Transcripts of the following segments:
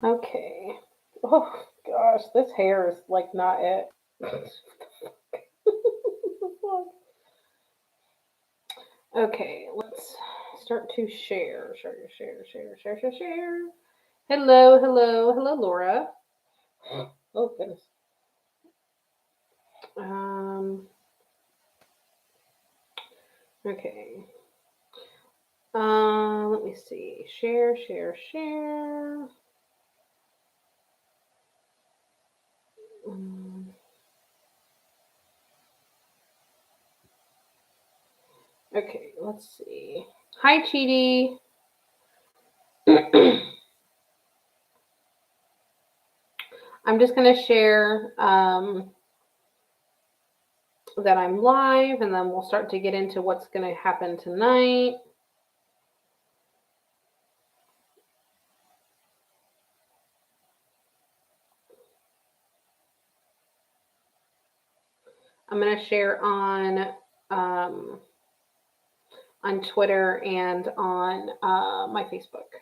Okay. Oh gosh, this hair is like not it. Okay, let's start to share. Share. Hello, Laura. Oh goodness. Um. Okay. Let me see. Share. Um, okay, let's see. Hi, Cheaty. I'm just gonna share that I'm live, and then we'll start to get into what's gonna happen tonight. I'm gonna share um, on Twitter and on my Facebook.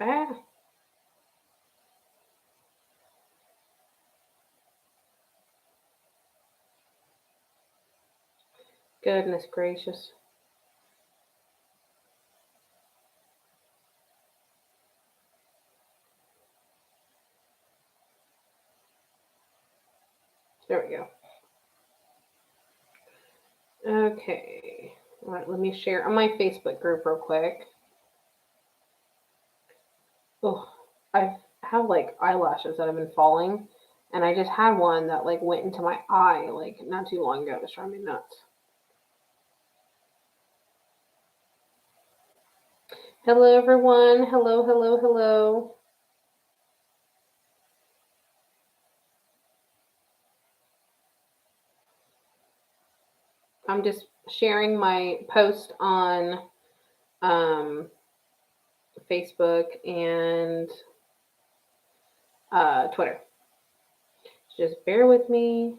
Ah, goodness gracious. There we go. Okay. All right, let me share on my Facebook group real quick. Oh, I have like eyelashes that have been falling, and I just had one that like went into my eye like not too long ago. It's driving me nuts. Hello, everyone. Hello. I'm just sharing my post on um, Facebook and Twitter. Just bear with me.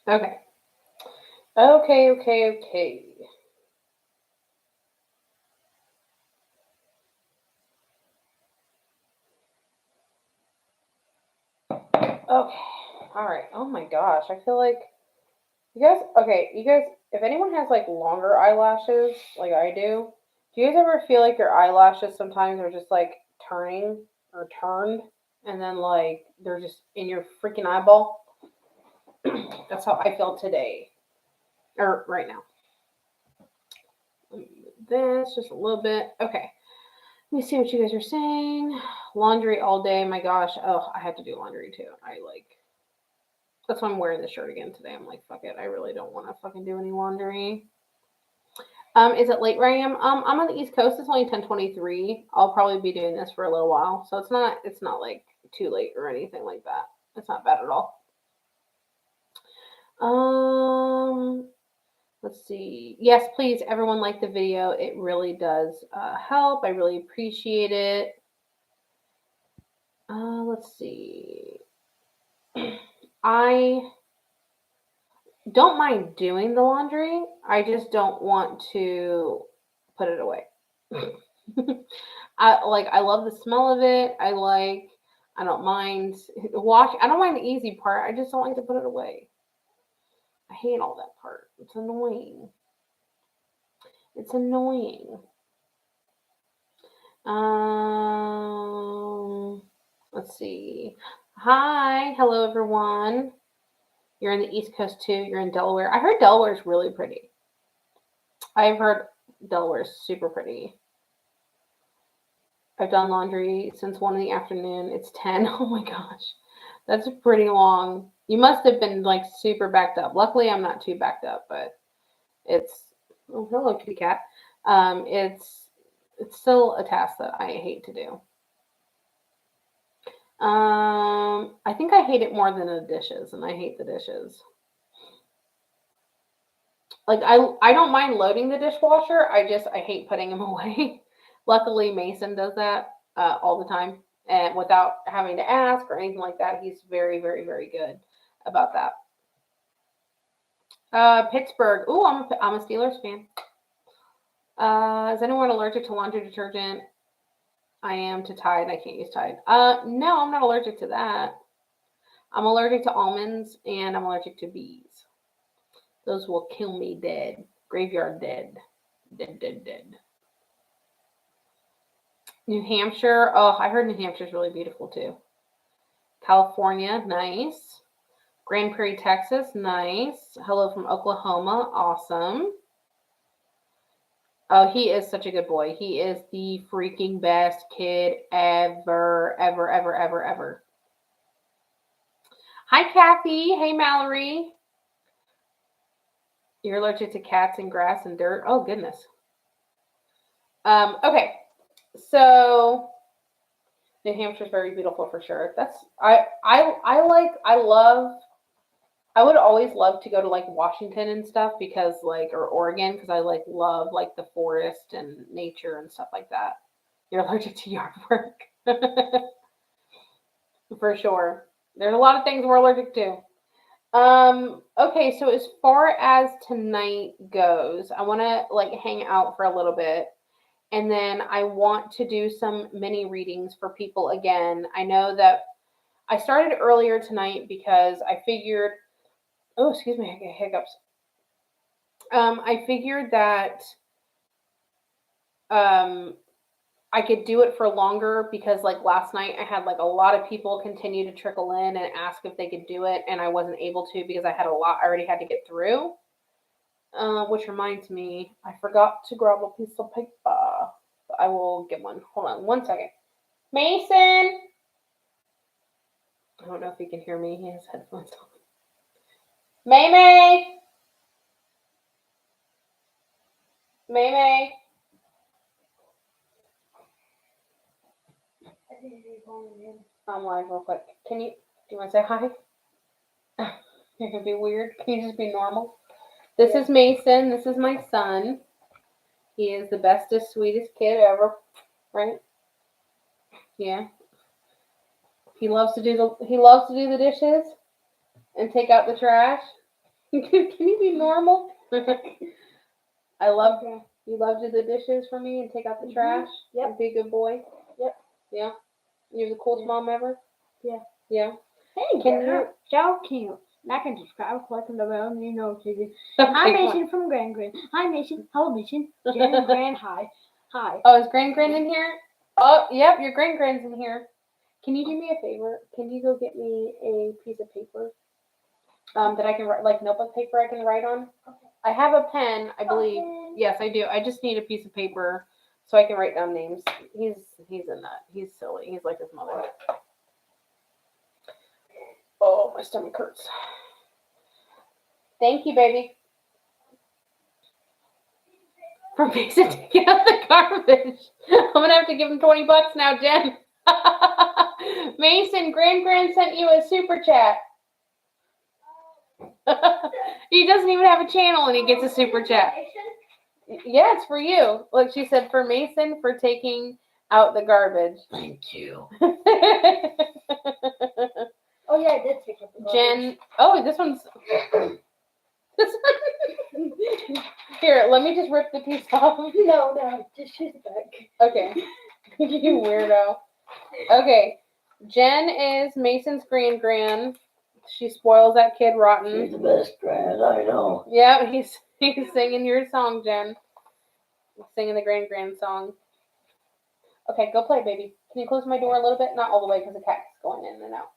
Okay. Okay. Okay. All right. Oh my gosh. I feel like you guys, if anyone has like longer eyelashes like I do you guys ever feel like your eyelashes sometimes are just like turning or turned and then like they're just in your freaking eyeball? That's how I feel today or right now. Let me move this just a little bit. Okay. Let me see what you guys are saying. Laundry all day. My gosh. Oh, I have to do laundry too. That's why I'm wearing this shirt again today. I'm like, fuck it. I really don't want to fucking do any laundry. Is it late where I am? I'm on the East Coast. It's only 10:23. I'll probably be doing this for a little while, so it's not like too late or anything like that. It's not bad at all. Um, let's see. Yes, please, everyone like the video. It really does help. I really appreciate it. Let's see. I don't mind doing the laundry. I just don't want to put it away. I love the smell of it. I don't mind wash. I don't mind the easy part. I just don't like to put it away. I hate all that part. It's annoying. It's annoying. Um, let's see. Hi, hello everyone. You're in the East Coast too. You're in Delaware. I heard Delaware's really pretty. I've heard Delaware's super pretty. I've done laundry since 1 in the afternoon. It's 10. Oh my gosh. That's pretty long. You must have been like super backed up. Luckily, I'm not too backed up, but it's, oh, hello, kitty cat. It's it's still a task that I hate to do. I think I hate it more than the dishes, and I hate the dishes. Like I don't mind loading the dishwasher. I hate putting them away. Luckily, Mason does that all the time, and without having to ask or anything like that. He's very, very, very good about that. Pittsburgh. Ooh, I'm a Steelers fan. Is anyone allergic to laundry detergent? I am to Tide. I can't use Tide. No, I'm not allergic to that. I'm allergic to almonds and I'm allergic to bees. Those will kill me dead. Graveyard dead. Dead, dead, dead. New Hampshire. Oh, I heard New Hampshire's really beautiful too. California, nice. Grand Prairie, Texas, nice. Hello from Oklahoma, awesome. Oh, he is such a good boy. He is the freaking best kid ever, ever, ever, ever, ever. Hi, Kathy. Hey, Mallory. You're allergic to cats and grass and dirt. Oh, goodness. Okay. So New Hampshire's very beautiful for sure. I would always love to go to like Washington and stuff because like or Oregon because I like love like the forest and nature and stuff like that. You're allergic to yard work. For sure. There's a lot of things we're allergic to. Okay, so as far as tonight goes, I want to like hang out for a little bit and then I want to do some mini readings for people again. I know that I started earlier tonight because I figured, oh, excuse me, I get hiccups. I figured that um, I could do it for longer because, like, last night I had like a lot of people continue to trickle in and ask if they could do it, and I wasn't able to because I had a lot I already had to get through. Which reminds me, I forgot to grab a piece of paper. I will get one. Hold on one second. Mason! I don't know if he can hear me. He has headphones on. May May! May May! I'm live real quick. Do you want to say hi? You're going to be weird. Can you just be normal? This is Mason. This is my son. He is the bestest, sweetest kid ever, right? Yeah. He loves to do the dishes and take out the trash. Can you be normal? I love you love to do the dishes for me and take out the trash. Yep. And be a good boy. Yep. Yeah. You're the coolest mom ever. Yeah. Yeah. Hey, Can girl. So cute. I can describe collecting the bell, you know what you do. Hi, Mason from Grand Grand. Hi, Mason. Hello, Mason. Jen Grand. Hi. Hi. Oh, is Grand Grand in here? Oh, yep, your Grand Grand's in here. Can you do me a favor? Can you go get me a piece of paper that I can write, like notebook paper I can write on? Okay. I have a pen, I believe. Okay. Yes, I do. I just need a piece of paper so I can write down names. He's a nut. He's silly. He's like his mother. Oh, my stomach hurts. Thank you, baby. For Mason to get out the garbage. I'm gonna have to give him $20 now, Jen. Mason, Grand sent you a super chat. He doesn't even have a channel and he gets a super chat. Yeah, it's for you. Like she said, for Mason for taking out the garbage. Thank you. Oh yeah, I did take out the garbage. Jen. Oh, this one's. Here, let me just rip the piece off. No, just shoot it back. Okay. You weirdo. Okay. Jen is Mason's grand. She spoils that kid rotten. She's the best grand, I know. Yeah, he's singing your song, Jen. He's singing the grand song. Okay, go play, baby. Can you close my door a little bit? Not all the way because the cat's going in and out.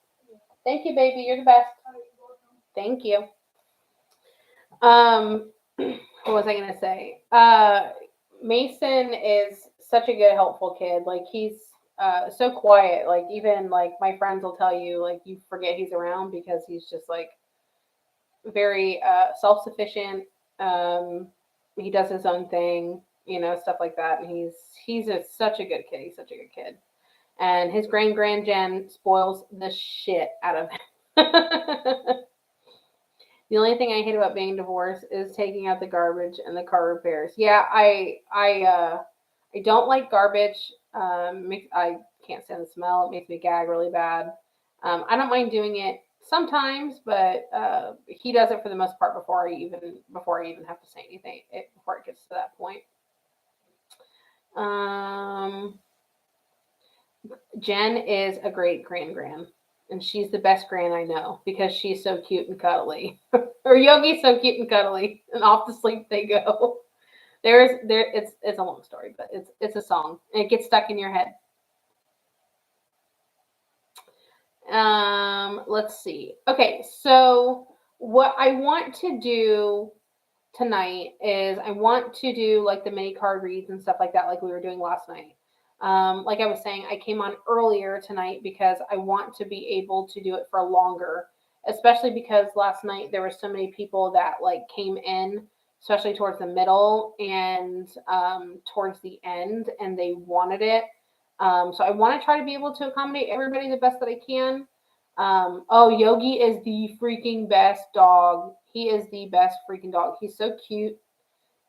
Thank you, baby. You're the best. Thank you. What was I gonna say? Mason is such a good, helpful kid. Like he's so quiet. Like even like my friends will tell you, like you forget he's around because he's just like very self-sufficient. He does his own thing. stuff like that. And such a good kid. He's such a good kid. And his grand Jen spoils the shit out of him. The only thing I hate about being divorced is taking out the garbage and the car repairs. Yeah, I don't like garbage. I can't stand the smell. It makes me gag really bad. I don't mind doing it sometimes, but he does it for the most part before I even have to say anything. Before it gets to that point. Jen is a great grand, and she's the best gran I know because she's so cute and cuddly. Or Yogi's so cute and cuddly, and off to sleep they go. It's a long story, but it's a song, and it gets stuck in your head. Let's see. Okay, so what I want to do tonight is I want to do like the mini card reads and stuff like that, like we were doing last night. Like I was saying, I came on earlier tonight because I want to be able to do it for longer, especially because last night there were so many people that like came in, especially towards the middle and towards the end, and they wanted it. So I want to try to be able to accommodate everybody the best that I can. Oh, Yogi is the freaking best dog. He is the best freaking dog. He's so cute.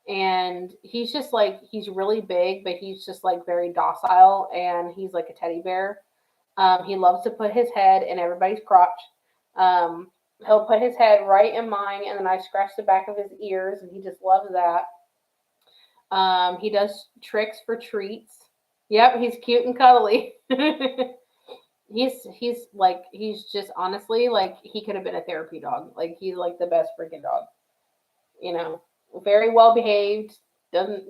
And he's just like, he's really big, but he's just like very docile. And he's like a teddy bear. He loves to put his head in everybody's crotch. He'll put his head right in mine, and then I scratch the back of his ears, and he just loves that. He does tricks for treats. Yep, he's cute and cuddly. he's just honestly like he could have been a therapy dog. Like he's like the best freaking dog. You know, very well behaved. Doesn't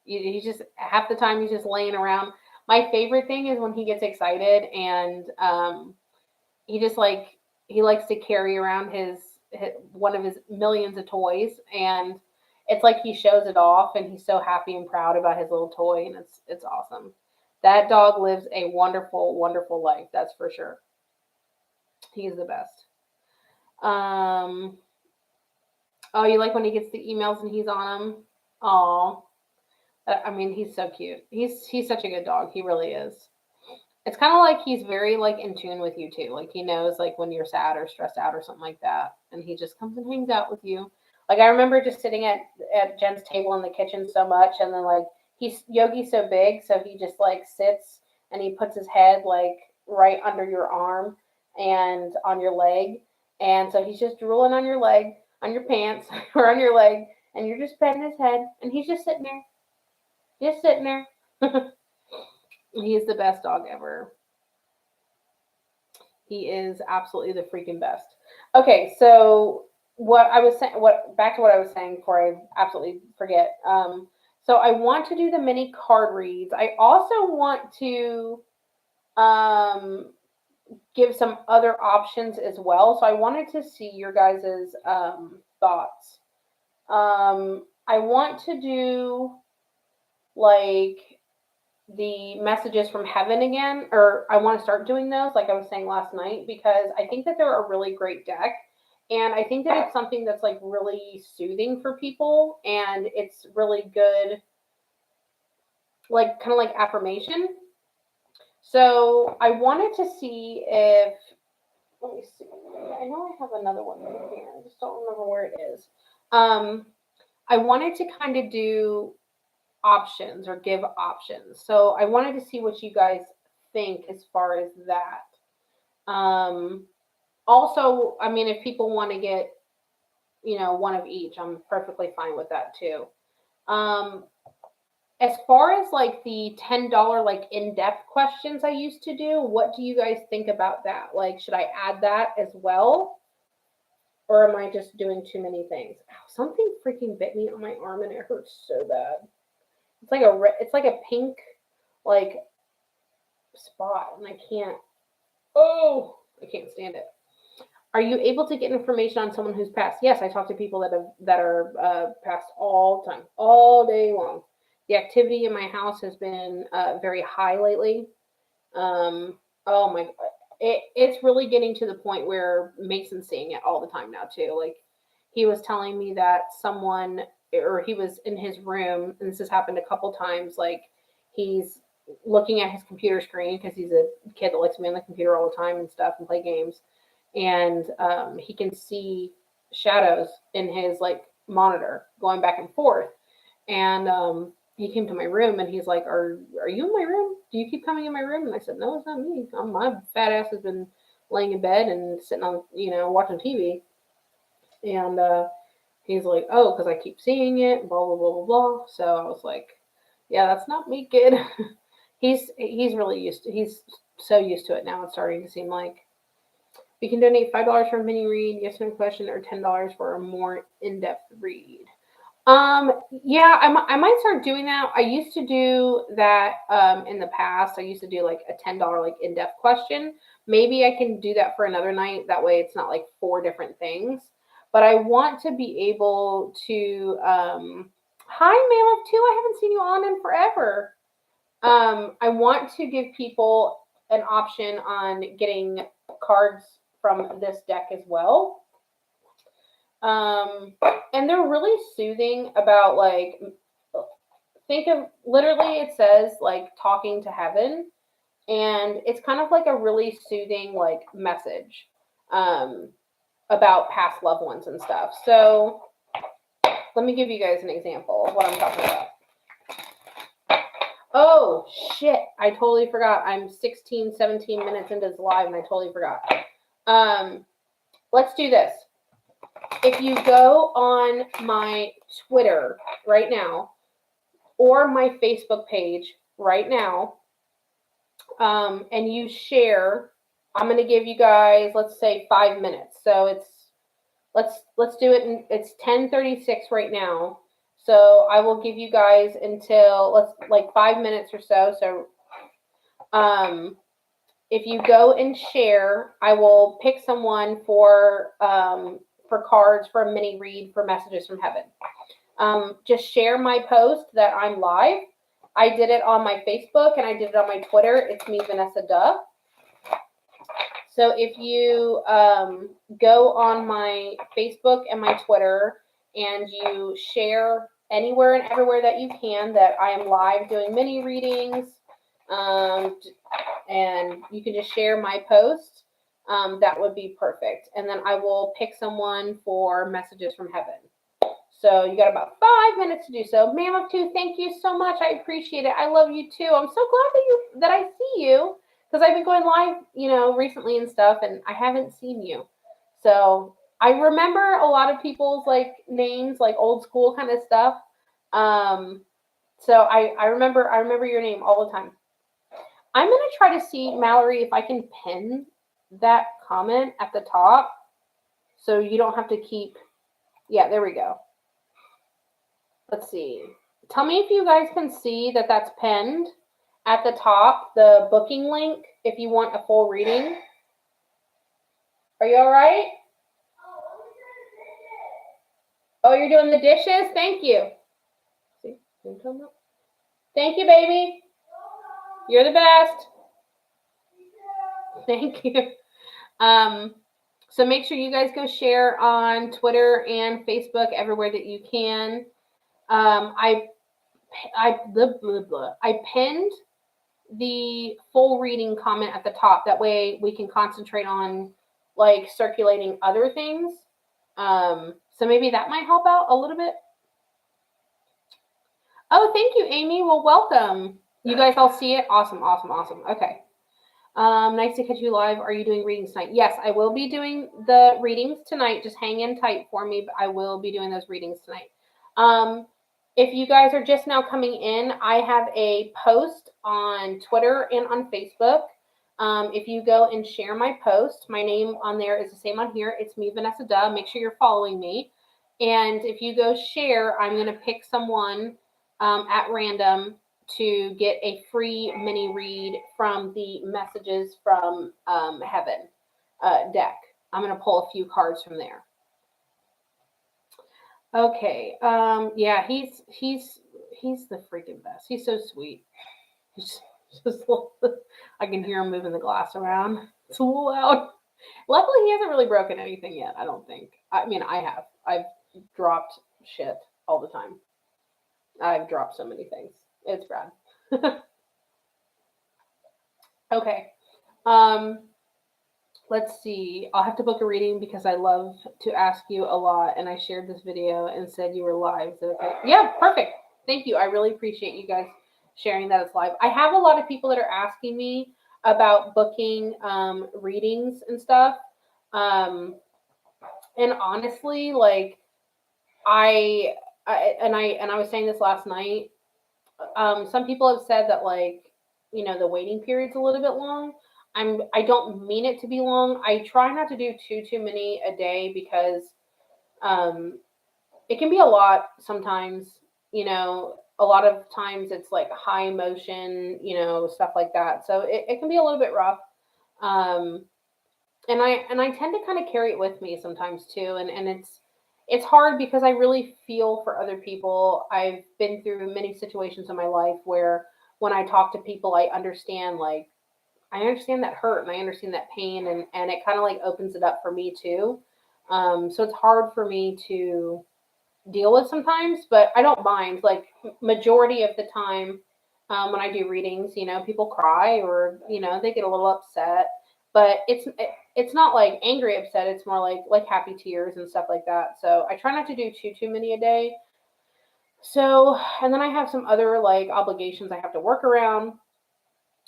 he's just half the time he's just laying around. My favorite thing is when he gets excited and he just like he likes to carry around his one of his millions of toys, and it's like he shows it off and he's so happy and proud about his little toy, and it's awesome. That dog lives a wonderful, wonderful life. That's for sure. He's the best. Oh, you like when he gets the emails and he's on them? Oh, I mean, he's so cute. He's such a good dog. He really is. It's kind of like he's very like in tune with you too. Like he knows like when you're sad or stressed out or something like that, and he just comes and hangs out with you. Like I remember just sitting at Jen's table in the kitchen so much, and then like Yogi's so big, so he just like sits and he puts his head like right under your arm and on your leg, and so he's just drooling on your leg, on your pants, or on your leg, and you're just petting his head, and he's just sitting there. He's the best dog ever. He is absolutely the freaking best. Okay, so what I was saying, back to what I was saying before I absolutely forget. So I want to do the mini card reads. I also want to give some other options as well. So I wanted to see your guys' thoughts. I want to do like the messages from heaven again, or I want to start doing those like I was saying last night, because I think that they're a really great deck, and I think that it's something that's like really soothing for people, and it's really good, like kind of like affirmation. So I wanted to see if, let me see, I know I have another one right here, I just don't remember where it is. I wanted to kind of do options or give options. So I wanted to see what you guys think as far as that. Also, I mean, if people want to get, one of each, I'm perfectly fine with that too. As far as like the $10 like in-depth questions I used to do, what do you guys think about that? Like, should I add that as well? Or am I just doing too many things? Ow, something freaking bit me on my arm and it hurts so bad. It's like a pink like spot, and I can't. Oh, I can't stand it. Are you able to get information on someone who's passed? Yes, I talk to people that are passed all the time, all day long. The activity in my house has been very high lately. Oh my, it's really getting to the point where Mason's seeing it all the time now too. Like he was telling me that someone or he was in his room, and this has happened a couple times. Like he's looking at his computer screen because he's a kid that likes to be on the computer all the time and stuff and play games, and he can see shadows in his like monitor going back and forth. And he came to my room and he's like, "Are you in my room? Do you keep coming in my room?" And I said, "No, it's not me. My fat ass has been laying in bed and sitting on watching TV." And he's like, "Oh, because I keep seeing it, blah blah blah blah blah." So I was like, "Yeah, that's not me, kid." He's really used to. He's so used to it now. It's starting to seem like we can donate $5 for a mini read, yes no question, or $10 for a more in depth read. Yeah, I might start doing that. I used to do that in the past. I used to do like a $10 like in depth question. Maybe I can do that for another night. That way, it's not like four different things. But I want to be able to. Hi, Man of Two. I haven't seen you on in forever. I want to give people an option on getting cards from this deck as well. Um, and they're really soothing about like think of literally it says like talking to heaven, and it's kind of like a really soothing like message um about past loved ones and stuff. So let me give you guys an example of what I'm talking about. Oh shit, I totally forgot. I'm 16, 17 minutes into this live and I totally forgot. Let's do this. If you go on my Twitter right now or my Facebook page right now, and you share, I'm going to give you guys, let's say 5 minutes. So let's do it. It's 10:36 right now. So I will give you guys until let's like 5 minutes or so. So if you go and share, I will pick someone for cards for a mini read for Messages from Heaven. Just share my post that I'm live. I did it on my Facebook and I did it on my Twitter. It's me, Vanessa Duh. So if you go on my Facebook and my Twitter and you share anywhere and everywhere that you can that I am live doing mini readings, and you can just share my post, that would be perfect. And then I will pick someone for Messages from Heaven. So you got about 5 minutes to do so. Man of Two, thank you so much. I appreciate it. I love you too. I'm so glad that I see you because I've been going live, recently and stuff, and I haven't seen you. So I remember a lot of people's like names, like old school kind of stuff. So I remember your name all the time. I'm gonna try to see, Mallory, if I can pin that comment at the top so you don't have to keep. Yeah, there we go. Let's see. Tell me if you guys can see that that's pinned at the top, the booking link, if you want a full reading. Are you all right? Oh, you're doing the dishes? Thank you. See? Thank you, baby. You're the best. Thank you. So make sure you guys go share on Twitter and Facebook, everywhere that you can. I pinned the full reading comment at the top. That way we can concentrate on like circulating other things. So maybe that might help out a little bit. Oh, thank you, Amy. Well, welcome. You guys all see it? Awesome. Okay. Nice to catch you live. Are you doing readings tonight? Yes, I will be doing the readings tonight. Just hang in tight for me, but I will be doing those readings tonight. If you guys are just now coming in, I have a post on Twitter and on Facebook. If you go and share my post, my name on there is the same on here. It's me, Vanessa Duh. Make sure you're following me. And if you go share, I'm going to pick someone at random to get a free mini read from the Messages from Heaven deck. I'm going to pull a few cards from there. Okay. Yeah, he's the freaking best. He's so sweet. He's just I can hear him moving the glass around. It's a little loud. Luckily, he hasn't really broken anything yet. I don't think. I mean, I have. I've dropped shit all the time. I've dropped so many things. It's bad. Okay. Um, let's see. I'll have to book a reading because I love to ask you a lot, and I shared this video and said you were live. Is that okay? Yeah, perfect. Thank you. I really appreciate you guys sharing that it's live. I have a lot of people that are asking me about booking readings and stuff. Um, and honestly, like I, I was saying this last night. Some people have said that like the waiting period's a little bit long. I don't mean it to be long. I try not to do too many a day because um, it can be a lot sometimes. A lot of times it's like high emotion, stuff like that. So it can be a little bit rough. Um, and I tend to kind of carry it with me sometimes too, and it's hard because I really feel for other people. I've been through many situations in my life where when I talk to people, I understand that hurt and I understand that pain, and it kind of like opens it up for me too. So it's hard for me to deal with sometimes, but I don't mind. Like majority of the time, when I do readings, people cry or they get a little upset, but it's not like angry upset. It's more like happy tears and stuff like that. So I try not to do too many a day. So and then I have some other like obligations I have to work around.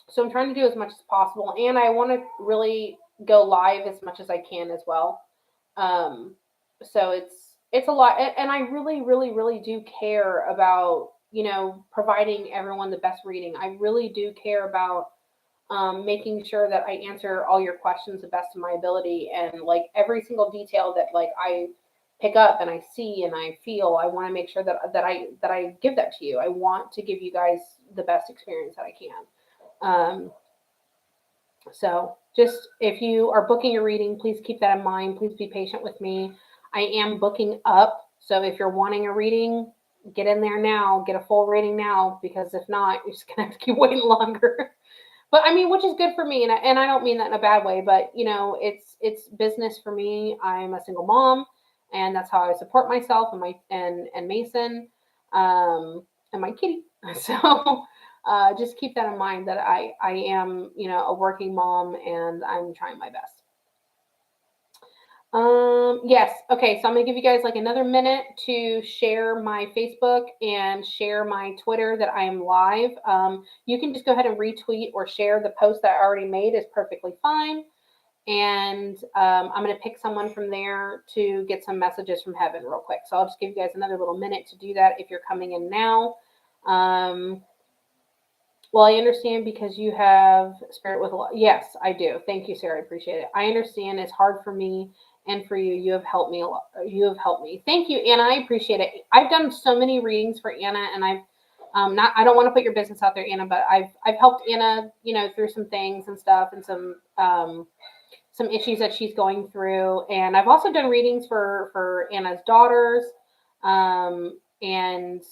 So I'm trying to do as much as possible, and I want to really go live as much as I can as well. Um, so it's a lot, and I really do care about providing everyone the best reading. I really do care about making sure that I answer all your questions the best of my ability, and like every single detail that like I pick up and I see and I feel. I want to make sure that I give that to you. I want to give you guys the best experience that I can. Um, so just if you are booking a reading, please keep that in mind. Please be patient with me. I am booking up. So if you're wanting a reading, get in there now, get a full reading now, because if not, you're just gonna have to keep waiting longer. But I mean, which is good for me, and I don't mean that in a bad way, but it's business for me. I'm a single mom, and that's how I support myself and my and Mason, and my kitty. So just keep that in mind that I am a working mom and I'm trying my best. Yes. Okay. So I'm gonna give you guys like another minute to share my Facebook and share my Twitter that I am live. You can just go ahead and retweet or share the post that I already made is perfectly fine. And I'm gonna pick someone from there to get some messages from heaven real quick. So I'll just give you guys another little minute to do that if you're coming in now. Well, I understand because you have spirit with a lot. Yes, I do. Thank you, Sarah. I appreciate it. I understand it's hard for me and for you. You have helped me a lot. You have helped me. Thank you, Anna. I appreciate it. I've done so many readings for Anna, and I've not. I don't want to put your business out there, Anna, but I've helped Anna, through some things and stuff, and some issues that she's going through. And I've also done readings for Anna's daughters, and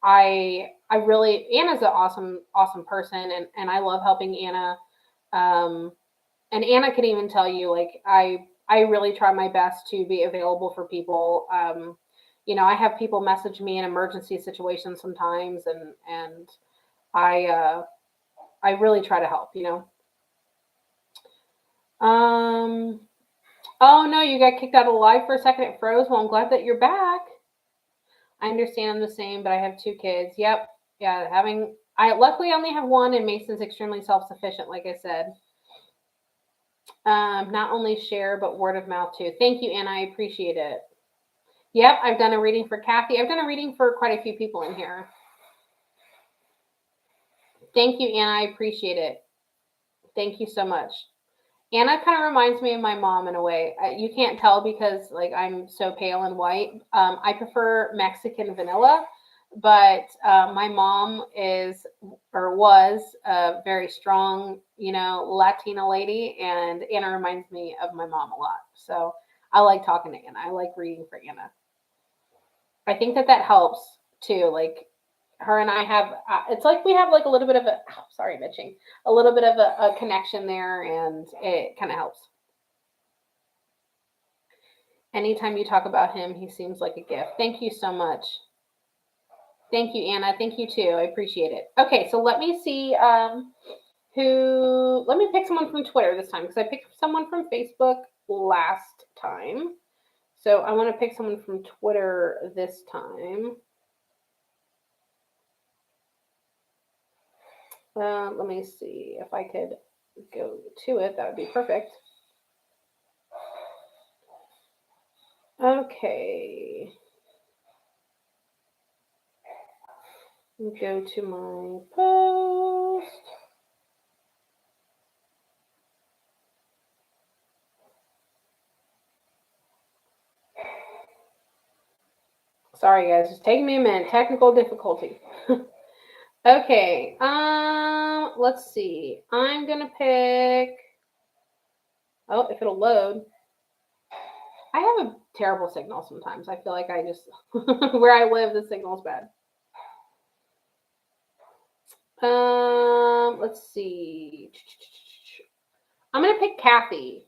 I really Anna's an awesome person, and I love helping Anna. Um, and Anna can even tell you like I really try my best to be available for people. I have people message me in emergency situations sometimes, and I I really try to help. Um, oh no, you got kicked out of live for a second. It froze. Well, I'm glad that you're back. I understand I'm the same, but I have two kids. Yep. Yeah, I luckily only have one, and Mason's extremely self-sufficient, like I said. Not only share, but word of mouth too. Thank you, Anna. I appreciate it. Yep, I've done a reading for Kathy. I've done a reading for quite a few people in here. Thank you, Anna. I appreciate it. Thank you so much. Anna kind of reminds me of my mom in a way. You can't tell because like I'm so pale and white. I prefer Mexican vanilla, but my mom is or was a very strong, Latina lady, and Anna reminds me of my mom a lot. So I like talking to Anna. I like reading for Anna. I think that helps too. Like her and I have, it's like we have like a little bit of sorry, bitching, a little bit of a connection there, and it kind of helps. Anytime you talk about him, he seems like a gift. Thank you so much. Thank you, Anna. Thank you too. I appreciate it. Okay, so let me see let me pick someone from Twitter this time because I picked someone from Facebook last time. So I want to pick someone from Twitter this time. Let me see if I could go to it. That would be perfect. Okay. Go to my post. Sorry guys, it's taking me a minute. Technical difficulty. Okay. Let's see. I'm gonna pick. Oh, if it'll load. I have a terrible signal sometimes. I feel like I just where I live, the signal's bad. Let's see. I'm gonna pick Kathy.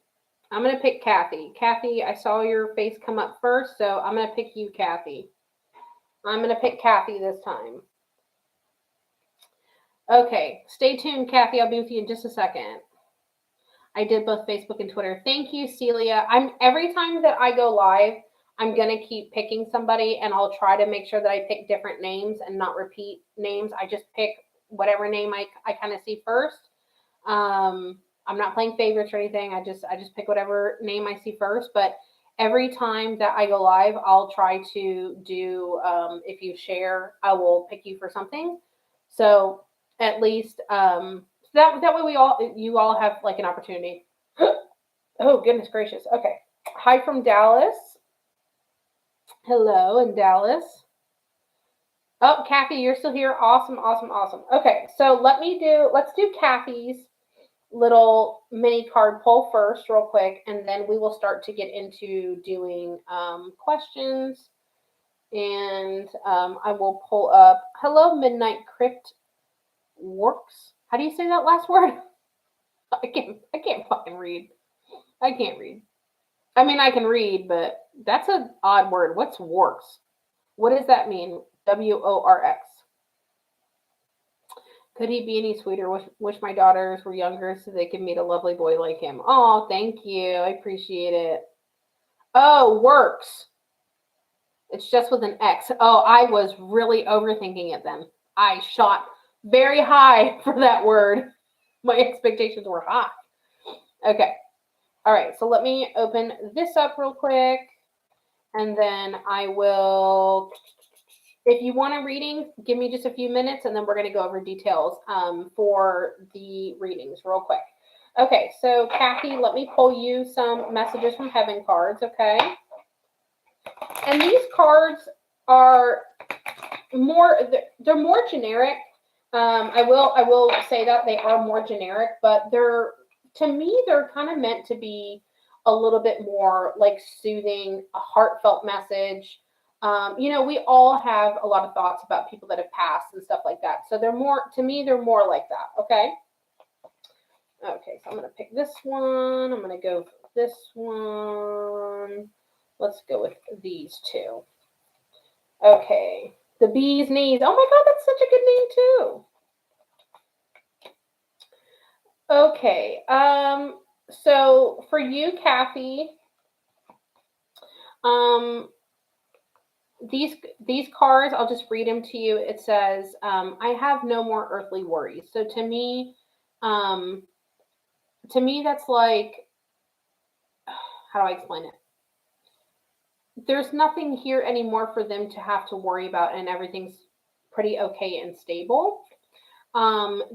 Kathy, I saw your face come up first, so I'm gonna pick you, Kathy. I'm gonna pick Kathy this time. Okay, stay tuned, Kathy. I'll be with you in just a second. I did both Facebook and Twitter. Thank you, Celia. Every time that I go live, I'm gonna keep picking somebody, and I'll try to make sure that I pick different names and not repeat names. I just pick whatever name I kind of see first. I'm not playing favorites or anything. I just pick whatever name I see first. But every time that I go live, I'll try to do. If you share, I will pick you for something. So at least that way you all have like an opportunity. Oh goodness gracious. Okay. Hi from Dallas. Hello in Dallas. Oh, Kathy, you're still here. Awesome. Okay, so let's do Kathy's little mini card pull first real quick, and then we will start to get into doing questions. And I will pull up Hello Midnight Crypt Works. How do you say that last word? I can't fucking read. I can't read. I mean, I can read, but that's an odd word. What's works? What does that mean? WORX. Could he be any sweeter? Wish my daughters were younger so they could meet a lovely boy like him. Oh, thank you. I appreciate it. Oh, works. It's just with an X. Oh, I was really overthinking it then. I shot very high for that word. My expectations were high. Okay. All right. So let me open this up real quick. And then I will, if you want a reading, give me just a few minutes and then we're going to go over details for the readings real quick. Okay. So Kathy, let me pull you some messages from Heaven cards. Okay. And these cards are they're more generic. I will say that they are more generic, but to me they're kind of meant to be a little bit more like soothing, a heartfelt message. We all have a lot of thoughts about people that have passed and stuff like that. So they're more like that. Okay. Okay, so I'm gonna pick this one. I'm gonna go for this one. Let's go with these two. Okay. The bee's knees. Oh my God, that's such a good name too. Okay. So for you, Kathy, these cards, I'll just read them to you. It says, I have no more earthly worries. So to me, that's like, how do I explain it? There's nothing here anymore for them to have to worry about, and everything's pretty okay and stable.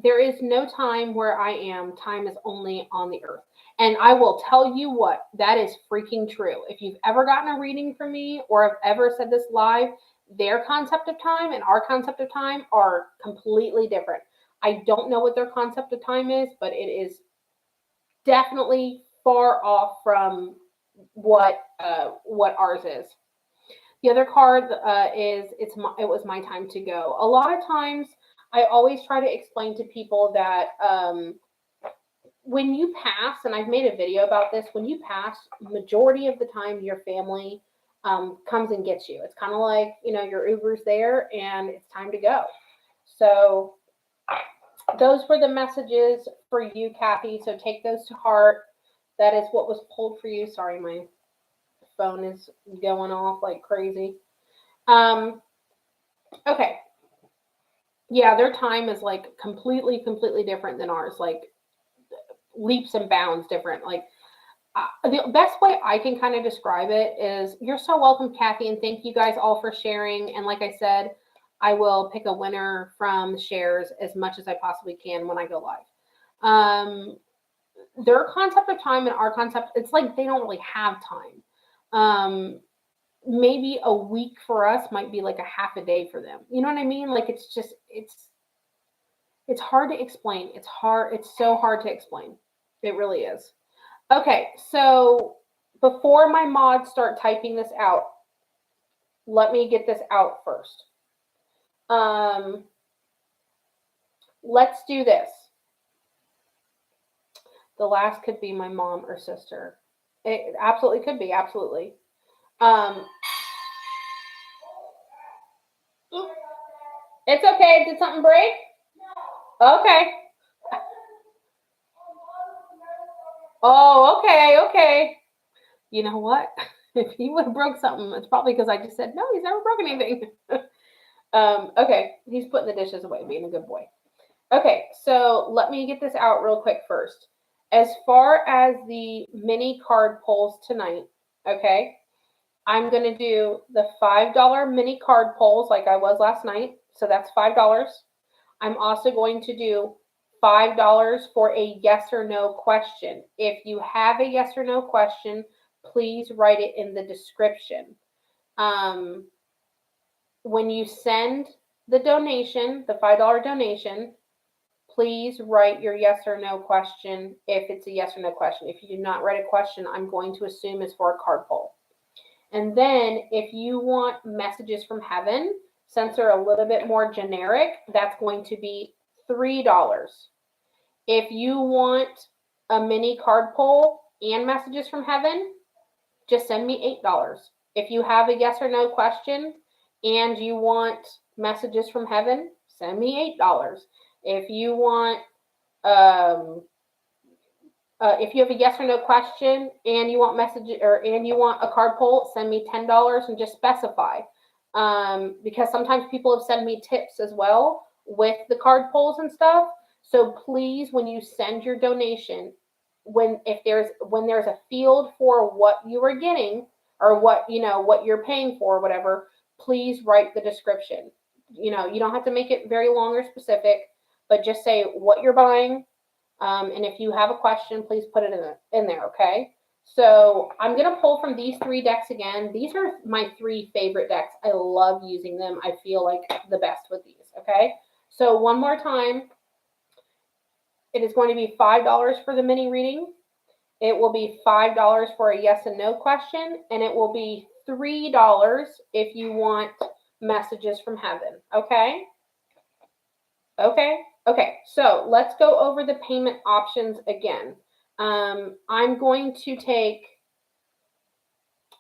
There is no time where I am. Time is only on the earth. And I will tell you what, that is freaking true. If you've ever gotten a reading from me or have ever said this live, their concept of time and our concept of time are completely different. I don't know what their concept of time is, but it is definitely far off from what ours is. The other card is it was my time to go. A lot of times, I always try to explain to people that when you pass, and I've made a video about this, when you pass, majority of the time your family comes and gets you. It's kind of like, your Uber's there and it's time to go. So those were the messages for you, Kathy. So take those to heart. That is what was pulled for you. Sorry, my phone is going off like crazy. Okay. Yeah, their time is like completely different than ours. Like leaps and bounds different. Like the best way I can kind of describe it is you're so welcome, Kathy, and thank you guys all for sharing. And like I said, I will pick a winner from shares as much as I possibly can when I go live. Their concept of time and our concept, it's like they don't really have time. Maybe a week for us might be like a half a day for them. You know what I mean? Like it's hard to explain. It's so hard to explain. It really is. Okay, so before my mods start typing this out, let me get this out first. Let's do this. The last could be my mom or sister. It absolutely could be, absolutely. It's okay. Did something break? Okay. Oh, okay. You know what? If he would have broke something, it's probably because I just said, no, he's never broken anything. Okay, he's putting the dishes away, being a good boy. Okay, so let me get this out real quick first. As far as the mini card polls tonight, okay, I'm going to do the $5 mini card polls like I was last night. So that's $5. I'm also going to do $5 for a yes or no question. If you have a yes or no question, please write it in the description. When you send the donation, the $5 donation, please write your yes or no question if it's a yes or no question. If you do not write a question, I'm going to assume it's for a card poll. And then if you want messages from heaven, since they're a little bit more generic, that's going to be $3. If you want a mini card poll and messages from heaven, just send me $8. If you have a yes or no question and you want messages from heaven, send me $8. If you want if you have a yes or no question and you want and you want a card poll, send me $10 and just specify. Because sometimes people have sent me tips as well with the card polls and stuff. So please, when you send your donation, when there's a field for what you are getting or what you're paying for, whatever, please write the description. You don't have to make it very long or specific, but just say what you're buying. And if you have a question, please put it in there, okay? So I'm going to pull from these 3 decks again. These are my 3 favorite decks. I love using them. I feel like the best with these, okay? So one more time, it is going to be $5 for the mini reading. It will be $5 for a yes and no question, and it will be $3 if you want messages from heaven, okay? Okay, so let's go over the payment options again. I'm going to take,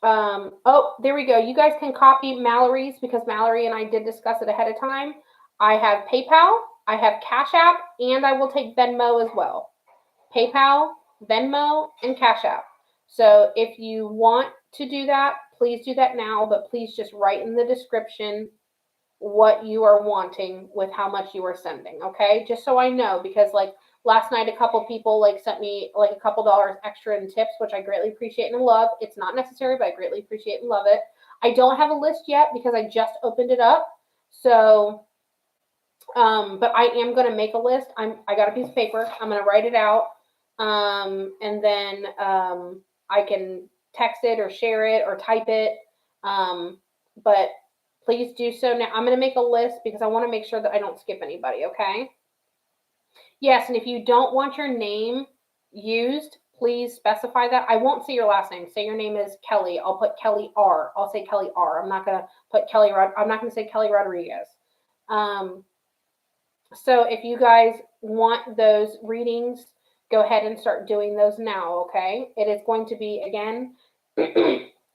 oh, there we go. You guys can copy Mallory's because Mallory and I did discuss it ahead of time. I have PayPal, I have Cash App, and I will take Venmo as well. PayPal, Venmo, and Cash App. So if you want to do that, please do that now, but please just write in the description what you are wanting with how much you are sending, okay? Just so I know, because like last night a couple people like sent me like a couple dollars extra in tips, which I greatly appreciate and love. It's not necessary, but I greatly appreciate and love it. I don't have a list yet because I just opened it up. So but I am going to make a list. I got a piece of paper. I'm going to write it out. And then I can text it or share it or type it. But please do so now. I'm going to make a list because I want to make sure that I don't skip anybody, okay? Yes, and if you don't want your name used, please specify that. I won't say your last name. Say your name is Kelly. I'll put Kelly R. I'll say Kelly R. I'm not going to put Kelly. I'm not going to say Kelly Rodriguez. So if you guys want those readings, go ahead and start doing those now, okay? It is going to be, again,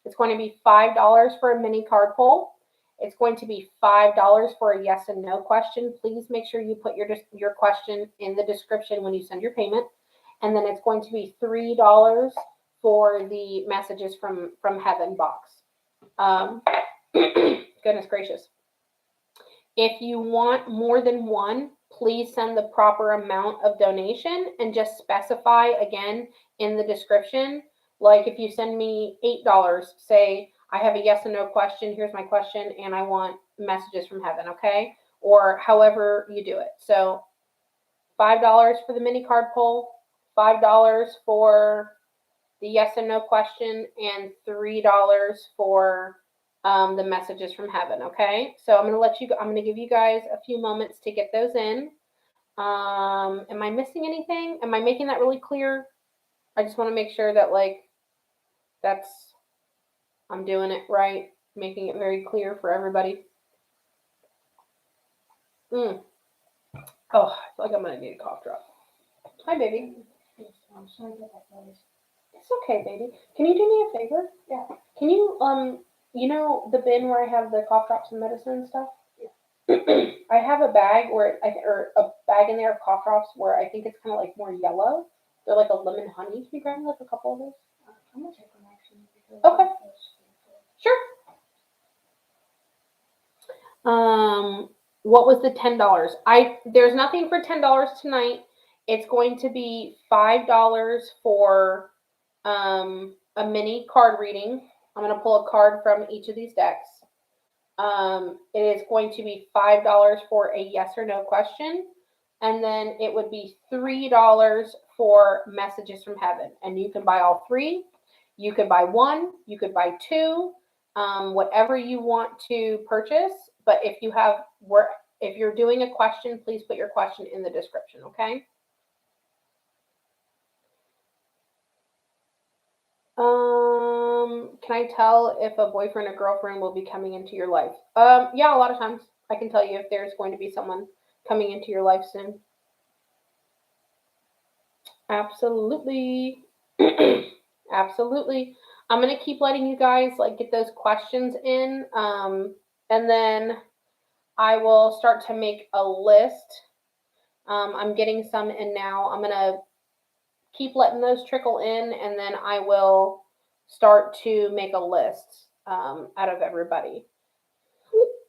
It's going to be $5 for a mini card poll. It's going to be $5 for a yes and no question. Please make sure you put your question in the description when you send your payment. And then it's going to be $3 for the messages from heaven box. Goodness gracious. If you want more than one, please send the proper amount of donation and just specify again in the description. Like if you send me $8, say I have a yes and no question, here's my question, and I want messages from heaven, okay? Or however you do it. So $5 for the mini card poll, $5 for the yes and no question, and $3 for the messages from heaven, okay? So I'm going to give you guys a few moments to get those in. Am I missing anything? Am I making that really clear? I just want to make sure that I'm doing it right, making it very clear for everybody. Oh, I feel like I'm going to need a cough drop. Hi, baby. I'm sorry about that, guys. It's okay, baby. Can you do me a favor? Yeah. Can you, you know the bin where I have the cough drops and medicine and stuff? Yeah. I have a bag or a bag in there of cough drops where I think it's kind of like more yellow. They're like a lemon honey. Can you grab me like a couple of those? I'm gonna take one actually. Okay. Sure. What was the $10? There's nothing for $10 tonight. It's going to be $5 for a mini card reading. I'm going to pull a card from each of these decks. It is going to be $5 for a yes or no question. And then it would be $3 for messages from heaven. And you can buy all three. You could buy one. You could buy two. Whatever you want to purchase. But if you're doing a question, please put your question in the description, okay? Can I tell if a boyfriend or girlfriend will be coming into your life? Yeah, a lot of times I can tell you if there's going to be someone coming into your life soon. Absolutely. Absolutely. I'm going to keep letting you guys get those questions in. And then I will start to make a list. I'm getting some in now. I'm going to keep letting those trickle in, and then I will start to make a list out of everybody.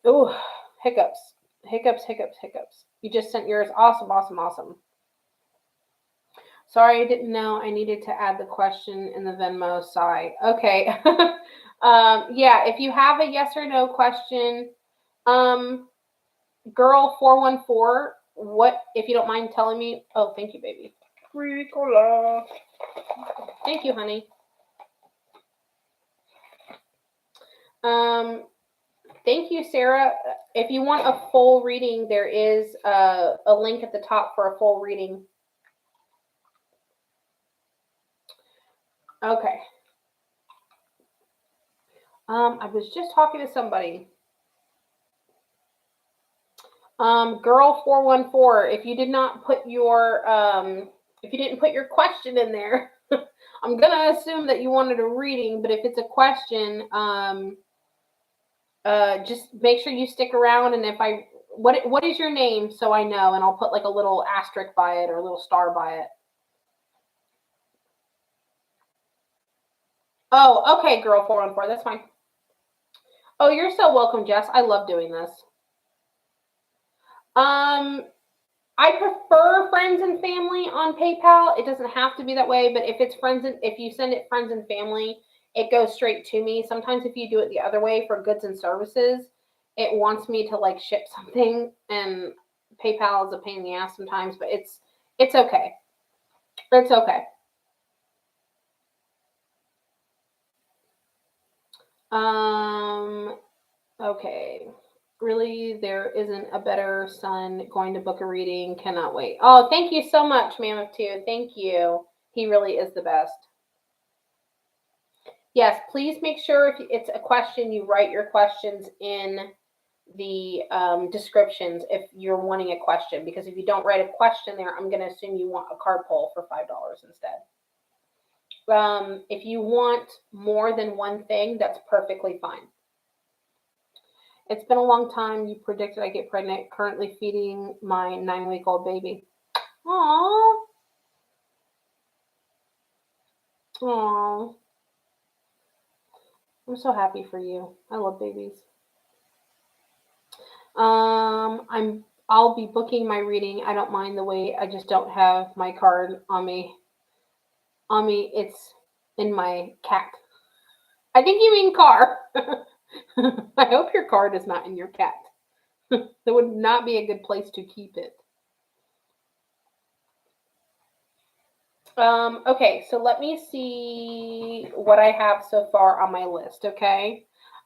Oh, hiccups. Hiccups, hiccups, hiccups. You just sent yours. Awesome, awesome, awesome. Sorry, I didn't know I needed to add the question in the Venmo. Sigh. Okay. Yeah, if you have a yes or no question, girl 414, what, if you don't mind telling me? Oh, thank you, baby. Ricola. Thank you, honey. Thank you, Sarah. If you want a full reading, there is a link at the top for a full reading. Okay. I was just talking to somebody. Girl 414, if you did not put your if you didn't put your question in there, I'm gonna assume that you wanted a reading, but if it's a question, just make sure you stick around, and if what is your name so I know, and I'll put like a little asterisk by it or a little star by it. Oh, okay, girl 414, that's fine. Oh, you're so welcome, Jess. I love doing this. I prefer friends and family on PayPal. It doesn't have to be that way, but if you send it friends and family, it goes straight to me. Sometimes if you do it the other way for goods and services, it wants me to ship something, and PayPal is a pain in the ass sometimes, but it's okay. It's okay. Okay. Really, there isn't a better son. Going to book a reading. Cannot wait. Oh, thank you so much, Mammoth 2. Thank you. He really is the best. Yes, please make sure if it's a question, you write your questions in the descriptions if you're wanting a question, because if you don't write a question there, I'm going to assume you want a card pull for $5 instead. If you want more than one thing, that's perfectly fine. It's been a long time. You predicted I get pregnant. Currently feeding my 9-week-old baby. Aww. Aww. I'm so happy for you. I love babies. I'll be booking my reading. I don't mind the wait. I just don't have my card on me. It's in my cat. I think you mean car. I hope your card is not in your cat. That would not be a good place to keep it. Okay, so let me see what I have so far on my list, okay?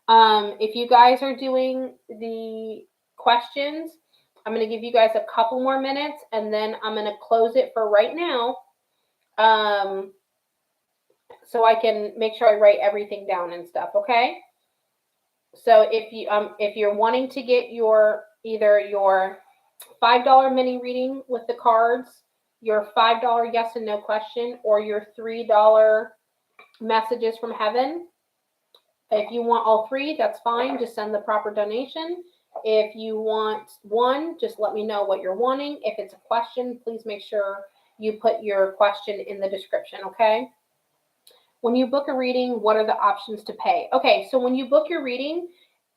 If you guys are doing the questions, I'm going to give you guys a couple more minutes and then I'm going to close it for right now. So I can make sure I write everything down and stuff, okay? So if you're wanting to get your either your $5 mini reading with the cards, your $5 yes and no question, or your $3 messages from heaven. If you want all three, that's fine. Just send the proper donation. If you want one, just let me know what you're wanting. If it's a question, please make sure you put your question in the description, okay? When you book a reading, what are the options to pay? Okay, so when you book your reading,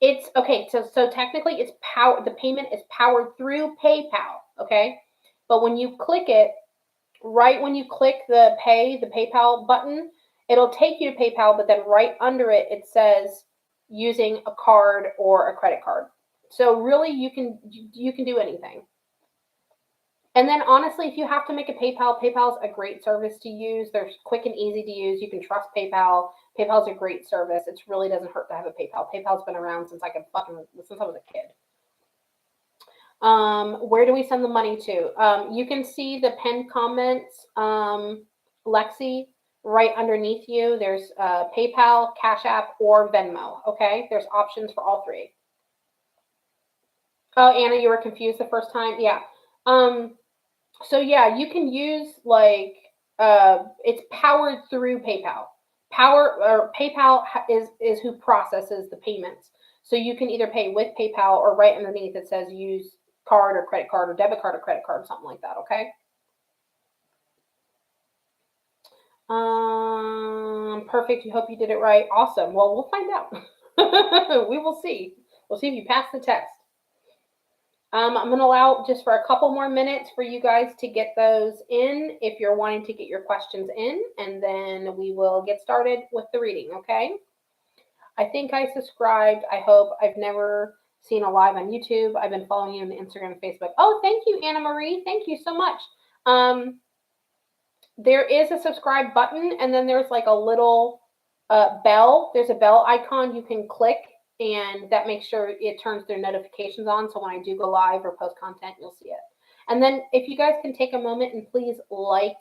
it's okay. So technically, it's power. The payment is powered through PayPal. Okay, but when you click it, right when you click the PayPal button, it'll take you to PayPal. But then right under it, it says using a card or a credit card. So really, you can do anything. And then honestly, if you have to make a PayPal, PayPal's a great service to use. They're quick and easy to use. You can trust PayPal. PayPal's a great service. It really doesn't hurt to have a PayPal. PayPal's been around since I was a kid. Where do we send the money to? You can see the pinned comments, Lexi, right underneath you. There's PayPal, Cash App, or Venmo. Okay, there's options for all three. Oh, Anna, you were confused the first time. Yeah. So yeah, you can use like it's powered through PayPal. PayPal is who processes the payments. So you can either pay with PayPal or right underneath it says use card or credit card or debit card or credit card, something like that. Okay. Perfect. You hope you did it right. Awesome. Well, we'll find out. We will see. We'll see if you pass the test. I'm going to allow just for a couple more minutes for you guys to get those in if you're wanting to get your questions in, and then we will get started with the reading, okay? I think I subscribed. I hope. I've never seen a live on YouTube. I've been following you on Instagram and Facebook. Oh, thank you, Anna Marie. Thank you so much. There is a subscribe button, and then there's like a little bell. There's a bell icon you can click, and that makes sure it turns their notifications on. So when I do go live or post content, you'll see it. And then if you guys can take a moment and please like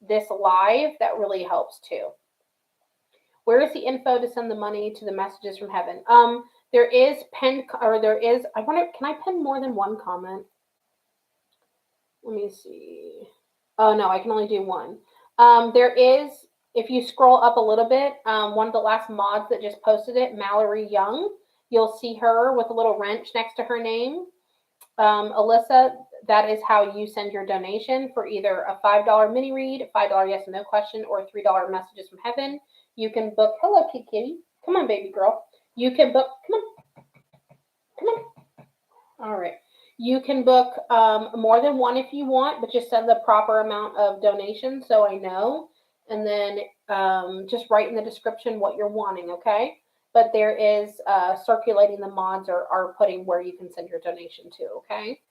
this live, that really helps too. Where is the info to send the money to the messages from heaven? There is I wonder, can I pin more than one comment? Let me see. Oh no, I can only do one. There is, if you scroll up a little bit, one of the last mods that just posted it, Mallory Young, you'll see her with a little wrench next to her name. Alyssa, that is how you send your donation for either a $5 mini read, $5 yes and no question, or $3 messages from heaven. You can book, hello Kitty, come on baby girl. You can book, come on. All right. You can book more than one if you want, but just send the proper amount of donation so I know. And then just write in the description what you're wanting, okay? But there is circulating, the mods are putting where you can send your donation to, okay?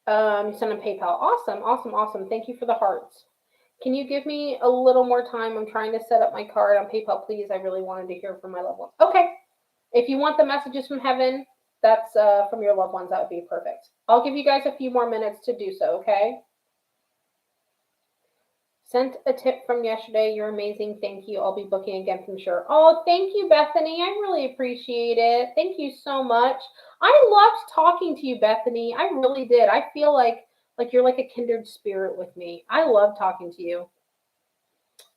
You send a PayPal. Awesome, awesome, awesome. Thank you for the hearts. Can you give me a little more time? I'm trying to set up my card on PayPal, please. I really wanted to hear from my loved ones. Okay. If you want the messages from heaven, that's from your loved ones. That would be perfect. I'll give you guys a few more minutes to do so, okay? Sent a tip from yesterday. You're amazing. Thank you. I'll be booking again from sure. Oh, thank you, Bethany. I really appreciate it. Thank you so much. I loved talking to you, Bethany. I really did. I feel like you're like a kindred spirit with me. I love talking to you.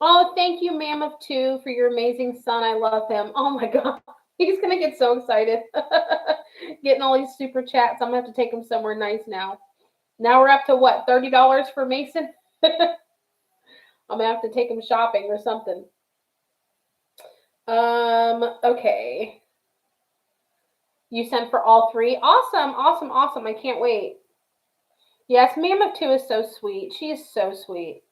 Oh, thank you, Mammoth 2, for your amazing son. I love him. Oh my God. He's going to get so excited. Getting all these super chats. I'm going to have to take him somewhere nice now. Now we're up to what, $30 for Mason? I'm going to have to take him shopping or something. Okay. You sent for all three. Awesome, awesome, awesome. I can't wait. Yes, Mammoth 2 is so sweet. She is so sweet.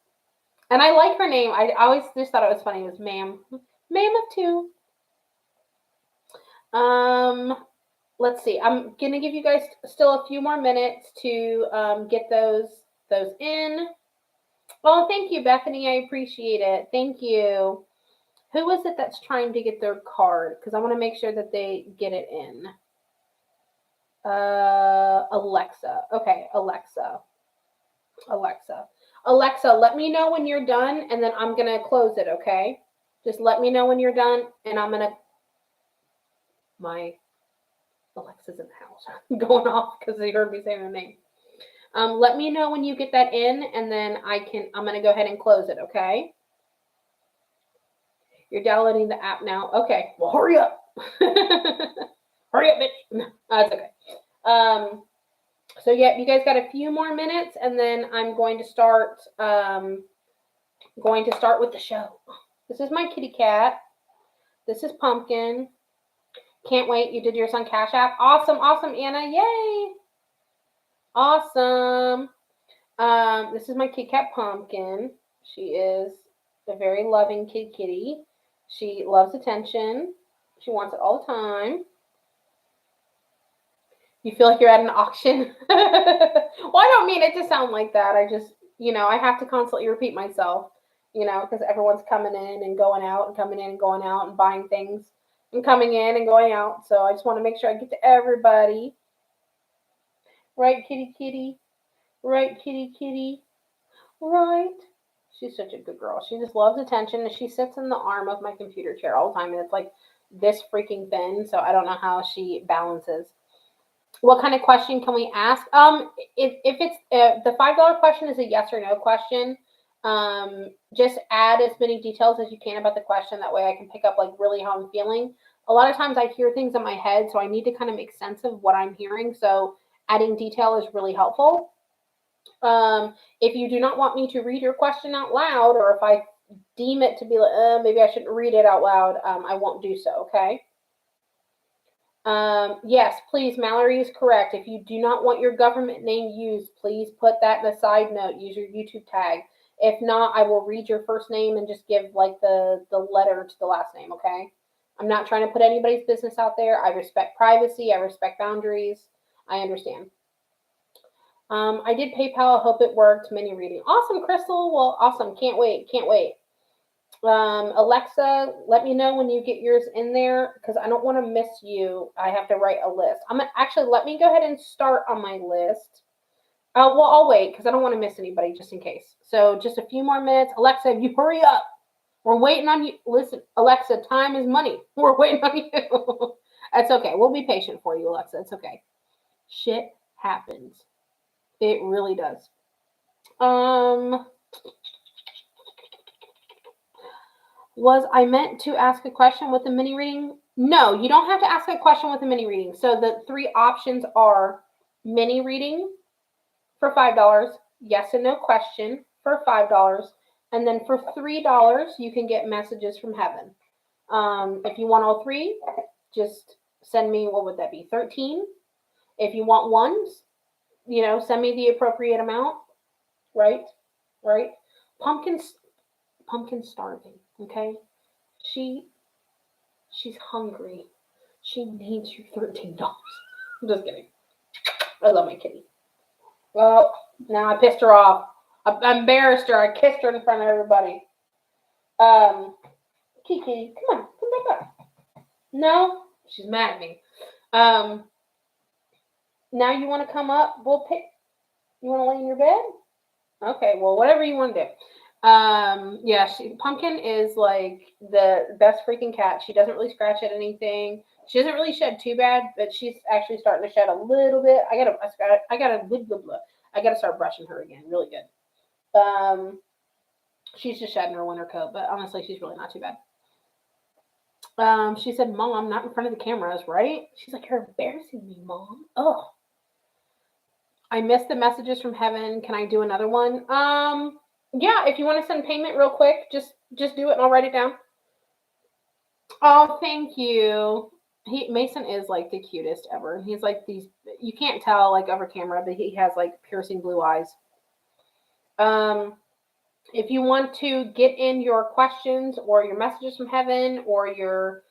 And I like her name. I always just thought it was funny. It was Mammoth 2. Let's see. I'm gonna give you guys still a few more minutes to get those in. Oh, thank you, Bethany. I appreciate it. Thank you. Who is it that's trying to get their card? Because I want to make sure that they get it in. Alexa. Okay, Alexa. Alexa, let me know when you're done, and then I'm gonna close it. Okay. Just let me know when you're done, and I'm gonna. My Alexa's in the house going off because they heard me say her name. Let me know when you get that in, and then I'm going to go ahead and close it, okay? You're downloading the app now. Okay, well, hurry up. Hurry up, bitch. No, that's okay. So, yeah, you guys got a few more minutes, and then I'm going to start with the show. This is my kitty cat. This is Pumpkin. Can't wait. You did yours on Cash App. Awesome, awesome, Anna. Yay. Awesome. This is my Kit Kat Pumpkin. She is a very loving kitty. She loves attention. She wants it all the time. You feel like you're at an auction? Well, I don't mean it to sound like that. I just, I have to constantly repeat myself, because everyone's coming in and going out and coming in and going out and buying things and coming in and going out. So I just want to make sure I get to everybody. Right, kitty, kitty? Right, kitty, kitty? Right. She's such a good girl. She just loves attention, and she sits in the arm of my computer chair all the time, and it's like this freaking thin, so I don't know how she balances. What kind of question can we ask? If it's the $5 question is a yes or no question, just add as many details as you can about the question. That way I can pick up like really how I'm feeling. A lot of times I hear things in my head, so I need to kind of make sense of what I'm hearing. So adding detail is really helpful. If you do not want me to read your question out loud, or if I deem it to be like, maybe I shouldn't read it out loud, I won't do so, okay? Yes, please, Mallory is correct. If you do not want your government name used, please put that in a side note. Use your YouTube tag. If not, I will read your first name and just give like the letter to the last name, okay? I'm not trying to put anybody's business out there. I respect privacy. I respect boundaries. I understand. I did PayPal. I hope it worked. Mini reading. Awesome, Crystal. Well, awesome. Can't wait. Can't wait. Alexa, let me know when you get yours in there because I don't want to miss you. I have to write a list. Actually, let me go ahead and start on my list. Well, I'll wait because I don't want to miss anybody just in case. So just a few more minutes. Alexa, you hurry up. We're waiting on you. Listen, Alexa, time is money. We're waiting on you. That's okay. We'll be patient for you, Alexa. It's okay. Shit happens. It really does. Was I meant to ask a question with the mini reading? No, you don't have to ask a question with a mini reading. So the three options are mini reading for $5, yes and no question for $5, and then for $3 you can get messages from heaven. If you want all three, just send me, what would that be, 13? If you want ones, send me the appropriate amount. Right? Pumpkin's starving, okay? She's hungry. She needs your $13. I'm just kidding. I love my kitty. Well, now I pissed her off. I embarrassed her. I kissed her in front of everybody. Kiki, come on, come back up. No, she's mad at me. Now you want to come up? We'll pick. You want to lay in your bed? Okay, well, whatever you want to do. Yeah, Pumpkin is like the best freaking cat. She doesn't really scratch at anything. She doesn't really shed too bad, but she's actually starting to shed a little bit. I gotta start brushing her again. Really good. She's just shedding her winter coat, but honestly, she's really not too bad. She said, Mom, I'm not in front of the cameras, right? She's like, you're embarrassing me, Mom. Oh. I missed the messages from heaven. Can I do another one? Yeah, if you want to send payment real quick, just do it and I'll write it down. Oh, thank you. Mason is like the cutest ever. He's like these, you can't tell like over camera, but he has like piercing blue eyes. If you want to get in your questions or your messages from heaven or your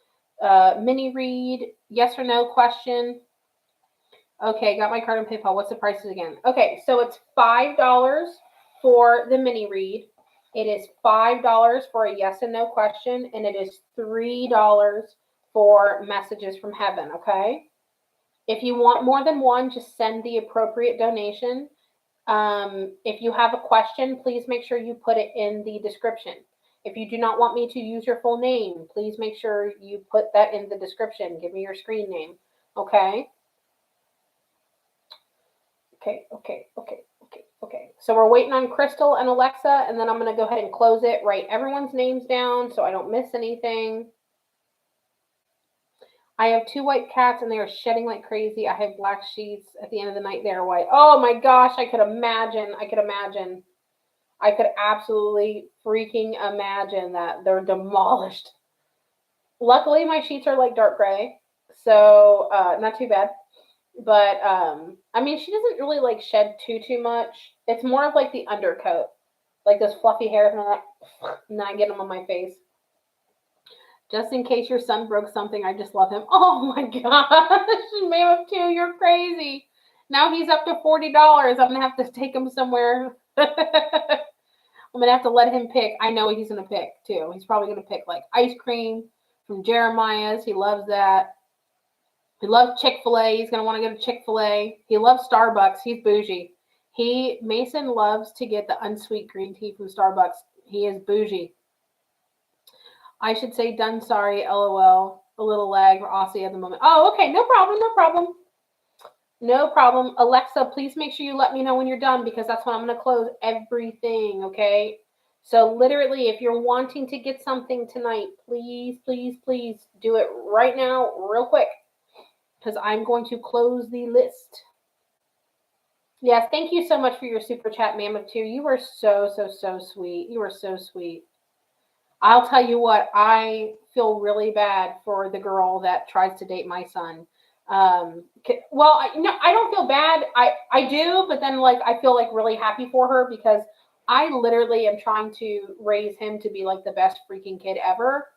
mini read, yes or no question. Okay, got my card and PayPal. What's the prices again? Okay, so it's $5 for the mini read. It is $5 for a yes and no question, and it is $3 for messages from heaven, okay? If you want more than one, just send the appropriate donation. If you have a question, please make sure you put it in the description. If you do not want me to use your full name, please make sure you put that in the description. Give me your screen name, okay? Okay. So we're waiting on Crystal and Alexa, and then I'm going to go ahead and close it, write everyone's names down so I don't miss anything. I have 2 white cats, and they are shedding like crazy. I have black sheets. At the end of the night, they are white. Oh my gosh, I could imagine. I could absolutely freaking imagine that they're demolished. Luckily, my sheets are like dark gray, so not too bad. But I mean, she doesn't really like shed too much. It's more of like the undercoat, like those fluffy hairs, and then I get them on my face. Just in case your son broke something, I just love him. Oh my gosh, Ma'am of 2, you're crazy. Now he's up to $40. I'm gonna have to take him somewhere. I'm gonna have to let him pick. I know what he's gonna pick too. He's probably gonna pick like ice cream from Jeremiah's. He loves that. He loves Chick-fil-A. He's going to want to go to Chick-fil-A. He loves Starbucks. He's bougie. Mason loves to get the unsweet green tea from Starbucks. He is bougie. I should say done sorry, LOL. A little lag for Aussie at the moment. Oh, okay. No problem. Alexa, please make sure you let me know when you're done because that's when I'm going to close everything, okay? So literally, if you're wanting to get something tonight, please do it right now, real quick. Because I'm going to close the list. Yes, thank you so much for your super chat, Ma'am of 2. You were so sweet. You were so sweet. I'll tell you what, I feel really bad for the girl that tries to date my son. Well, I don't feel bad. I do, but then like I feel like really happy for her because I literally am trying to raise him to be like the best freaking kid ever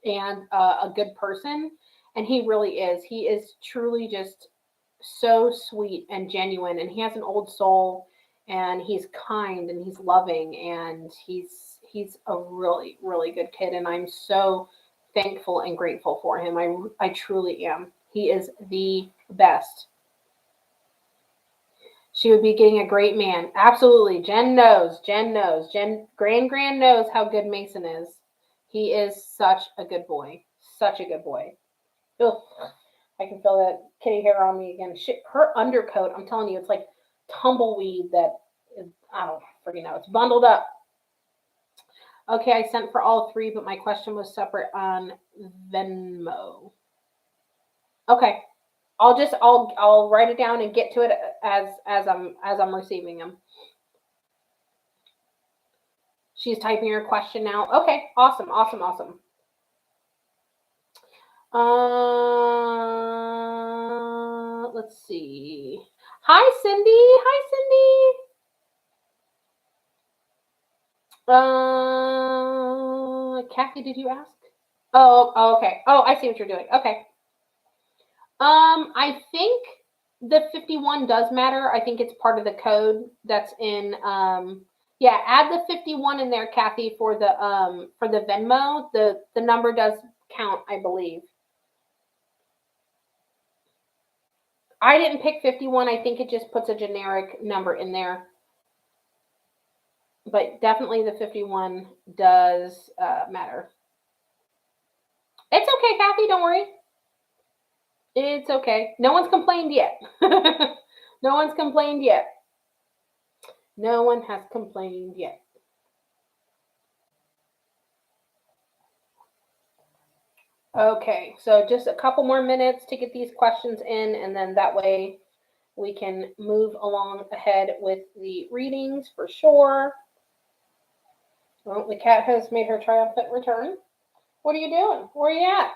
and a good person. And he really is. He is truly just so sweet and genuine. And he has an old soul. And he's kind and he's loving. And he's a really good kid. And I'm so thankful and grateful for him. I truly am. He is the best. She would be getting a great man. Absolutely. Jen knows. Jen Gran knows how good Mason is. He is such a good boy. Such a good boy. Ugh, I can feel that kitty hair on me again. Her undercoat, I'm telling you, it's like tumbleweed that is, I don't freaking know. It's bundled up. Okay, I sent for all 3, but my question was separate on Venmo. Okay, I'll write it down and get to it as I'm receiving them. She's typing her question now. Okay, awesome. Let's see. Hi, Cindy. Kathy, did you ask? Oh, okay. Oh, I see what you're doing. Okay. I think the 51 does matter. I think it's part of the code that's in. Yeah, add the 51 in there, Kathy, for the Venmo. The number does count, I believe. I didn't pick 51. I think it just puts a generic number in there. But definitely the 51 does matter. It's okay, Kathy. Don't worry. It's okay. No one's complained yet. No one has complained yet. Okay, so just a couple more minutes to get these questions in, and then that way we can move along ahead with the readings for sure. Well, the cat has made her triumphant return. What are you doing? Where are you at?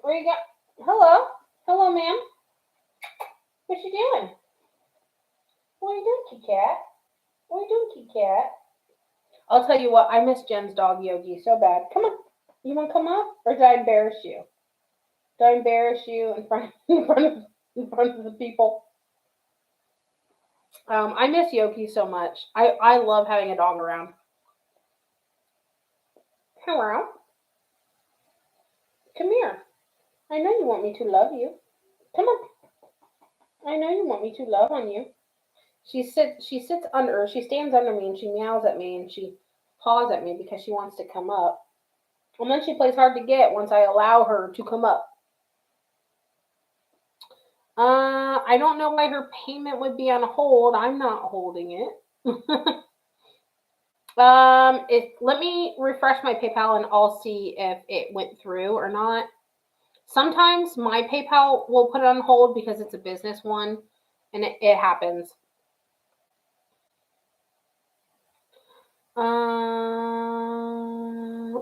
Where you got? Hello? Hello, ma'am. What you doing? What are you doing, Kitty Cat? What are you doing, Kitty Cat? I'll tell you what, I miss Jen's dog Yogi so bad. Come on. You want to come up? Or did I embarrass you? Did I embarrass you in front of the people? I miss Yogi so much. I love having a dog around. Hello. Come here. I know you want me to love you. Come on. I know you want me to love on you. She sits under, she stands under me and she meows at me and she paws at me because she wants to come up. And then she plays hard to get once I allow her to come up. I don't know why her payment would be on hold. I'm not holding it. Let me refresh my PayPal and I'll see if it went through or not. Sometimes my PayPal will put it on hold because it's a business one, and it happens.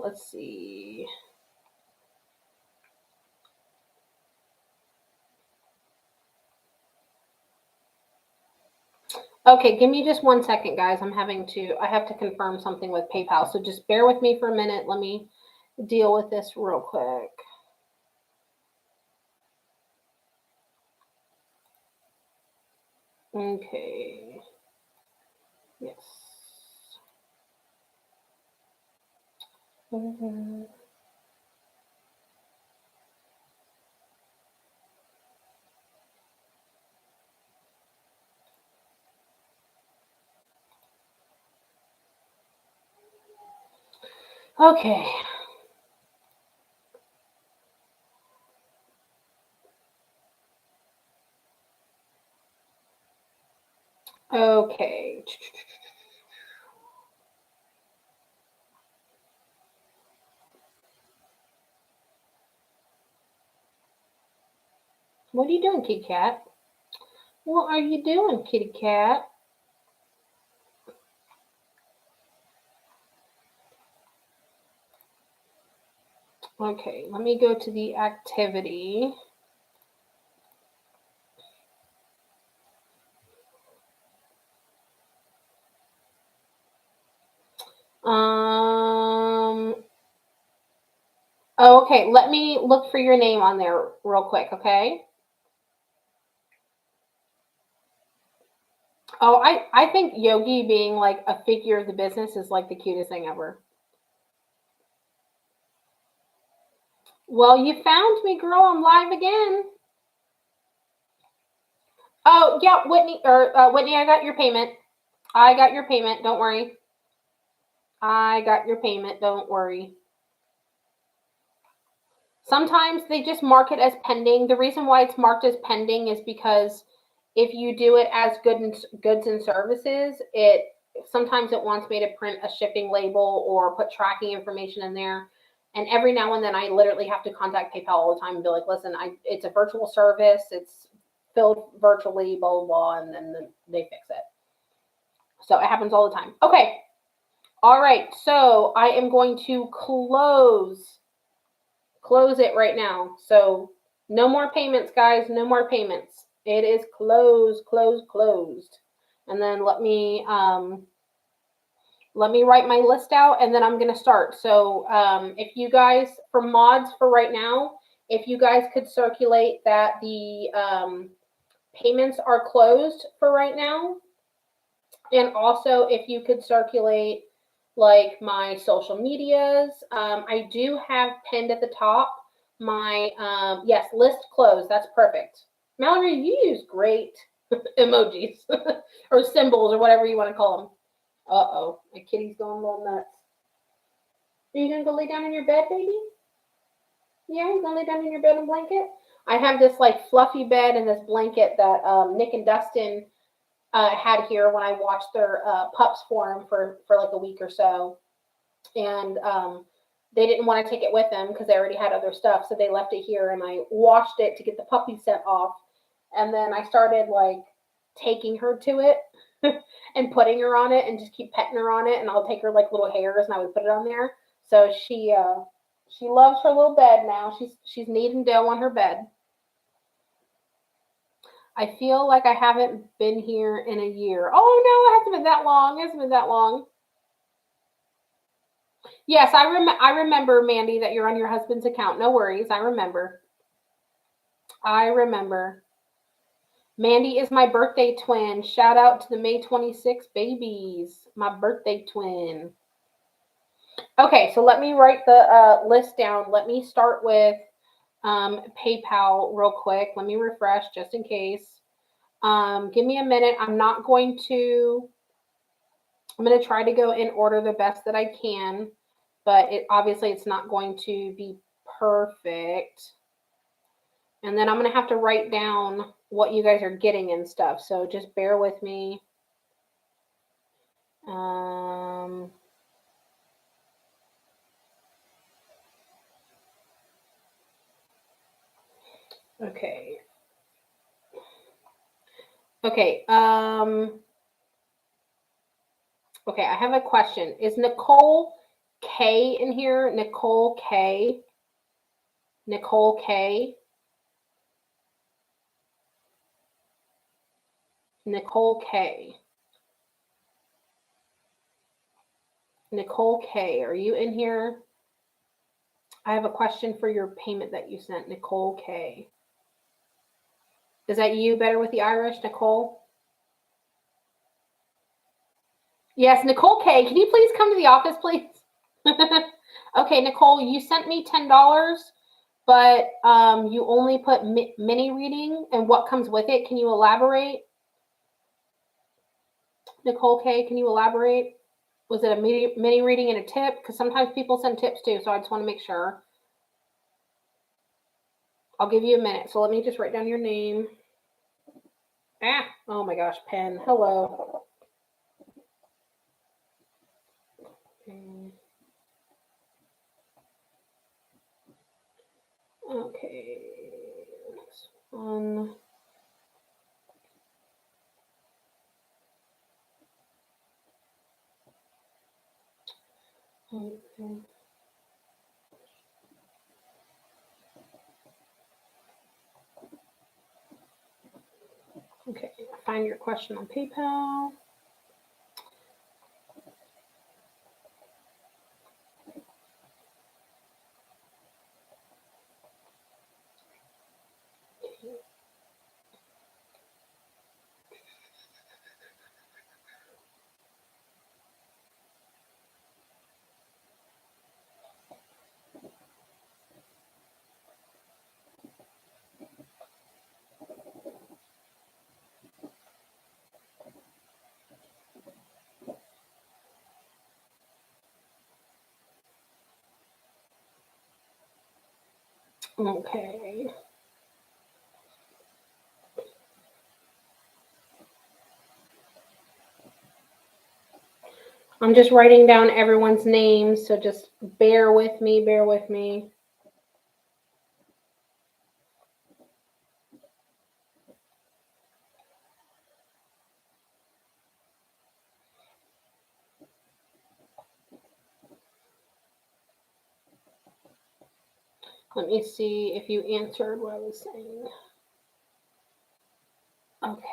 Let's see. Okay, give me just 1 second, guys. I have to confirm something with PayPal. So just bear with me for a minute. Let me deal with this real quick. Okay. Yes. Okay. Okay. What are you doing, kitty cat? What are you doing, kitty cat? Okay, let me go to the activity. Oh, okay, let me look for your name on there real quick, okay? Oh, I think Yogi being like a figure of the business is like the cutest thing ever. Well, you found me, girl. I'm live again. Oh, yeah, Whitney, I got your payment. I got your payment. Don't worry. I got your payment. Don't worry. Sometimes they just mark it as pending. The reason why it's marked as pending is because if you do it as goods and services, it sometimes it wants me to print a shipping label or put tracking information in there. And every now and then I literally have to contact PayPal all the time and be like, listen, it's a virtual service, it's filled virtually, blah blah blah, and then they fix it. So it happens all the time. Okay. All right. So I am going to close it right now. So no more payments, guys. No more payments. It is closed. And then let me write my list out, and then I'm gonna start. So if you guys, for mods for right now, if you guys could circulate that the payments are closed for right now, and also if you could circulate like my social medias. I do have pinned at the top my yes, list closed. That's perfect. Mallory, you use great emojis or symbols or whatever you want to call them. Uh-oh, my kitty's going a little nuts. Are you gonna go lay down in your bed, baby? Yeah, you gonna lay down in your bed and blanket? I have this like fluffy bed and this blanket that Nick and Dustin had here when I watched their pups for him for like a week or so. And they didn't want to take it with them because they already had other stuff. So they left it here and I washed it to get the puppy scent off. And then I started like taking her to it and putting her on it and just keep petting her on it. And I'll take her like little hairs and I would put it on there. So she loves her little bed now. She's neat and dough on her bed. I feel like I haven't been here in a year. Oh no, it hasn't been that long. It hasn't been that long. Yes, I remember, Mandy, that you're on your husband's account. No worries. I remember. I remember. Mandy is my birthday twin. Shout out to the May 26 babies. My birthday twin. Okay, so let me write the list down. Let me start with PayPal real quick. Let me refresh just in case. Give me a minute. I'm going to try to go in order the best that I can, but obviously it's not going to be perfect. And then I'm going to have to write down what you guys are getting and stuff. So just bear with me. Okay. Okay. Okay, I have a question. Is Nicole K in here? Nicole K. Nicole K. Nicole K. Nicole K. Are you in here? I have a question for your payment that you sent, Nicole K. Is that you better with the Irish, Nicole? Yes, Nicole K. Can you please come to the office, please? Okay, Nicole, you sent me $10, but you only put mini reading and what comes with it. Can you elaborate? Nicole K., can you elaborate? Was it a mini reading and a tip? Because sometimes people send tips too, so I just want to make sure. I'll give you a minute. So let me just write down your name. Oh my gosh, pen. Hello. Okay. Next one. Okay. Okay, find your question on PayPal. Okay. I'm just writing down everyone's names, so just bear with me, bear with me. Let me see if you answered what I was saying. Okay.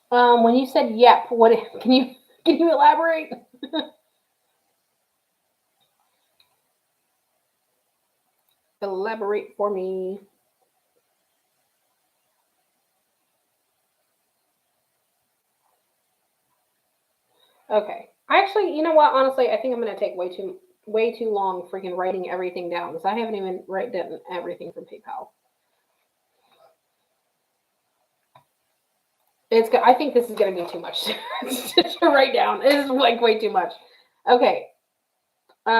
When you said yep, what can you elaborate? Elaborate for me. Okay. Actually, you know what? Honestly, I think I'm gonna take way too long freaking writing everything down because I haven't even written down everything from PayPal. I think this is gonna be too much to write down. It is like way too much. Okay. Hey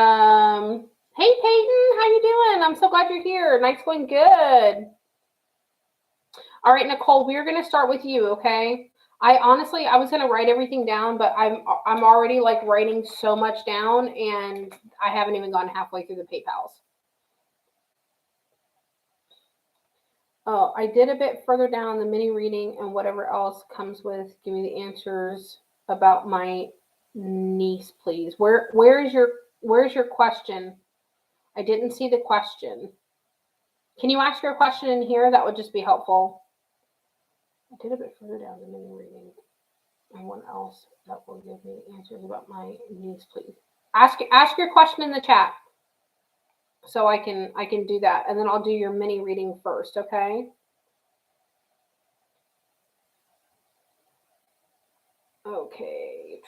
Peyton, how you doing? I'm so glad you're here. Night's going good. All right, Nicole, we're going to start with you, okay? I honestly, I was going to write everything down, but I'm already like writing so much down, and I haven't even gone halfway through the PayPals. Oh, I did a bit further down the mini reading and whatever else comes with. Give me the answers about my niece, please. Where's your question? I didn't see the question. Can you ask your question in here? That would just be helpful. I did a bit further down the mini reading. And what else that will give me answers about my niece, please. Ask your question in the chat so I can do that, and then I'll do your mini reading first, okay? Okay.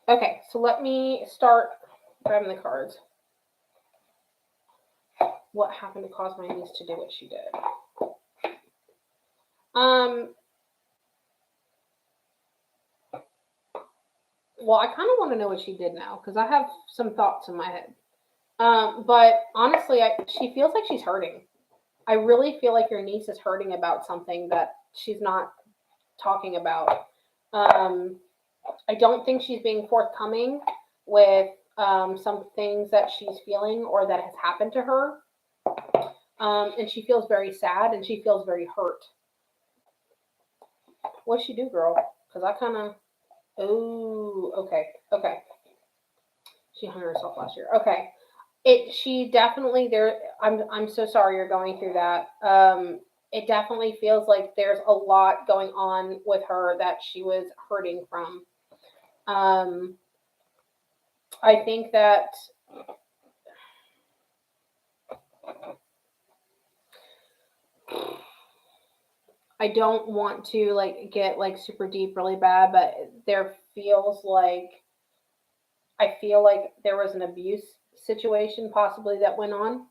Okay, so let me start grabbing the cards. What happened to cause my niece to do what she did? Well, I kind of want to know what she did now because I have some thoughts in my head. But honestly, she feels like she's hurting. I really feel like your niece is hurting about something that she's not talking about. I don't think she's being forthcoming with some things that she's feeling or that has happened to her. And she feels very sad and she feels very hurt. What'd she do, girl? Because I kind of... Oh, okay. She hung herself last year. Okay. She definitely there. I'm so sorry you're going through that. It definitely feels like there's a lot going on with her that she was hurting from. I think that I don't want to like get like super deep really bad, but there feels like I feel like there was an abuse situation possibly that went on.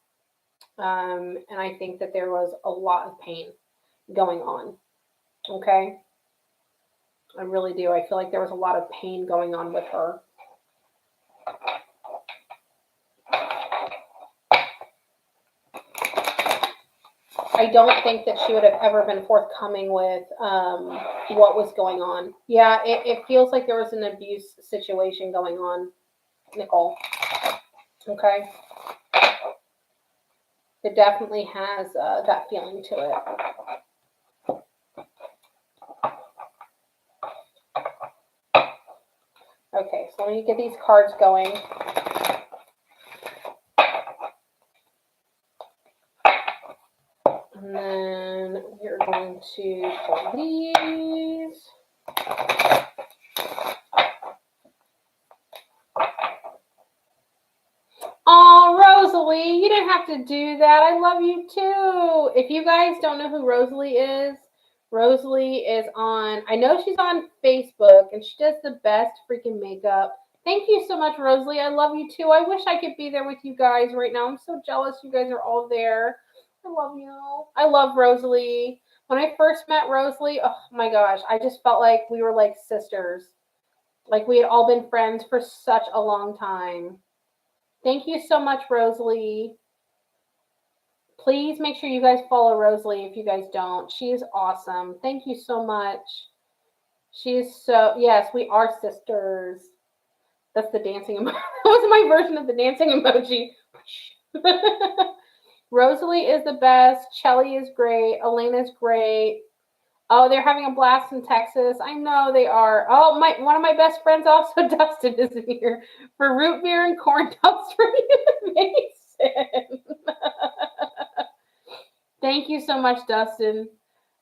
And I think that there was a lot of pain going on. Okay. I really do. I feel like there was a lot of pain going on with her. I don't think that she would have ever been forthcoming with what was going on. Yeah, it feels like there was an abuse situation going on, Nicole. Okay. It definitely has that feeling to it. Okay, so let me get these cards going. And then we're going to pull these. Oh, Rosalie, you didn't have to do that. I love you too. If you guys don't know who Rosalie is on, I know she's on Facebook and she does the best freaking makeup. Thank you so much, Rosalie. I love you too. I wish I could be there with you guys right now. I'm so jealous you guys are all there. I love you. I love Rosalie. When I first met Rosalie, oh my gosh, I just felt like we were like sisters. Like we had all been friends for such a long time. Thank you so much, Rosalie. Please make sure you guys follow Rosalie if you guys don't. She is awesome. Thank you so much. She is so... Yes, we are sisters. That's the dancing emoji. That was my version of the dancing emoji. Rosalie is the best. Chelly is great. Elena's great. Oh, they're having a blast in Texas. I know they are. Oh, one of my best friends also, Dustin, is here for root beer and corn dogs for you, Mason. Thank you so much, Dustin.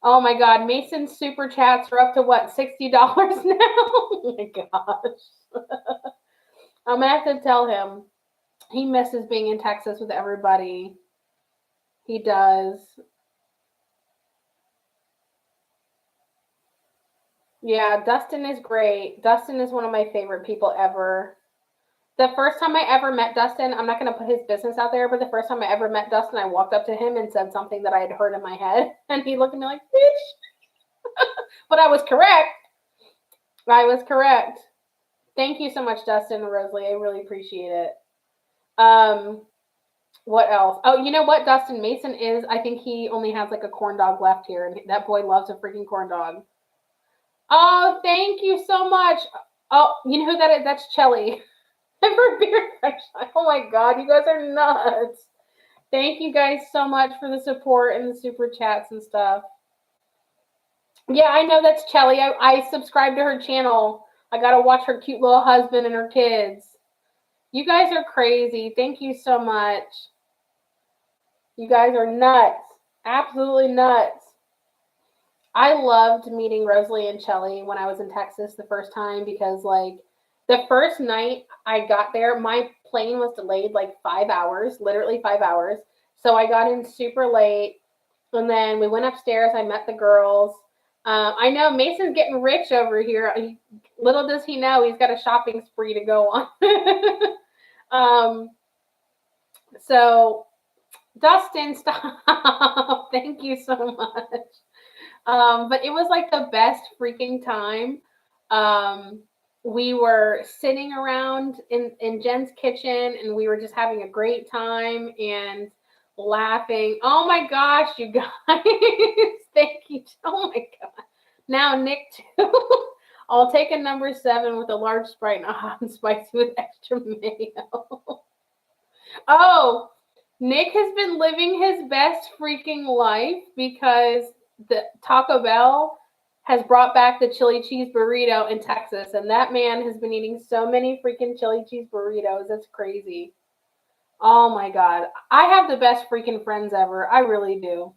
Oh my God, Mason's super chats are up to what, $60 now? Oh my gosh. I'm gonna have to tell him. He misses being in Texas with everybody. He does. Yeah, Dustin is great. Dustin is one of my favorite people ever. The first time I ever met Dustin, I'm not going to put his business out there, but the first time I ever met Dustin, I walked up to him and said something that I had heard in my head. And he looked at me like, bitch. But I was correct. I was correct. Thank you so much, Dustin and Rosalie. I really appreciate it. What else? Oh, you know what? Dustin Mason is. I think he only has like a corn dog left here, and that boy loves a freaking corn dog. Oh, thank you so much. Oh, you know who that is? That's Chelly. For beer sunshine. Oh my god, you guys are nuts. Thank you guys so much for the support and the super chats and stuff. Yeah, I know that's Chelly. I subscribe to her channel. I gotta watch her cute little husband and her kids. You guys are crazy. Thank you so much. You guys are nuts. Absolutely nuts. I loved meeting Rosalie and Chelly when I was in Texas the first time because, like, the first night I got there, my plane was delayed like 5 hours, literally 5 hours. So I got in super late, and then we went upstairs. I met the girls. I know Mason's getting rich over here. Little does he know he's got a shopping spree to go on. So Dustin, stop. Thank you so much. But it was like the best freaking time. We were sitting around in Jen's kitchen and we were just having a great time and laughing. Oh my gosh, you guys. Thank you. Oh my god. Now Nick too. I'll take a number 7 with a large Sprite and a hot and spicy with extra mayo. Oh, Nick has been living his best freaking life because the Taco Bell has brought back the chili cheese burrito in Texas, and that man has been eating so many freaking chili cheese burritos. It's crazy. Oh my god. I have the best freaking friends ever. I really do.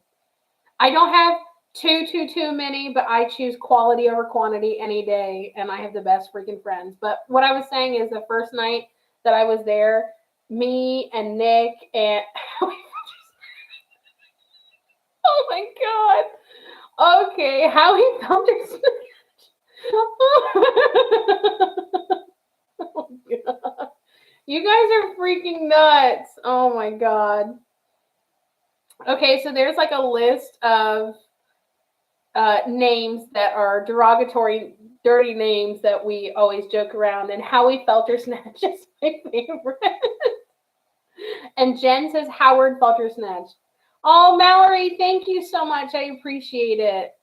I don't have too many, but I choose quality over quantity any day, and I have the best freaking friends. But what I was saying is the first night that I was there, me and Nick and oh my god. Okay, how he found his oh god. You guys are freaking nuts. Oh my god. Okay, so there's like a list of names that are derogatory, dirty names that we always joke around, and Howie Feltersnatch is my favorite. And Jen says Howard Feltersnatch. Oh, Mallory, thank you so much. I appreciate it.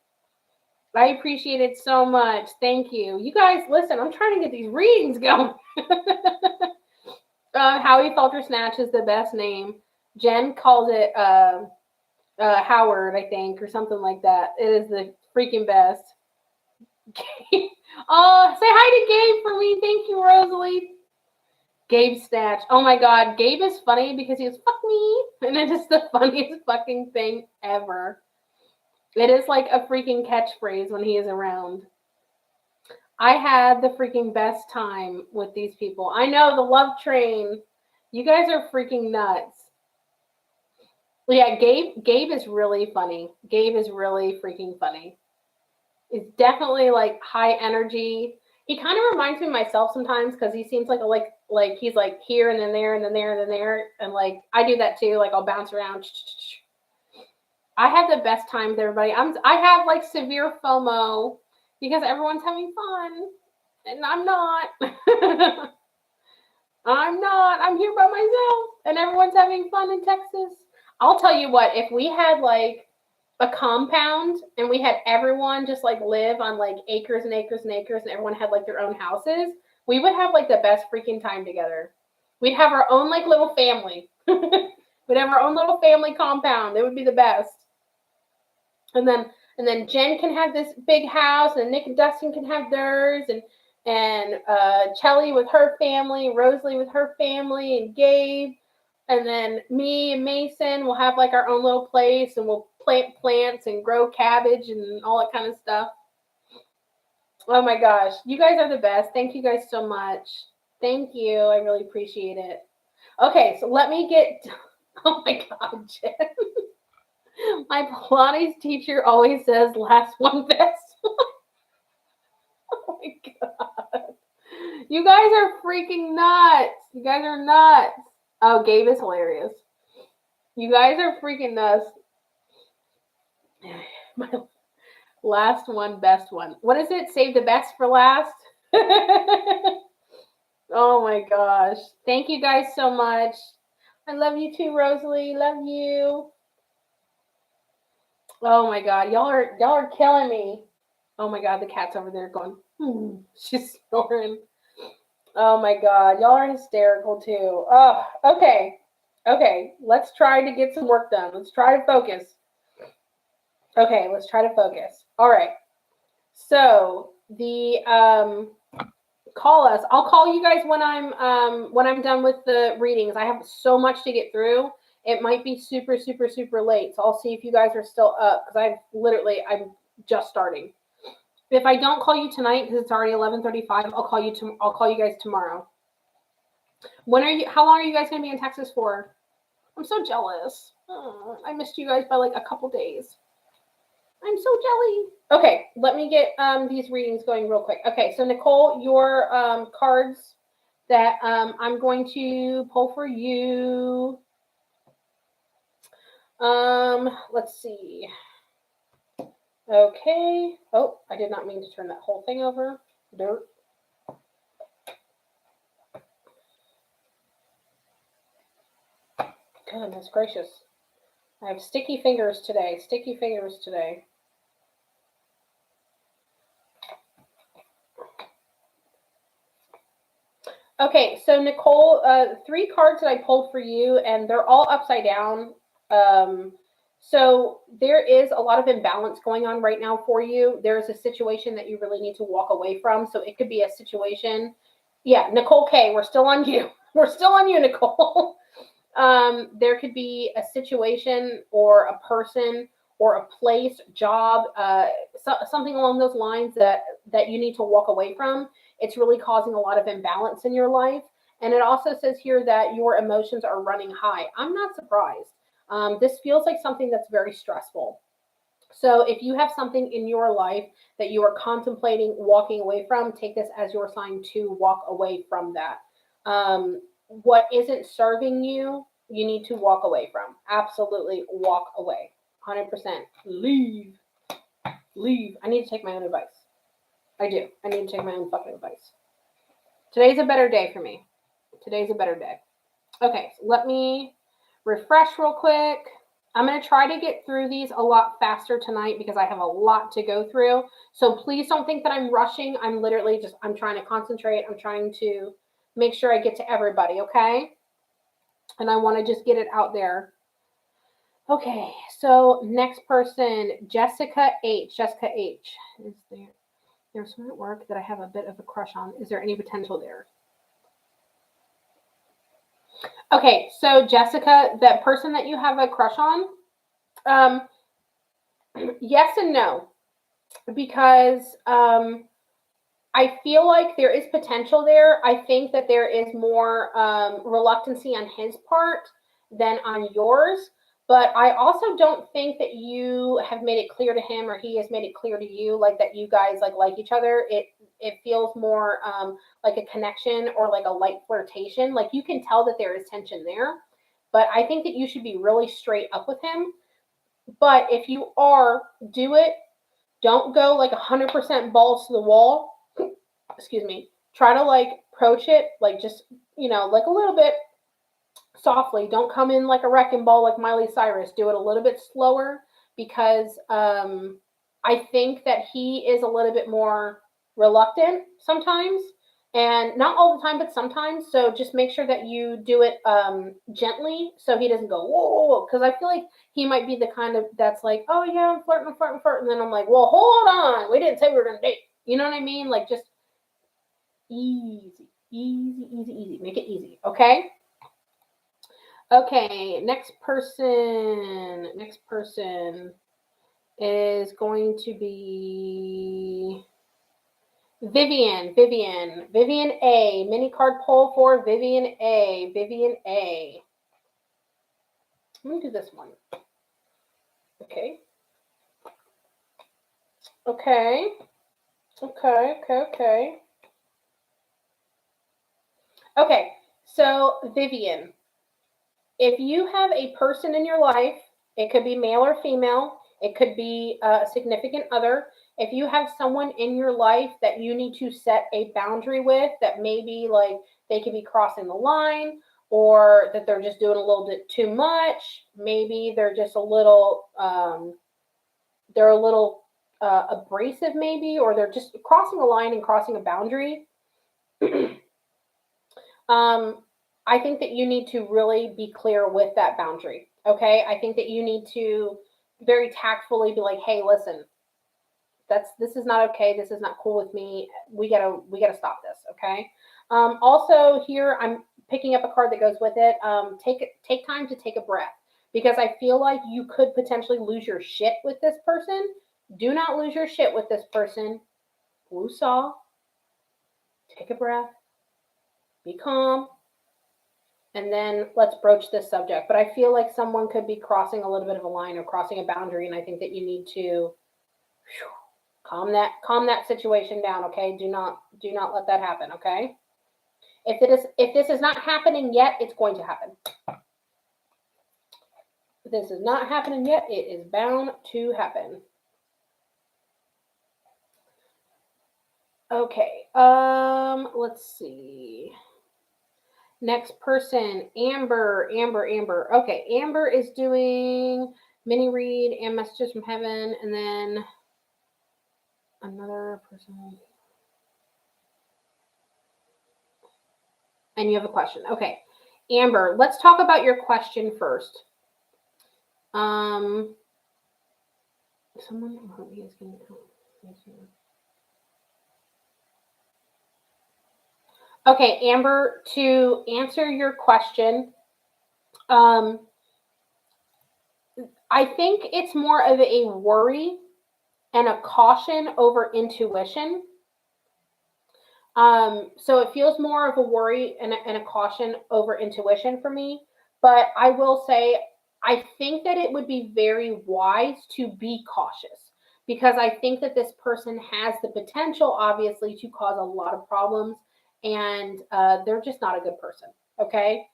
I appreciate it so much. Thank you. You guys, listen, I'm trying to get these readings going. Howie Feltersnatch is the best name. Jen calls it Howard, I think, or something like that. It is the freaking best. Oh, say hi to Gabe for me. Thank you, Rosalie. Gabe Snatch. Oh my god, Gabe is funny because he goes, fuck me. And it is the funniest fucking thing ever. It is like a freaking catchphrase when he is around. I had the freaking best time with these people. I know, the love train. You guys are freaking nuts. Yeah, Gabe is really funny. Gabe is really freaking funny. He's definitely like high energy. He kind of reminds me of myself sometimes because he seems like he's like here and then there and then there and then there, and like I do that too. Like I'll bounce around. I have the best time with everybody. I have like severe FOMO because everyone's having fun and I'm not. I'm not. I'm here by myself and everyone's having fun in Texas. I'll tell you what, if we had like a compound and we had everyone just like live on like acres and acres and acres and everyone had like their own houses, we would have like the best freaking time together. We'd have our own like little family. We'd have our own little family compound. It would be the best. And then Jen can have this big house, and Nick and Dustin can have theirs, and Chelly with her family, Rosalie with her family, and Gabe, and then me and Mason will have like our own little place, and we'll plant plants and grow cabbage and all that kind of stuff. Oh my gosh, you guys are the best. Thank you guys so much. Thank you. I really appreciate it. Okay, so let me get. Oh my god, Jen. My Pilates teacher always says last one best one. Oh my god. You guys are freaking nuts. You guys are nuts. Oh, Gabe is hilarious. You guys are freaking nuts. My last one, best one. What is it? Save the best for last? Oh my gosh. Thank you guys so much. I love you too, Rosalie. Love you. Oh my god, y'all are killing me. Oh my god, the cat's over there going. She's snoring. Oh my god, y'all are hysterical too. Oh, okay, okay. Let's try to get some work done. Let's try to focus. Okay, let's try to focus. All right. So the call us. I'll call you guys when I'm done with the readings. I have so much to get through. It might be super super super late. So I'll see if you guys are still up because I'm just starting. If I don't call you tonight because it's already 11:35, I'll call you guys tomorrow. How long are you guys going to be in Texas for? I'm so jealous. Oh, I missed you guys by like a couple days. I'm so jelly. Okay, let me get these readings going real quick. Okay, so Nicole, your cards that I'm going to pull for you. Let's see. Okay. Oh, I did not mean to turn that whole thing over. Dirt. Goodness gracious. I have sticky fingers today. Sticky fingers today. Okay, so Nicole, 3 cards that I pulled for you, and they're all upside down. So there is a lot of imbalance going on right now for you. There is a situation that you really need to walk away from. So it could be a situation. Yeah, Nicole K, we're still on you. We're still on you, Nicole. There could be a situation or a person or a place, job, something along those lines that you need to walk away from. It's really causing a lot of imbalance in your life. And it also says here that your emotions are running high. I'm not surprised. This feels like something that's very stressful. So if you have something in your life that you are contemplating walking away from, take this as your sign to walk away from that. What isn't serving you, you need to walk away from. Absolutely walk away. 100%. Leave. Leave. I need to take my own advice. I do. I need to take my own fucking advice. Today's a better day for me. Today's a better day. Okay, so let me refresh real quick. I'm going to try to get through these a lot faster tonight because I have a lot to go through. So please don't think that I'm rushing. I'm trying to concentrate. I'm trying to make sure I get to everybody, okay? And I want to just get it out there. Okay, so next person, Jessica H. Jessica H. Is there's someone at work that I have a bit of a crush on. Is there any potential there? Okay, so Jessica, that person that you have a crush on, yes and no, because I feel like there is potential there. I think that there is more reluctancy on his part than on yours. But I also don't think that you have made it clear to him or he has made it clear to you like that you guys like each other. It feels more like a connection or like a light flirtation. Like you can tell that there is tension there. But I think that you should be really straight up with him. But if you are, do it. Don't go like 100% balls to the wall. Excuse me. Try to like approach it like just, like a little bit softly. Don't come in like a wrecking ball like Miley Cyrus. Do it a little bit slower because I think that he is a little bit more reluctant sometimes. And not all the time, but sometimes. So just make sure that you do it gently so he doesn't go, whoa. Because I feel like he might be the kind of that's like, oh, yeah, I'm flirting. And then I'm like, well, hold on. We didn't say we were going to date. You know what I mean? Like just easy. Make it easy. Okay? Okay, next person is going to be Vivian A. Mini card pull for Vivian A. I'm going to do this one. Okay. Okay, so Vivian, if you have a person in your life, it could be male or female, it could be a significant other. If you have someone in your life that you need to set a boundary with, that maybe like they could be crossing the line, or that they're just doing a little bit too much. Maybe they're just a little, abrasive, maybe, or they're just crossing a line and crossing a boundary. I think that you need to really be clear with that boundary. Okay, I think that you need to very tactfully be like, hey, listen, this is not okay. This is not cool with me. We gotta stop this. Okay. Also, here I'm picking up a card that goes with it. Take time to take a breath because I feel like you could potentially lose your shit with this person. Do not lose your shit with this person. Woosah. Take a breath. Be calm. And then let's broach this subject. But I feel like someone could be crossing a little bit of a line or crossing a boundary, and I think that you need to calm that situation down. Okay, do not let that happen. Okay, if this is not happening yet, it's going to happen. If this is not happening yet, it is bound to happen. Okay, let's see. Next person, Amber. Okay, Amber is doing mini read and messages from heaven, and then another person. And you have a question. Okay, Amber, let's talk about your question first. Someone is going to. Okay, Amber, to answer your question, I think it's more of a worry and a caution over intuition. So it feels more of a worry and a caution over intuition for me. But I will say, I think that it would be very wise to be cautious because I think that this person has the potential, obviously, to cause a lot of problems, and they're just not a good person. Okay.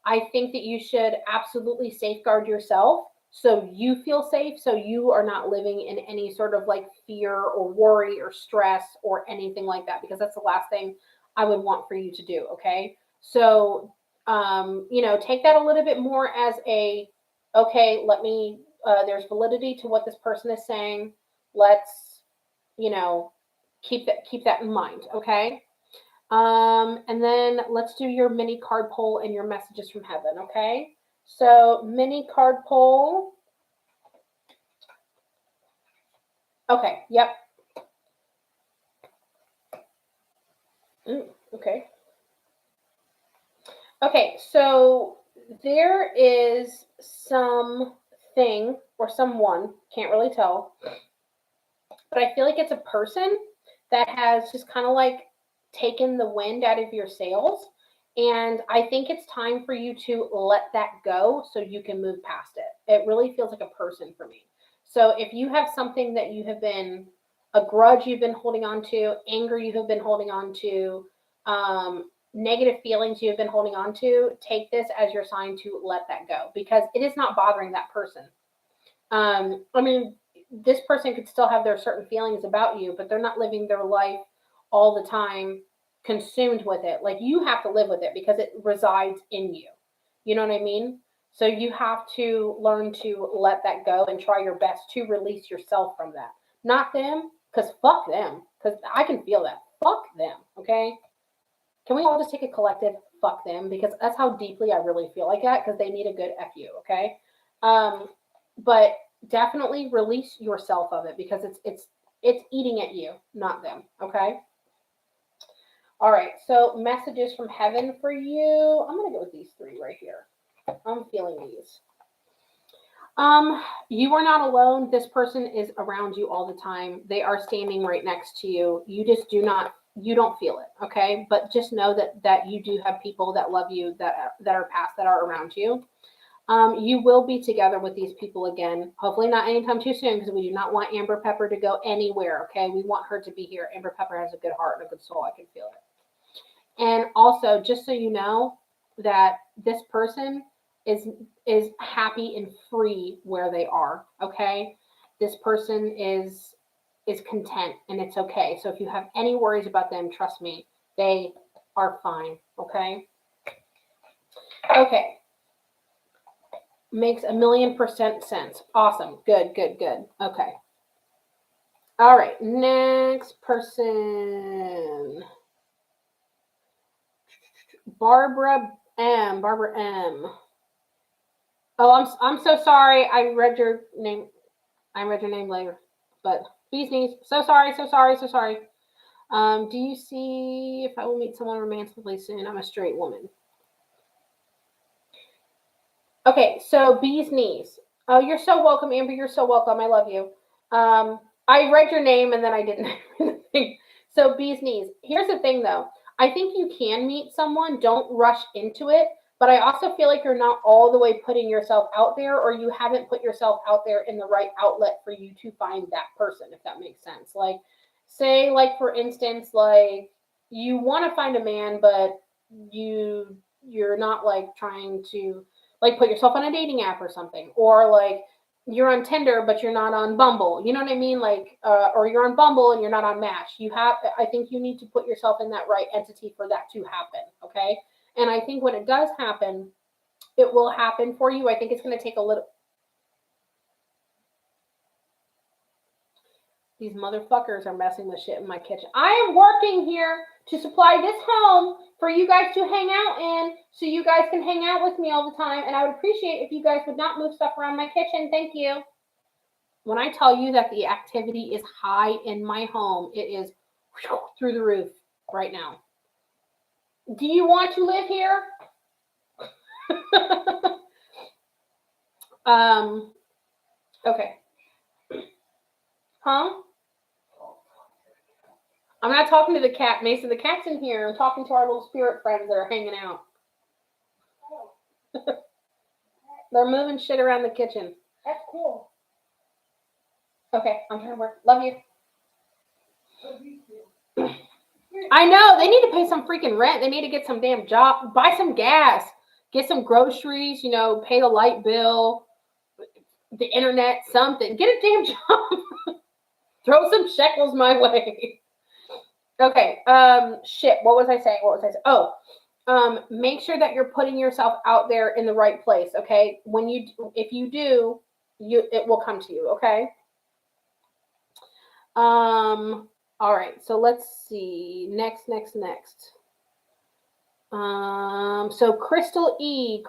I think that you should absolutely safeguard yourself so you feel safe, so you are not living in any sort of like fear or worry or stress or anything like that, because that's the last thing I would want for you to do. Okay. So, take that a little bit more as okay, there's validity to what this person is saying. Let's, keep that in mind. Okay. And then let's do your mini card pull and your messages from heaven, okay? So, mini card pull. Okay, yep. Okay. Okay, so there is something or someone, can't really tell, but I feel like it's a person that has just kind of like taken the wind out of your sails. And I think it's time for you to let that go so you can move past it. It really feels like a person for me. So if you have something that you have been, a grudge you've been holding on to, anger you have been holding on to, negative feelings you have been holding on to, take this as your sign to let that go because it is not bothering that person. I mean, this person could still have their certain feelings about you, but they're not living their life all the time consumed with it. Like you have to live with it because it resides in you. You know what I mean? So you have to learn to let that go and try your best to release yourself from that. Not them, because fuck them. Because I can feel that. Fuck them. Okay? Can we all just take a collective fuck them? Because that's how deeply I really feel like that, because they need a good F you, okay? But definitely release yourself of it because it's eating at you, not them, okay? All right, so messages from heaven for you. I'm gonna go with these three right here. I'm feeling these. You are not alone. This person is around you all the time. They are standing right next to you. You just you don't feel it, okay? But just know that you do have people that love you that are past that are around you. You will be together with these people again. Hopefully not anytime too soon because we do not want Amber Pepper to go anywhere, okay? We want her to be here. Amber Pepper has a good heart and a good soul. I can feel it. And also, just so you know that this person is happy and free where they are, okay? This person is content and it's okay. So if you have any worries about them, trust me, they are fine, okay? Okay. Makes 1,000,000% sense. Awesome. Good. Okay. All right. Next person. Barbara M. Oh, I'm so sorry. I read your name later. But bees knees. So sorry. Do you see if I will meet someone romantically soon? I'm a straight woman. Okay, so bees knees. Oh, you're so welcome, Amber. You're so welcome. I love you. I read your name and then I didn't. So bees knees. Here's the thing, though. I think you can meet someone. Don't rush into it. But I also feel like you're not all the way putting yourself out there, or you haven't put yourself out there in the right outlet for you to find that person, if that makes sense. Like, say, like for instance, like you want to find a man, but you're not like trying to like put yourself on a dating app or something, or like you're on Tinder but you're not on Bumble. You know what I mean? Like, or you're on Bumble and you're not on Match. I think you need to put yourself in that right entity for that to happen. Okay. And I think when it does happen, it will happen for you. I think it's going to take a little. These motherfuckers are messing with shit in my kitchen. I am working here to supply this home for you guys to hang out in so you guys can hang out with me all the time. And I would appreciate if you guys would not move stuff around my kitchen. Thank you. When I tell you that the activity is high in my home, it is through the roof right now. Do you want to live here? Okay. Huh? I'm not talking to the cat, Mason. The cat's in here. I'm talking to our little spirit friends that are hanging out. They're moving shit around the kitchen. That's cool. Okay, I'm trying to work. Love you. I know. They need to pay some freaking rent. They need to get some damn job. Buy some gas. Get some groceries. Pay the light bill, the internet, something. Get a damn job. Throw some shekels my way. Okay. Shit. What was I saying? Oh, make sure that you're putting yourself out there in the right place. Okay. If you do, it will come to you. Okay. All right. So let's see. Next. So Crystal E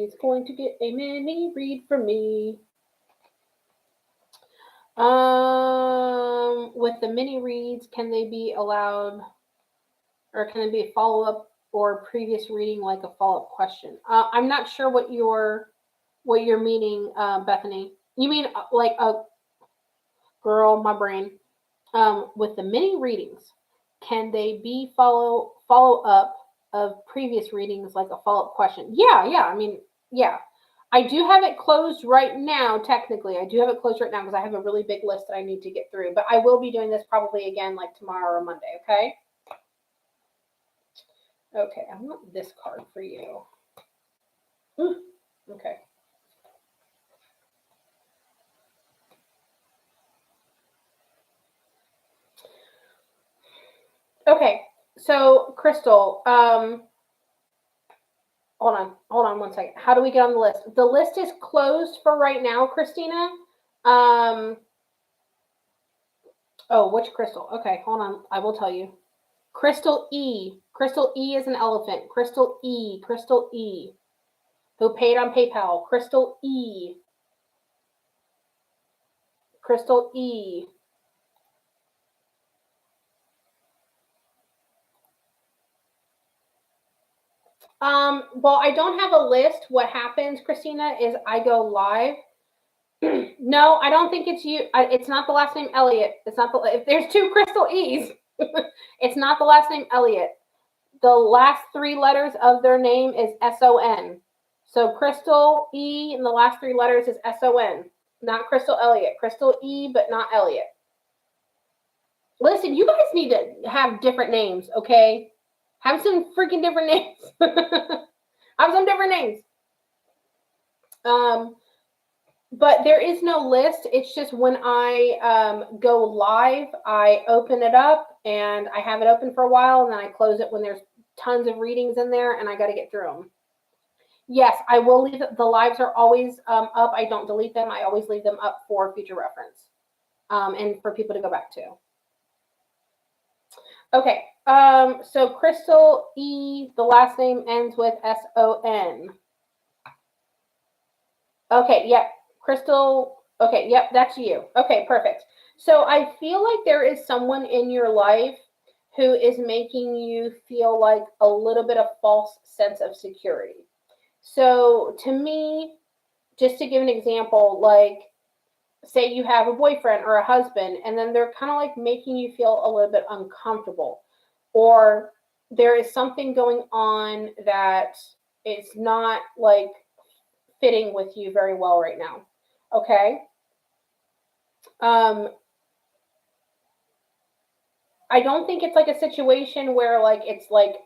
is going to get a mini read from me. With the mini reads, can they be allowed, or can it be a follow-up or previous reading, like a follow-up question? I'm not sure what you're meaning, Bethany. You mean like a girl, my brain. With the mini readings, can they be follow-up of previous readings, like a follow-up question? Yeah. I mean, yeah. I do have it closed right now, technically. I do have it closed right now because I have a really big list that I need to get through. But I will be doing this probably again like tomorrow or Monday, okay? Okay, I want this card for you. Okay. Okay, so Crystal, hold on 1 second. How do we get on the list? The list is closed for right now, Christina. Oh, which Crystal? Okay, hold on. I will tell you. Crystal E. Crystal E is an elephant. Crystal E. Who paid on PayPal. Crystal E. Well, I don't have a list. What happens, Christina, is I go live. No, I don't think it's you. It's not the last name Elliott. It's not if there's two Crystal E's, it's not the last name Elliott. The last 3 letters of their name is S-O-N. So Crystal E and the last 3 letters is S-O-N. Not Crystal Elliott. Crystal E, but not Elliott. Listen, you guys need to have different names, okay? Have some freaking different names. Have some different names. But there is no list. It's just when I go live, I open it up and I have it open for a while, and then I close it when there's tons of readings in there, and I got to get through them. Yes, I will leave it. The lives are always up. I don't delete them. I always leave them up for future reference, and for people to go back to. Okay, so Crystal E, the last name ends with S-O-N. Okay, yep, Crystal, okay, yep, that's you. Okay, perfect. So I feel like there is someone in your life who is making you feel like a little bit of false sense of security. So to me, just to give an example, like say you have a boyfriend or a husband, and then they're kind of like making you feel a little bit uncomfortable, or there is something going on that is not like fitting with you very well right now. Okay. Um, I don't think it's like a situation where like it's like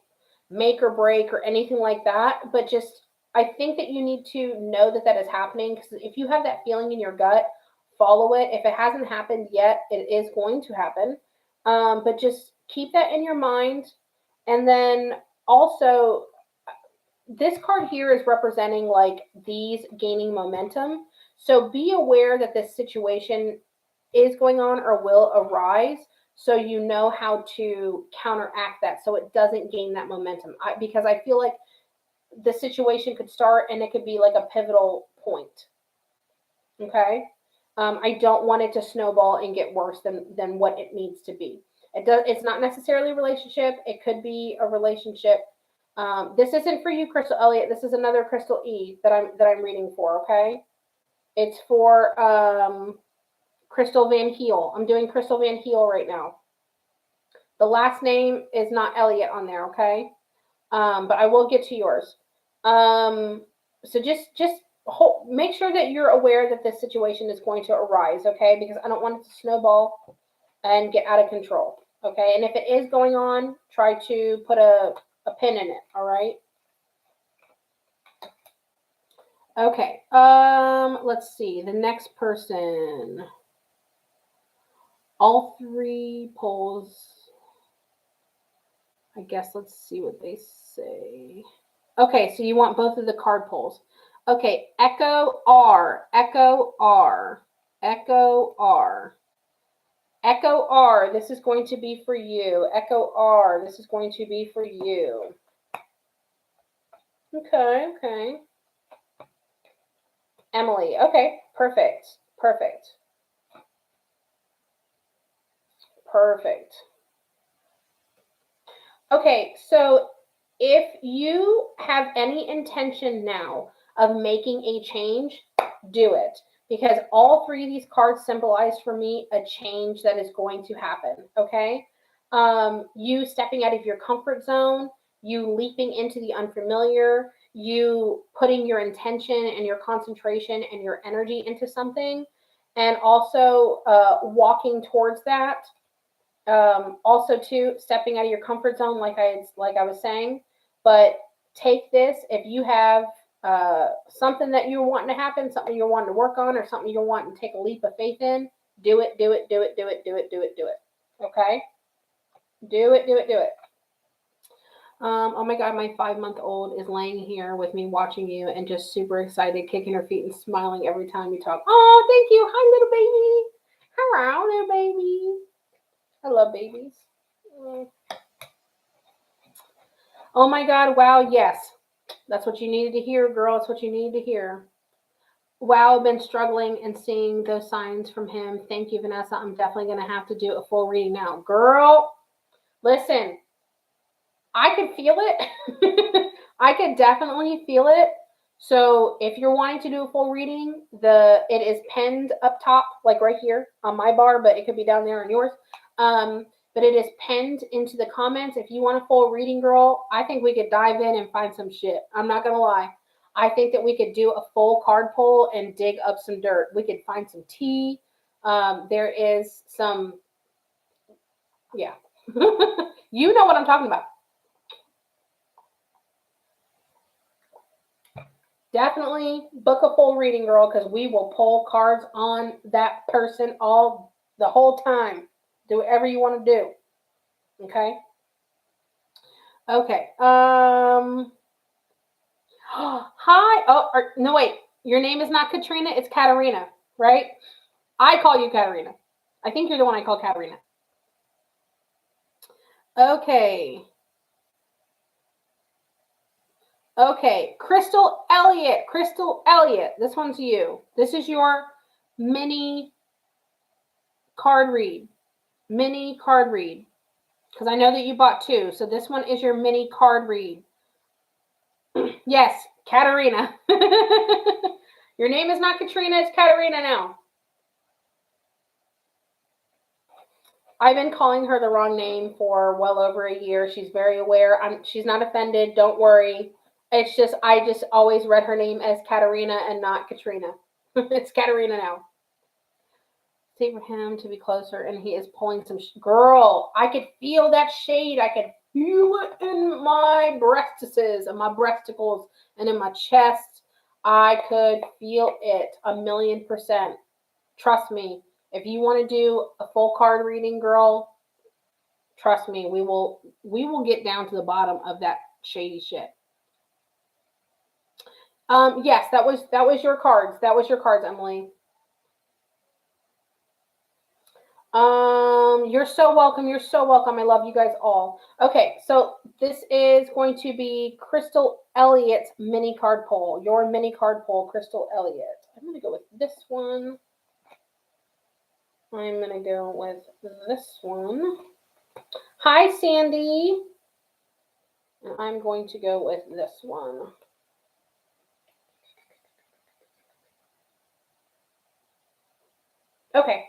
make or break or anything like that, but just I think that you need to know that that is happening, because if you have that feeling in your gut, follow it. If it hasn't happened yet, it is going to happen. But just keep that in your mind. And then also, this card here is representing like these gaining momentum. So be aware that this situation is going on or will arise, so you know how to counteract that so it doesn't gain that momentum. Because I feel like the situation could start and it could be like a pivotal point. Okay. I don't want it to snowball and get worse than what it needs to be. It's not necessarily a relationship. It could be a relationship. This isn't for you, Crystal Elliott. This is another Crystal E that I'm reading for. Okay. It's for Crystal Van Heel. I'm doing Crystal Van Heel right now. The last name is not Elliott on there, okay? But I will get to yours. So just make sure that you're aware that this situation is going to arise, okay? Because I don't want it to snowball and get out of control, okay? And if it is going on, try to put a pin in it, all right? Okay. Let's see. The next person. All three polls. I guess let's see what they say. Okay, so you want both of the card pulls. Okay, Echo R, Echo R, Echo R, Echo R. This is going to be for you. Echo R, this is going to be for you. Okay, okay. Emily, okay, perfect, perfect, perfect. Okay, so if you have any intention now of making a change, do it. Because all three of these cards symbolize for me a change that is going to happen. Okay? You stepping out of your comfort zone, you leaping into the unfamiliar, you putting your intention and your concentration and your energy into something, and also walking towards that. Also, too, stepping out of your comfort zone, like I was saying. But take this if you have something that you're wanting to happen, something you're wanting to work on, or something you're wanting to take a leap of faith in. Do it, do it, do it, do it, do it, do it, do it. Okay, do it, do it, do it. Oh my God, my 5-month-old is laying here with me watching you and just super excited, kicking her feet and smiling every time you talk. Oh, thank you. Hi, little baby. Hello, little baby. I love babies. Oh my God, wow, yes. That's what you needed to hear, girl. That's what you needed to hear. Wow, I've been struggling and seeing those signs from him. Thank you, Vanessa. I'm definitely going to have to do a full reading now. Girl, listen, I could feel it. I could definitely feel it. So if you're wanting to do a full reading, it is pinned up top, like right here on my bar, but it could be down there on yours. But it is pinned into the comments. If you want a full reading, girl, I think we could dive in and find some shit. I'm not gonna lie. I think that we could do a full card pull and dig up some dirt. We could find some tea. There is some, yeah. You know what I'm talking about. Definitely book a full reading, girl, because we will pull cards on that person the whole time. Do whatever you want to do. Okay. Okay. Hi. Oh, no, wait. Your name is not Katrina. It's Katarina, right? I call you Katarina. I think you're the one I call Katarina. Okay. Okay. Crystal Elliott. Crystal Elliott. This one's you. This is your mini card read. Mini card read. Because I know that you bought two. So this one is your mini card read. Yes, Katarina. Your name is not Katrina, it's Katarina now. I've been calling her the wrong name for well over a year. She's very aware. She's not offended. Don't worry. It's just I just always read her name as Katarina and not Katrina. It's Katarina now. See for him to be closer, and he is pulling some. Girl, I could feel that shade. I could feel it in my breastises and my breasticles and in my chest. I could feel it 1,000,000%. Trust me. If you want to do a full card reading, girl, trust me, we will get down to the bottom of that shady shit. Yes, that was your cards. That was your cards, Emily. You're so welcome. You're so welcome. I love you guys all. Okay, so this is going to be Crystal Elliott's mini card pull. Your mini card pull, Crystal Elliott. I'm gonna go with this one. I'm gonna go with this one. Hi, Sandy. And I'm going to go with this one. Okay.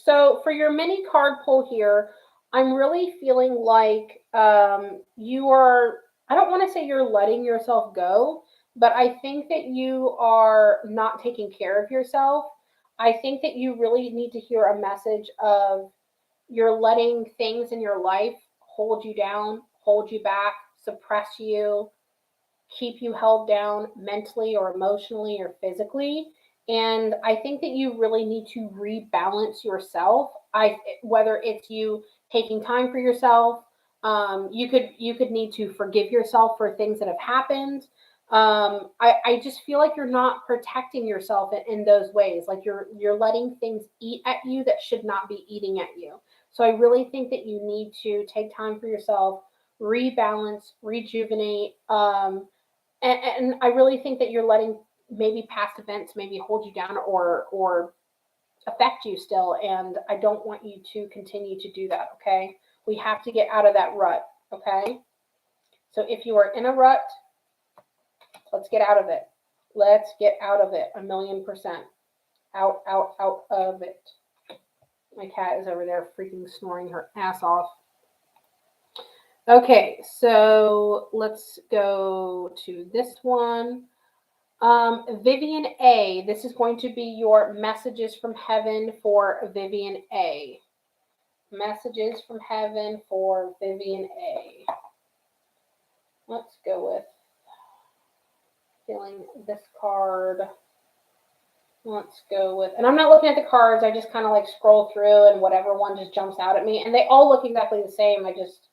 So for your mini card pull here, I'm really feeling like you are, I don't want to say you're letting yourself go, but I think that you are not taking care of yourself. I think that you really need to hear a message of you're letting things in your life hold you down, hold you back, suppress you, keep you held down mentally or emotionally or physically. And I think that you really need to rebalance yourself. Whether it's you taking time for yourself, you could need to forgive yourself for things that have happened. I just feel like you're not protecting yourself in those ways. Like you're letting things eat at you that should not be eating at you. So I really think that you need to take time for yourself, rebalance, rejuvenate. And I really think that you're letting maybe past events maybe hold you down or affect you still. And I don't want you to continue to do that. Okay, we have to get out of that rut. Okay, so if you are in a rut, let's get out of it. Let's get out of it 1,000,000%. Out of it. My cat is over there freaking snoring her ass off. Okay, so let's go to this one. Vivian A. This is going to be your messages from heaven for Vivian A. Messages from heaven for Vivian A. Let's go with feeling this card. Let's go with, and I'm not looking at the cards. I just kind of like scroll through, and whatever one just jumps out at me, and they all look exactly the same. I just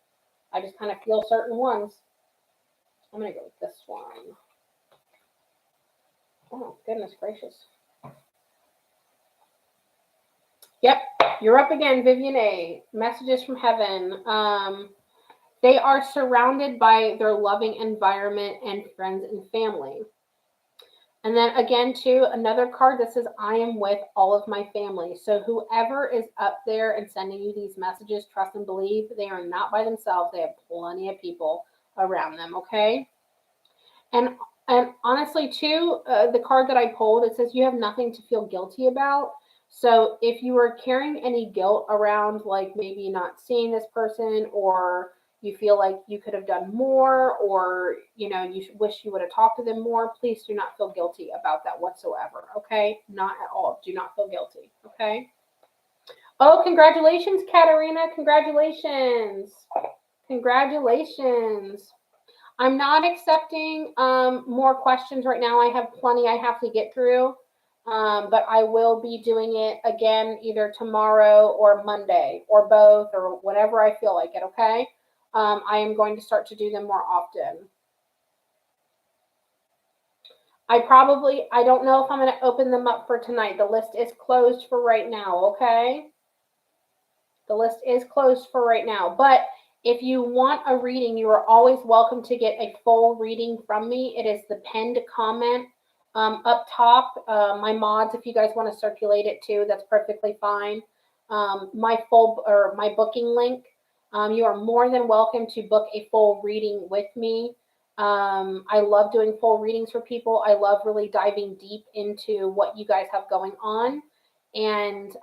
kind of feel certain ones. I'm gonna go with this one. Oh, goodness gracious. Yep, you're up again, Vivian A. Messages from heaven. They are surrounded by their loving environment and friends and family. And then again, too, another card that says, I am with all of my family. So whoever is up there and sending you these messages, trust and believe, they are not by themselves. They have plenty of people around them, okay? And honestly, too, the card that I pulled, it says you have nothing to feel guilty about. So if you are carrying any guilt around, like maybe not seeing this person, or you feel like you could have done more, or you wish you would have talked to them more, please do not feel guilty about that whatsoever. Okay, not at all. Do not feel guilty. Okay. Oh, congratulations, Katarina! Congratulations! Congratulations! I'm not accepting more questions right now. I have plenty I have to get through. But I will be doing it again either tomorrow or Monday or both or whenever I feel like it, okay? I am going to start to do them more often. I don't know if I'm going to open them up for tonight. The list is closed for right now, okay? The list is closed for right now. But if you want a reading, you are always welcome to get a full reading from me. It is the pinned comment up top. My mods, if you guys want to circulate it too, that's perfectly fine. My booking link. You are more than welcome to book a full reading with me. I love doing full readings for people. I love really diving deep into what you guys have going on. And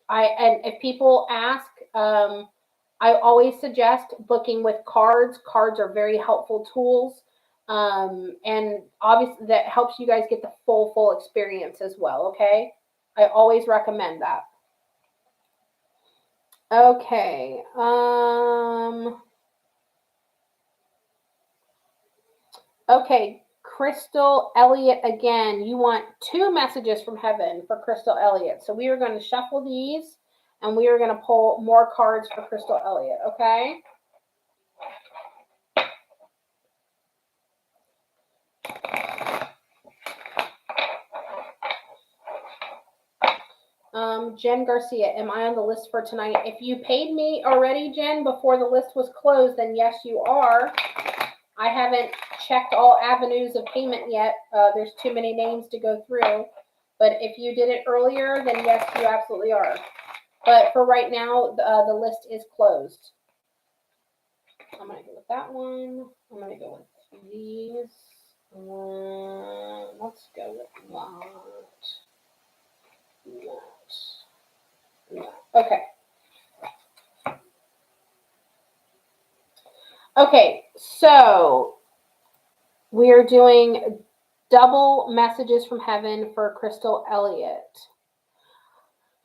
and if people ask, I always suggest booking with cards. Cards are very helpful tools. And obviously that helps you guys get the full experience as well, okay? I always recommend that. Okay. Okay, Crystal Elliott again. You want 2 messages from heaven for Crystal Elliott. So we are going to shuffle these and we are going to pull more cards for Crystal Elliott, okay? Jen Garcia, am I on the list for tonight? If you paid me already, Jen, before the list was closed, then yes, you are. I haven't checked all avenues of payment yet. There's too many names to go through. But if you did it earlier, then yes, you absolutely are. But for right now, the list is closed. I'm going to go with that one. I'm going to go with these. Let's go with that. Okay. Okay, so we are doing double messages from heaven for Crystal Elliott.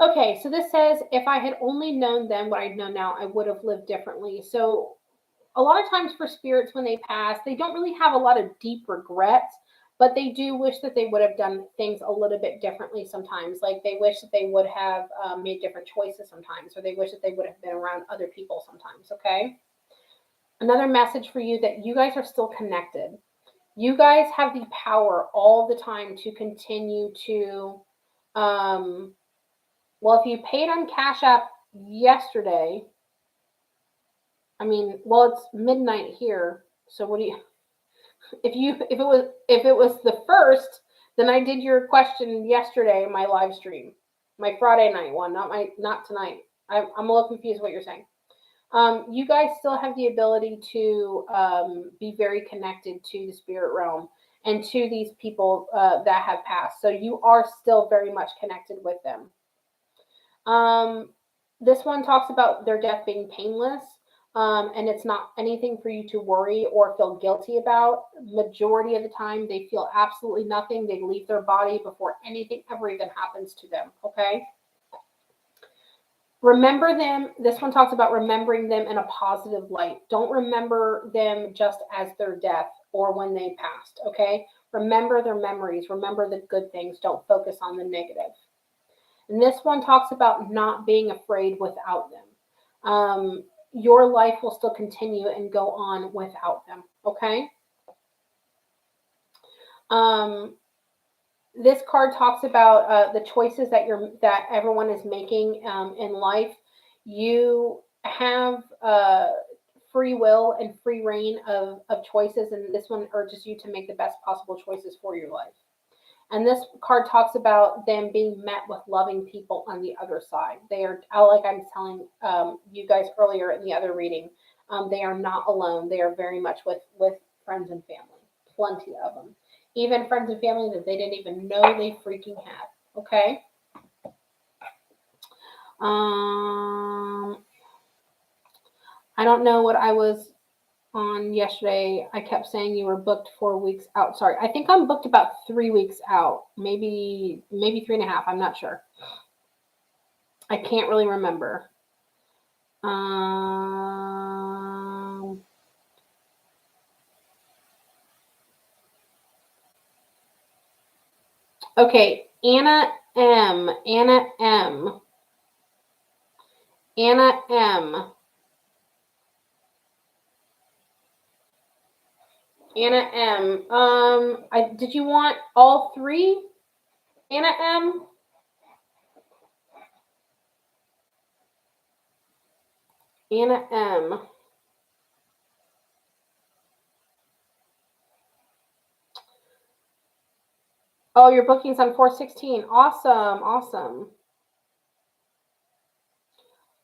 Okay, so this says, if I had only known then what I know now, I would have lived differently. So a lot of times for spirits when they pass, they don't really have a lot of deep regrets, but they do wish that they would have done things a little bit differently sometimes. Like they wish that they would have made different choices sometimes, or they wish that they would have been around other people sometimes, okay? Another message for you that you guys are still connected. You guys have the power all the time to continue to, well, if you paid on Cash App yesterday, I mean, well, it's midnight here, so what do you? If it was the first, then I did your question yesterday, my live stream, my Friday night one, not tonight. I'm a little confused what you're saying. You guys still have the ability to be very connected to the spirit realm and to these people that have passed. So you are still very much connected with them. This one talks about their death being painless, and it's not anything for you to worry or feel guilty about. Majority of the time, they feel absolutely nothing. They leave their body before anything ever even happens to them. Okay. Remember them. This one talks about remembering them in a positive light. Don't remember them just as their death or when they passed. Okay. Remember their memories. Remember the good things. Don't focus on the negative. And this one talks about not being afraid without them. Your life will still continue and go on without them. Okay. This card talks about the choices that everyone is making in life. You have free will and free reign of choices, and this one urges you to make the best possible choices for your life. And this card talks about them being met with loving people on the other side. They are, like I was telling you guys earlier in the other reading, they are not alone. They are very much with friends and family, plenty of them. Even friends and family that they didn't even know they freaking had. Okay. I don't know what I was on yesterday. I kept saying you were booked 4 weeks out. Sorry, I think I'm booked about 3 weeks out, maybe 3.5. I'm not sure. I can't really remember. Okay, Anna M. Anna M. Anna M. Anna M. Did you want all three? Anna M. Anna M. Oh, your booking's on 416. Awesome, awesome.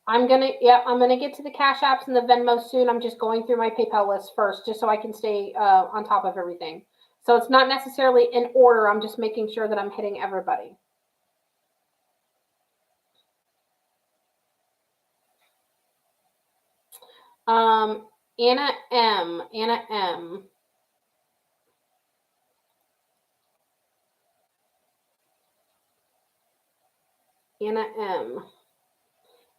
I'm gonna get to the Cash Apps and the Venmo soon. I'm just going through my PayPal list first, just so I can stay on top of everything. So it's not necessarily in order. I'm just making sure that I'm hitting everybody. Anna M. Anna M. Anna M.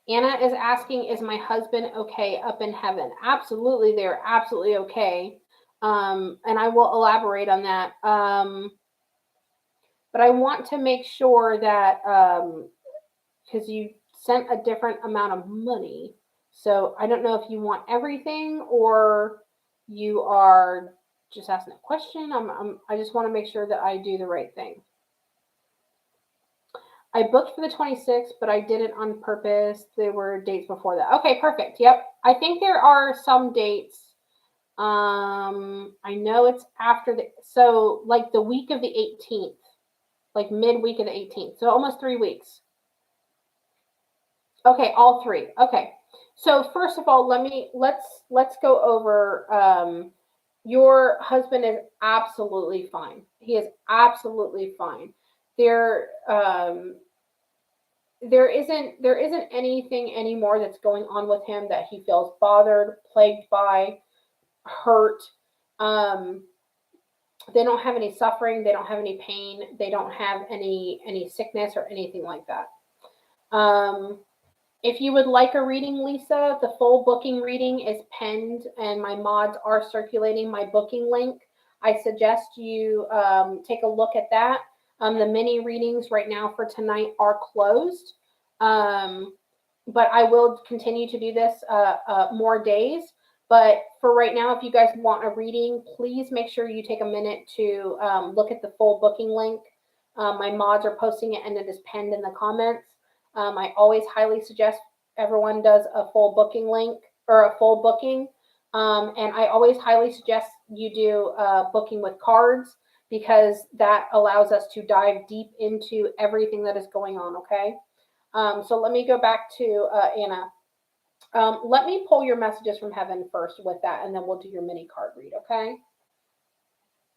Anna is asking, is my husband okay up in heaven? Absolutely, they're absolutely okay. And I will elaborate on that. But I want to make sure that because you sent a different amount of money, so I don't know if you want everything or you are just asking a question. I just want to make sure that I do the right thing. I booked for the 26th, but I did it on purpose. There were dates before that. Okay, perfect. Yep. I think there are some dates. I know it's after so like the week of the 18th, like midweek of the 18th. So almost 3 weeks. Okay, all three. Okay. So first of all, let's go over your husband is absolutely fine. He is absolutely fine. There there isn't anything anymore that's going on with him that he feels bothered, plagued by, hurt. Um, they don't have any suffering. They don't have any pain. They don't have any sickness or anything like that. Um, if you would like a reading, Lisa, the full booking reading is penned, and my mods are circulating my booking link. I suggest you take a look at that. The mini readings right now for tonight are closed, but I will continue to do this more days. But for right now, if you guys want a reading, please make sure you take a minute to look at the full booking link. My mods are posting it, and it is penned in the comments. I always highly suggest everyone does a full booking link or a full booking. And I always highly suggest you do booking with cards because that allows us to dive deep into everything that is going on, okay? So let me go back to Anna. Let me pull your messages from heaven first with that, and then we'll do your mini card read, okay?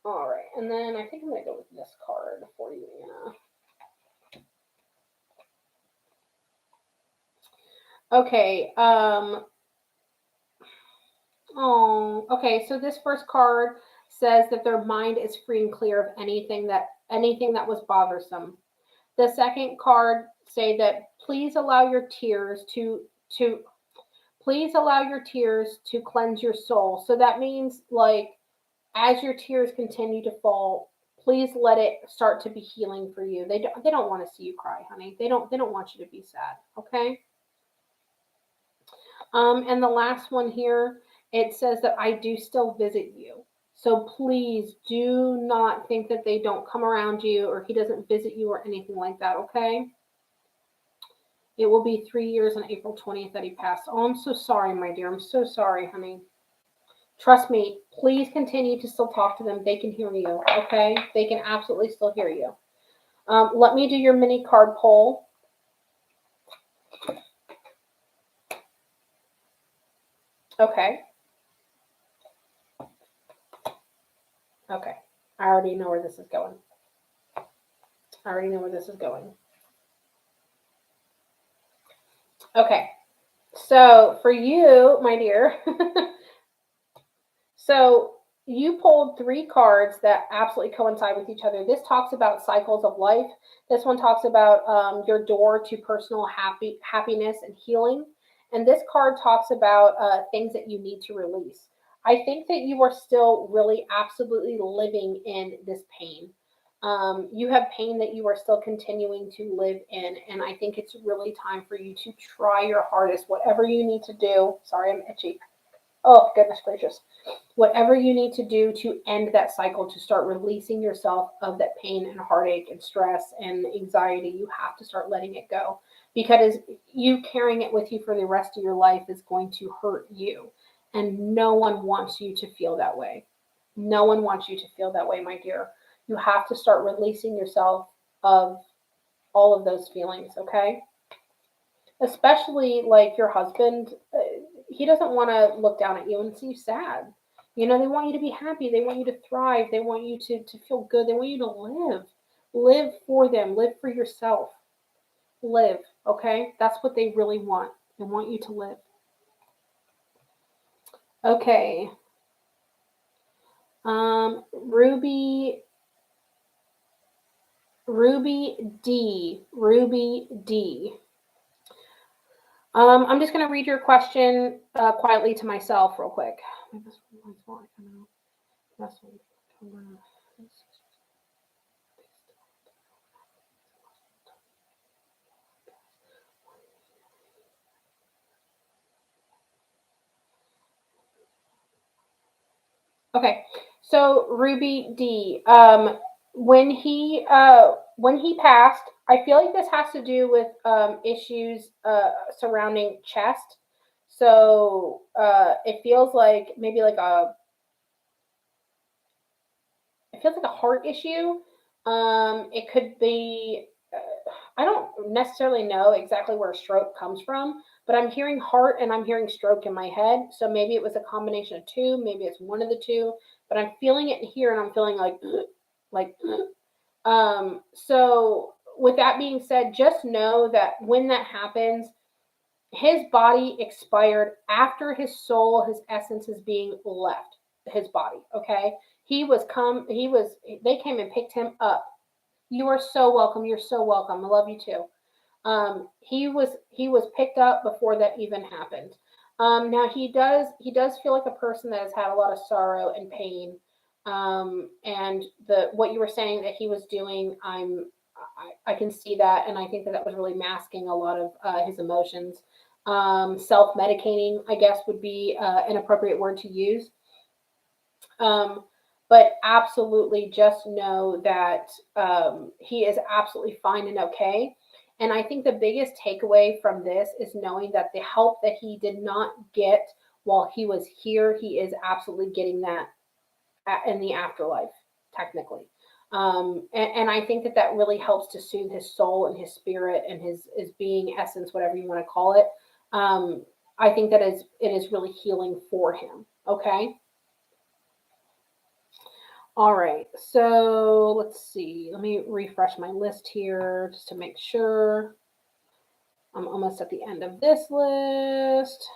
All right, and then I think I'm going to go with this card for you, Anna. Okay. Okay. So this first card says that their mind is free and clear of anything that was bothersome. The second card say that please allow your tears to please allow your tears to cleanse your soul. So that means like as your tears continue to fall, please let it start to be healing for you. They don't want to see you cry, honey. They don't want you to be sad. Okay. And the last one here, it says that I do still visit you. So please do not think that they don't come around you or he doesn't visit you or anything like that, okay? It will be 3 years on April 20th that he passed. Oh, I'm so sorry, my dear. I'm so sorry, honey. Trust me, please continue to still talk to them. They can hear you, okay? They can absolutely still hear you. Let me do your mini card poll. Okay. Okay. I already know where this is going. I already know where this is going. Okay. So for you, my dear, so you pulled three cards that absolutely coincide with each other. This talks about cycles of life. This one talks about your door to personal happiness and healing. And this card talks about things that you need to release. I think that you are still really absolutely living in this pain. You have pain that you are still continuing to live in, and I think it's really time for you to try your hardest, whatever you need to do. Sorry, I'm itchy. Oh, goodness gracious. Whatever you need to do to end that cycle, to start releasing yourself of that pain and heartache and stress and anxiety, you have to start letting it go, because you carrying it with you for the rest of your life is going to hurt you. And no one wants you to feel that way. No one wants you to feel that way, my dear. You have to start releasing yourself of all of those feelings, okay? Especially like your husband, he doesn't want to look down at you and see you sad. You know, they want you to be happy. They want you to thrive. They want you to feel good. They want you to live. Live for them. Live for yourself. Live, okay? That's what they really want. They want you to live. Okay. Ruby D. Ruby D. I'm just going to read your question quietly to myself real quick. Okay, so Ruby D. When he passed, I feel like this has to do with issues surrounding chest. So it feels like maybe like a heart issue. It could be. I don't necessarily know exactly where stroke comes from, but I'm hearing heart and I'm hearing stroke in my head. So maybe it was a combination of two. Maybe it's one of the two. But I'm feeling it here, and I'm feeling like. So with that being said, just know that when that happens, his body expired after his soul, his essence is being left his body. Okay, they came and picked him up. You are so welcome. You're so welcome. I love you too. He was picked up before that even happened. Now he does feel like a person that has had a lot of sorrow and pain. And the what you were saying that he was doing, I can see that, and I think that was really masking a lot of his emotions. Self medicating, I guess, would be an appropriate word to use. Um, but absolutely just know that he is absolutely fine and okay. And I think the biggest takeaway from this is knowing that the help that he did not get while he was here, he is absolutely getting that in the afterlife, technically. And I think that that really helps to soothe his soul and his spirit and his being essence, whatever you want to call it. I think that it is really healing for him. Okay. All right, so let's see. Let me refresh my list here just to make sure. I'm almost at the end of this list.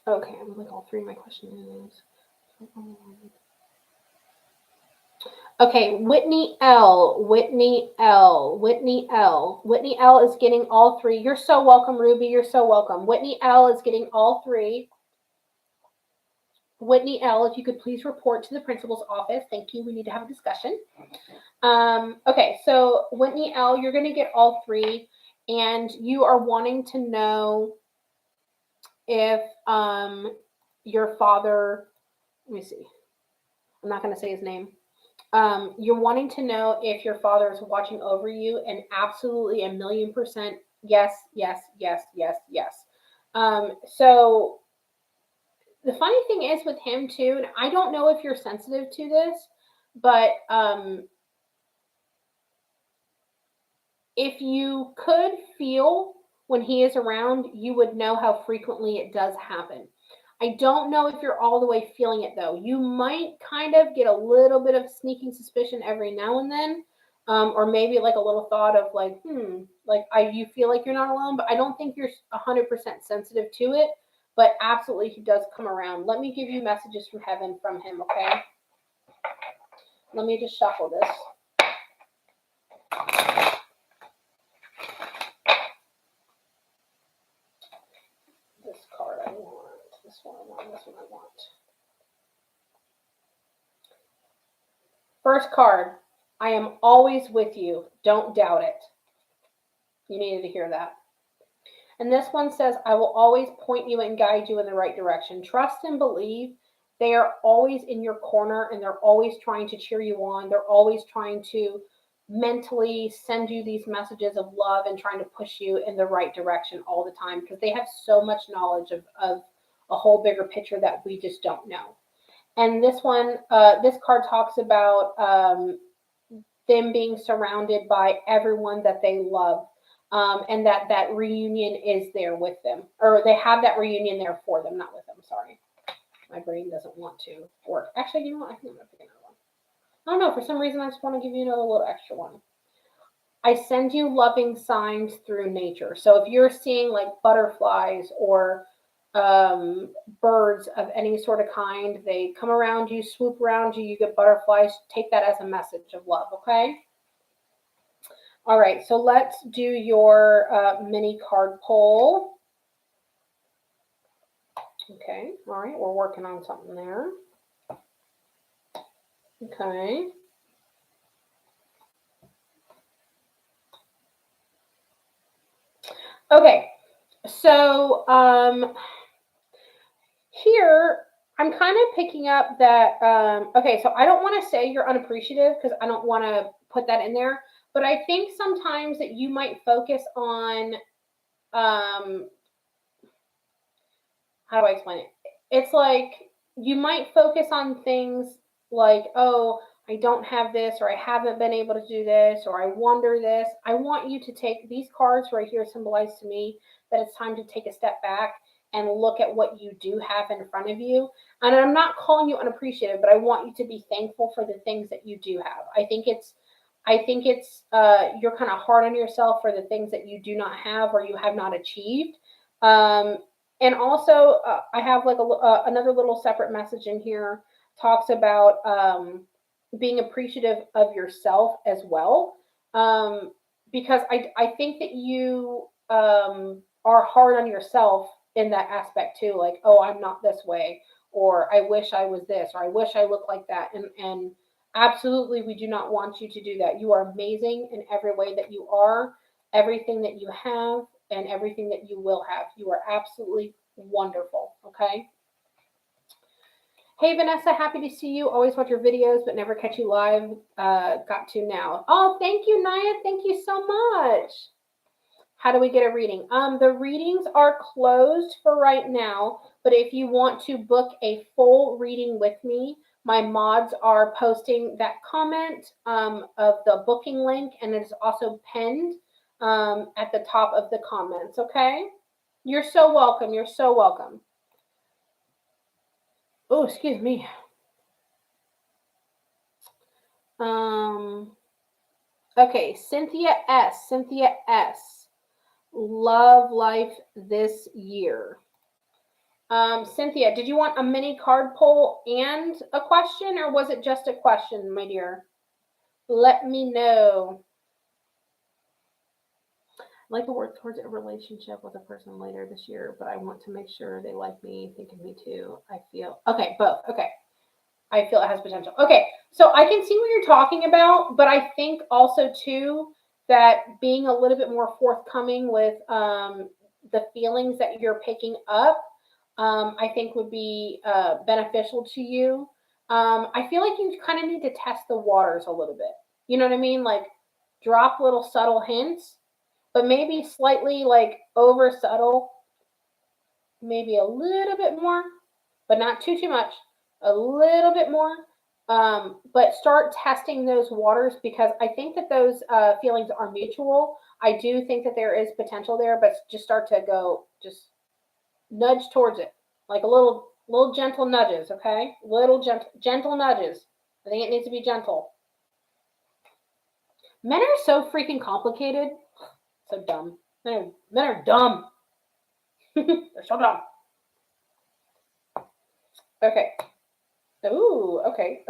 Okay, I'm like all three of my questions. Okay, Whitney L. Whitney L. Whitney L. Whitney L is getting all three. You're so welcome, Ruby. You're so welcome. Whitney L is getting all three. Whitney L, if you could please report to the principal's office. Thank you. We need to have a discussion. Okay, so Whitney L, you're going to get all three, and you are wanting to know if your father, let me see, I'm not going to say his name. You're wanting to know if your father is watching over you, and absolutely 1,000,000% yes, yes, yes, yes, yes. So the funny thing is with him too, and I don't know if you're sensitive to this, but if you could feel when he is around, you would know how frequently it does happen. I don't know if you're all the way feeling it though. You might kind of get a little bit of sneaking suspicion every now and then, or maybe like a little thought of like, like you feel like you're not alone, but I don't think you're 100% sensitive to it. But absolutely, he does come around. Let me give you messages from heaven from him, okay? Let me just shuffle this. This card. this one I want. This one I want. First card. I am always with you. Don't doubt it. You needed to hear that. And this one says, I will always point you and guide you in the right direction. Trust and believe. They are always in your corner and they're always trying to cheer you on. They're always trying to mentally send you these messages of love and trying to push you in the right direction all the time because they have so much knowledge of a whole bigger picture that we just don't know. And this one, this card talks about them being surrounded by everyone that they love. And that reunion is there with them, or they have that reunion there for them, not with them. Sorry, my brain doesn't want to work. Actually, you know what? I think I'm gonna pick another one. I don't know. For some reason, I just want to give you another little extra one. I send you loving signs through nature. So if you're seeing like butterflies or birds of any sort of kind, they come around you, swoop around you, you get butterflies. Take that as a message of love. Okay. All right, so let's do your mini card pull. Okay, all right, we're working on something there. Okay. Okay, so here I'm kind of picking up that, okay, so I don't want to say you're unappreciative because I don't want to put that in there, but I think sometimes that you might focus on, how do I explain it? It's like you might focus on things like, oh, I don't have this, or I haven't been able to do this, or I wonder this. I want you to take these cards right here, symbolize to me that it's time to take a step back and look at what you do have in front of you. And I'm not calling you unappreciative, but I want you to be thankful for the things that you do have. I think it's you're kind of hard on yourself for the things that you do not have or you have not achieved. Um, and also, I have like another little separate message in here talks about being appreciative of yourself as well. Um, because I think that you are hard on yourself in that aspect too. Like, oh, I'm not this way, or I wish I was this, or I wish I looked like that. And absolutely, we do not want you to do that. You are amazing in every way that you are, everything that you have, and everything that you will have. You are absolutely wonderful. Okay. Hey Vanessa, happy to see you. Always watch your videos, but never catch you live. Got to now. Oh, thank you, Naya. Thank you so much. How do we get a reading? The readings are closed for right now, but if you want to book a full reading with me, my mods are posting that comment of the booking link, and it is also pinned at the top of the comments. Okay? You're so welcome. You're so welcome. Oh, excuse me. Okay, Cynthia S. Cynthia S. Love life this year. Cynthia, did you want a mini card pull and a question, or was it just a question, my dear? Let me know. I'd like to work towards a relationship with a person later this year, but I want to make sure they like me, think of me too. I feel okay, both. Okay. I feel it has potential. Okay, so I can see what you're talking about, but I think also too that being a little bit more forthcoming with the feelings that you're picking up, I think would be beneficial to you. I feel like you kind of need to test the waters a little bit. You know what I mean? Like drop little subtle hints, but maybe slightly like over subtle, maybe a little bit more, but not too much. A little bit more, but start testing those waters because I think that those feelings are mutual. I do think that there is potential there, but just start to go, just nudge towards it, like a little gentle nudges. Okay, little gentle nudges. I think it needs to be gentle. Men are so freaking complicated. So dumb. Men are dumb. They're so dumb. Okay. Ooh, okay.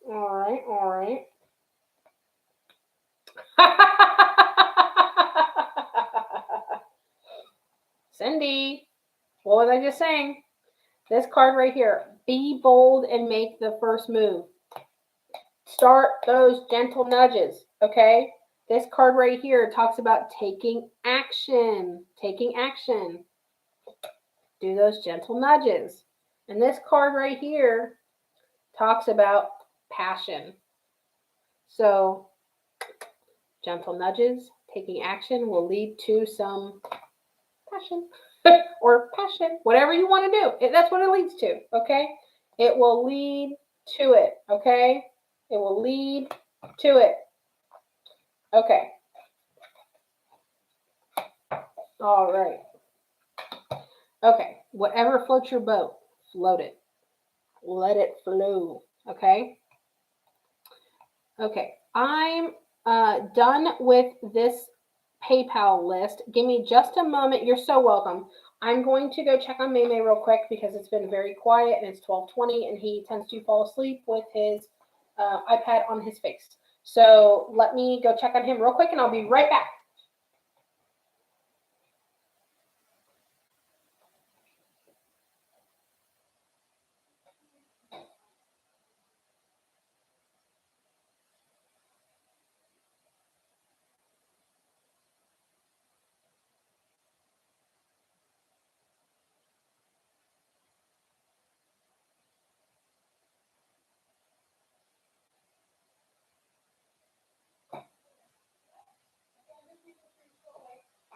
All right. Cindy, what was I just saying? This card right here. Be bold and make the first move. Start those gentle nudges, okay? This card right here talks about taking action. Taking action. Do those gentle nudges. And this card right here talks about passion. So, gentle nudges, taking action will lead to some passion or passion, whatever you want to do. That's what it leads to, okay? It will lead to it, okay? It will lead to it. Okay. All right. Okay. Whatever floats your boat, float it. Let it flow, okay? Okay. I'm done with this PayPal list. Give me just a moment. You're so welcome. I'm going to go check on Maymay real quick because it's been very quiet and it's 12:20 and he tends to fall asleep with his iPad on his face. So let me go check on him real quick and I'll be right back.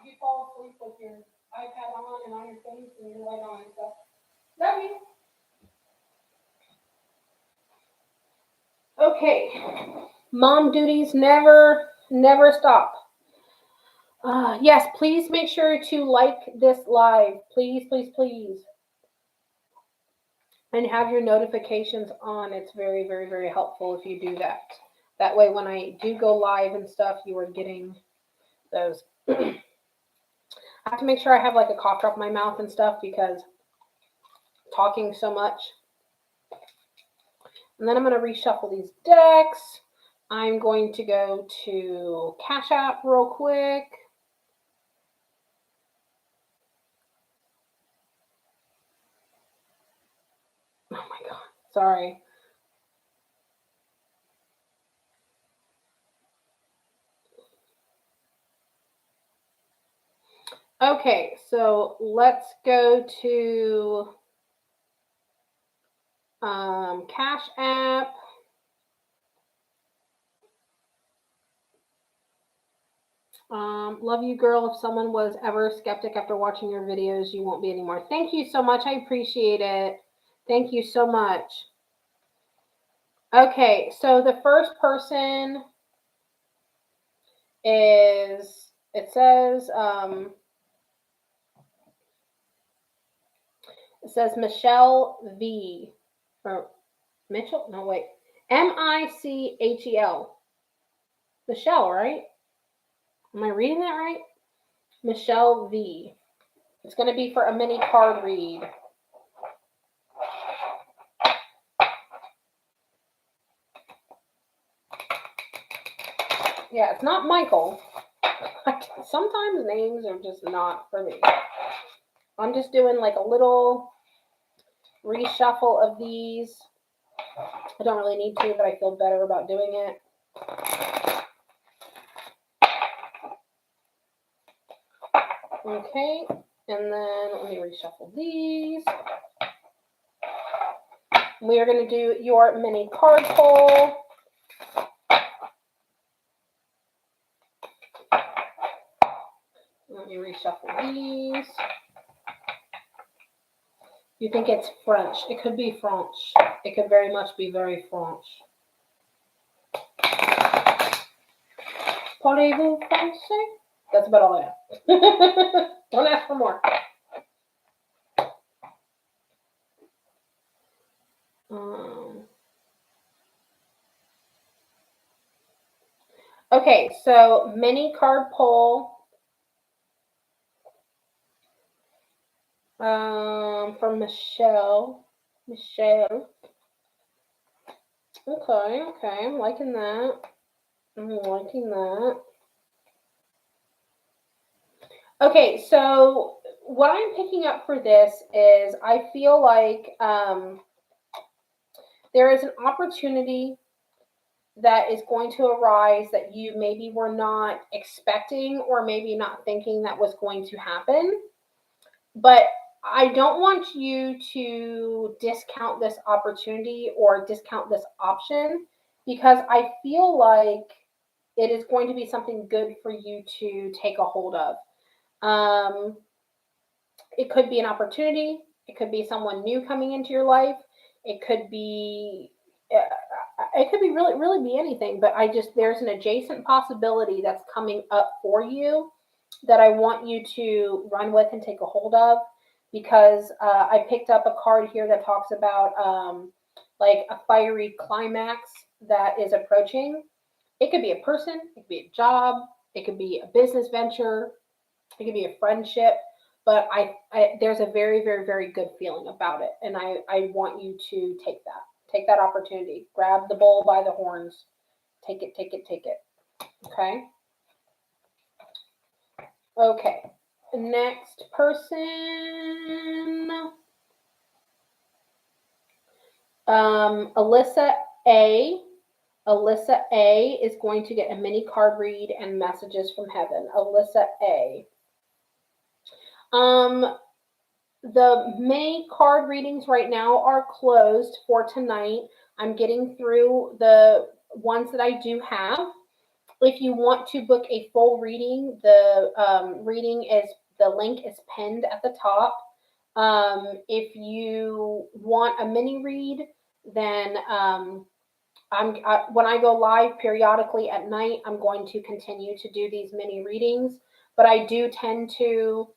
You fall asleep with your iPad on and on your face and your light on and stuff. Love you. Okay. Mom duties never stop. Yes, please make sure to like this live. Please, please, please. And have your notifications on. It's very, very, very helpful if you do that. That way, when I do go live and stuff, you are getting those. I have to make sure I have like a cough drop in my mouth and stuff because talking so much. And then I'm going to reshuffle these decks. I'm going to go to Cash App real quick. Oh my God. Sorry. Okay, so let's go to Cash App. Love you, girl. If someone was ever skeptic after watching your videos, you won't be anymore. Thank you so much. I appreciate it. Thank you so much. Okay, so the first person is, it says Michelle V. Or Mitchell? No, wait. Michel. Michelle, right? Am I reading that right? Michelle V. It's going to be for a mini card read. Yeah, it's not Michael. Sometimes names are just not for me. I'm just doing like a little reshuffle of these. I don't really need to, but I feel better about doing it. Okay, and then let me reshuffle these. We are going to do your mini card pull. Let me reshuffle these. You think it's French. It could be French. It could very much be very French. Parlez-vous français? That's about all I know. Don't ask for more. Okay, so mini card pull. From Michelle. Okay, I'm liking that. Okay, so what I'm picking up for this is I feel like there is an opportunity that is going to arise that you maybe were not expecting or maybe not thinking that was going to happen. But I don't want you to discount this opportunity or discount this option because I feel like it is going to be something good for you to take a hold of. Um, it could be an opportunity. It could be someone new coming into your life. It could be really be anything. But I just there's an adjacent possibility that's coming up for you that I want you to run with and take a hold of because I picked up a card here that talks about like a fiery climax that is approaching. It could be a person, it could be a job, it could be a business venture, it could be a friendship, but there's a very, very, very good feeling about it, and I want you to take that opportunity, grab the bull by the horns, take it, take it, take it. Okay. Okay. Next person, Alyssa A. Alyssa A is going to get a mini card read and messages from heaven. Alyssa A. The May card readings right now are closed for tonight. I'm getting through the ones that I do have. If you want to book a full reading, the link is pinned at the top. If you want a mini read, then when I go live periodically at night, I'm going to continue to do these mini readings. But I do tend to,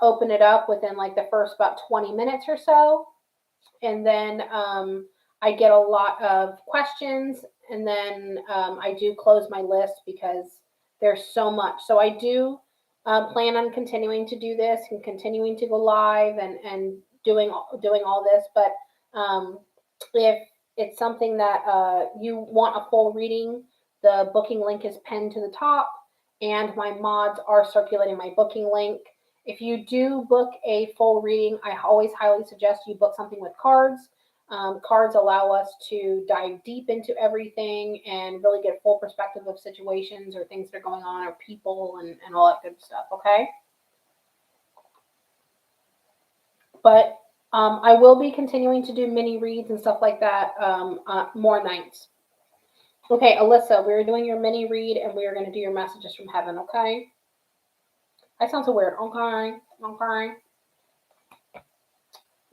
open it up within like the first about 20 minutes or so, and then I get a lot of questions, and then I do close my list because there's so much. So I do plan on continuing to do this and continuing to go live and doing all this. But if it's something that you want a full reading, the booking link is pinned to the top, and my mods are circulating my booking link. If you do book a full reading, I always highly suggest you book something with cards. Cards allow us to dive deep into everything and really get full perspective of situations or things that are going on or people and all that good stuff, okay? But I will be continuing to do mini reads and stuff like that more nights. Okay, Alyssa, we're doing your mini read and we're going to do your messages from heaven, okay? That sounds so weird. Okay, okay.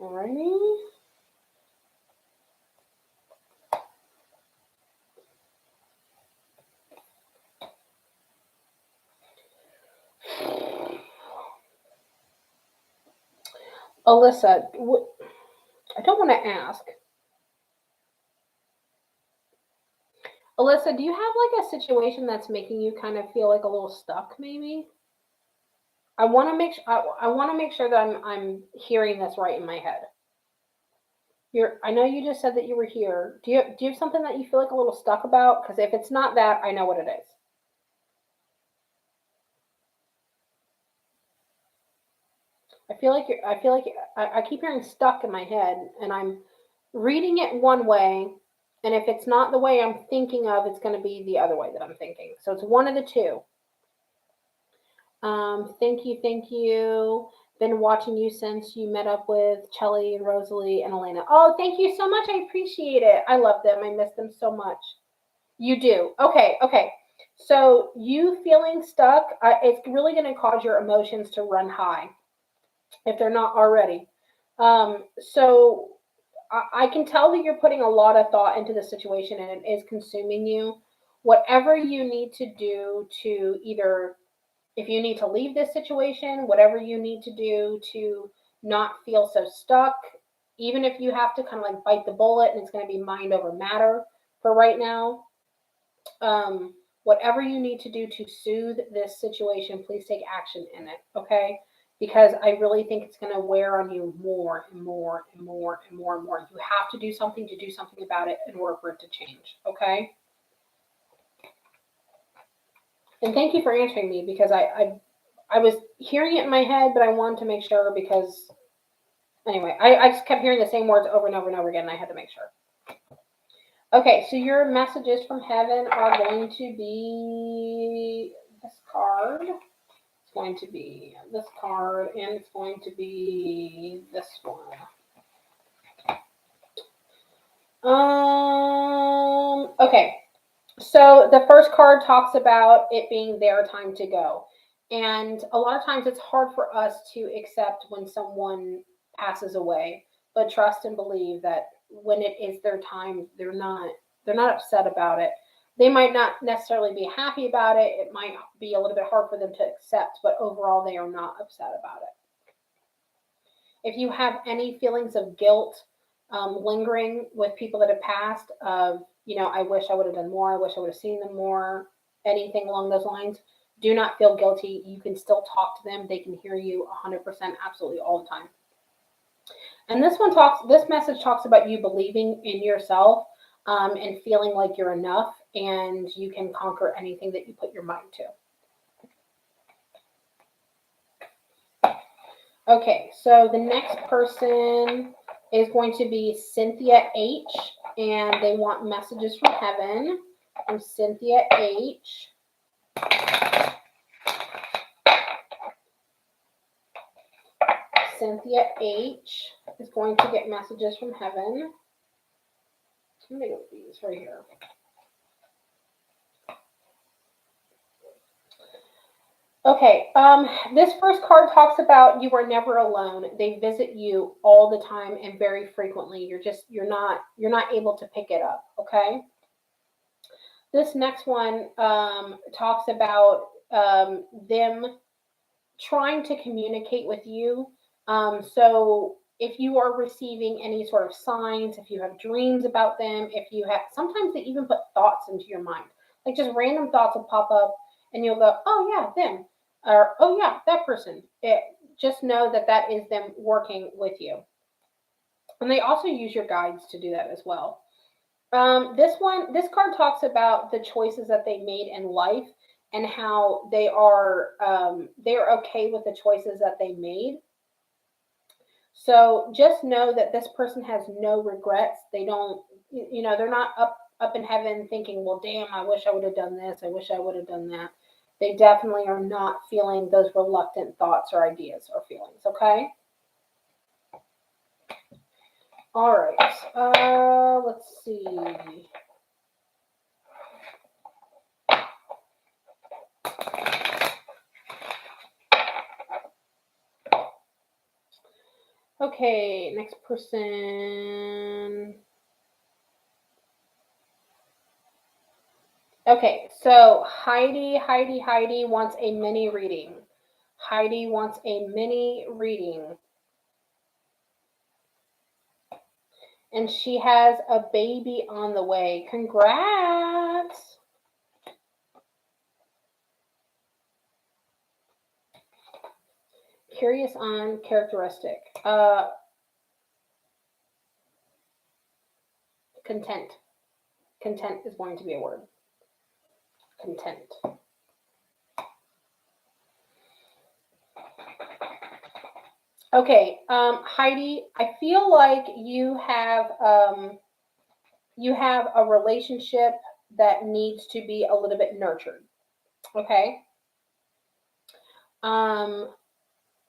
Alrighty. Alyssa, I don't want to ask. Alyssa, do you have like a situation that's making you kind of feel like a little stuck, maybe? I want to make sure. I want to make sure that I'm hearing this right in my head. I know you just said that you were here. Do you have something that you feel like a little stuck about? Because if it's not that, I know what it is. I keep hearing stuck in my head, and I'm reading it one way, and if it's not the way I'm thinking of, it's going to be the other way that I'm thinking. So it's one of the two. Thank you, thank you. Been watching you since you met up with Chelly and Rosalie and Elena. Oh, thank you so much. I appreciate it. I love them. I miss them so much. You do. Okay, okay. So you feeling stuck, it's really going to cause your emotions to run high if they're not already. So I can tell that you're putting a lot of thought into the situation and it is consuming you. Whatever you need to do to either, if you need to leave this situation, whatever you need to do to not feel so stuck, even if you have to kind of like bite the bullet and it's going to be mind over matter for right now, whatever you need to do to soothe this situation, please take action in it, okay? Because I really think it's going to wear on you more and more and more and more and more. You have to do something about it in order for it to change, okay? And thank you for answering me because I was hearing it in my head, but I wanted to make sure because anyway, I just kept hearing the same words over and over and over again, and I had to make sure. Okay, so your messages from heaven are going to be this card. It's going to be this card, and it's going to be this one. Okay. So the first card talks about it being their time to go. And a lot of times it's hard for us to accept when someone passes away, but trust and believe that when it is their time, they're not upset about it. They might not necessarily be happy about it. It might be a little bit hard for them to accept, but overall they are not upset about it. If you have any feelings of guilt lingering with people that have passed, of, I wish I would have done more, I wish I would have seen them more, anything along those lines, do not feel guilty. You can still talk to them. They can hear you 100% absolutely all the time. And this message talks about you believing in yourself and feeling like you're enough and you can conquer anything that you put your mind to. Okay, so the next person is going to be Cynthia H, and they want messages from heaven from Cynthia H. Cynthia H is going to get messages from heaven. Let me go with these right here. Okay, this first card talks about you are never alone. They visit you all the time and very frequently. You're not able to pick it up. Okay. This next one talks about them trying to communicate with you. So if you are receiving any sort of signs, if you have dreams about them, if you have, sometimes they even put thoughts into your mind, like just random thoughts will pop up, and you'll go, "Oh yeah, them," or "Oh yeah, that person." Just know that that is them working with you, and they also use your guides to do that as well. This card talks about the choices that they made in life and how they're okay with the choices that they made. So just know that this person has no regrets. They don't, they're not up in heaven thinking, "Well, damn, I wish I would have done this. I wish I would have done that." They definitely are not feeling those reluctant thoughts or ideas or feelings. Okay. All right. Let's see. Okay, next person. Okay, so Heidi wants a mini reading. Heidi wants a mini reading. And she has a baby on the way. Congrats! Curious on characteristic. Content. Content is going to be a word. Content. Okay, Heidi, I feel like you have a relationship that needs to be a little bit nurtured. Okay. Um,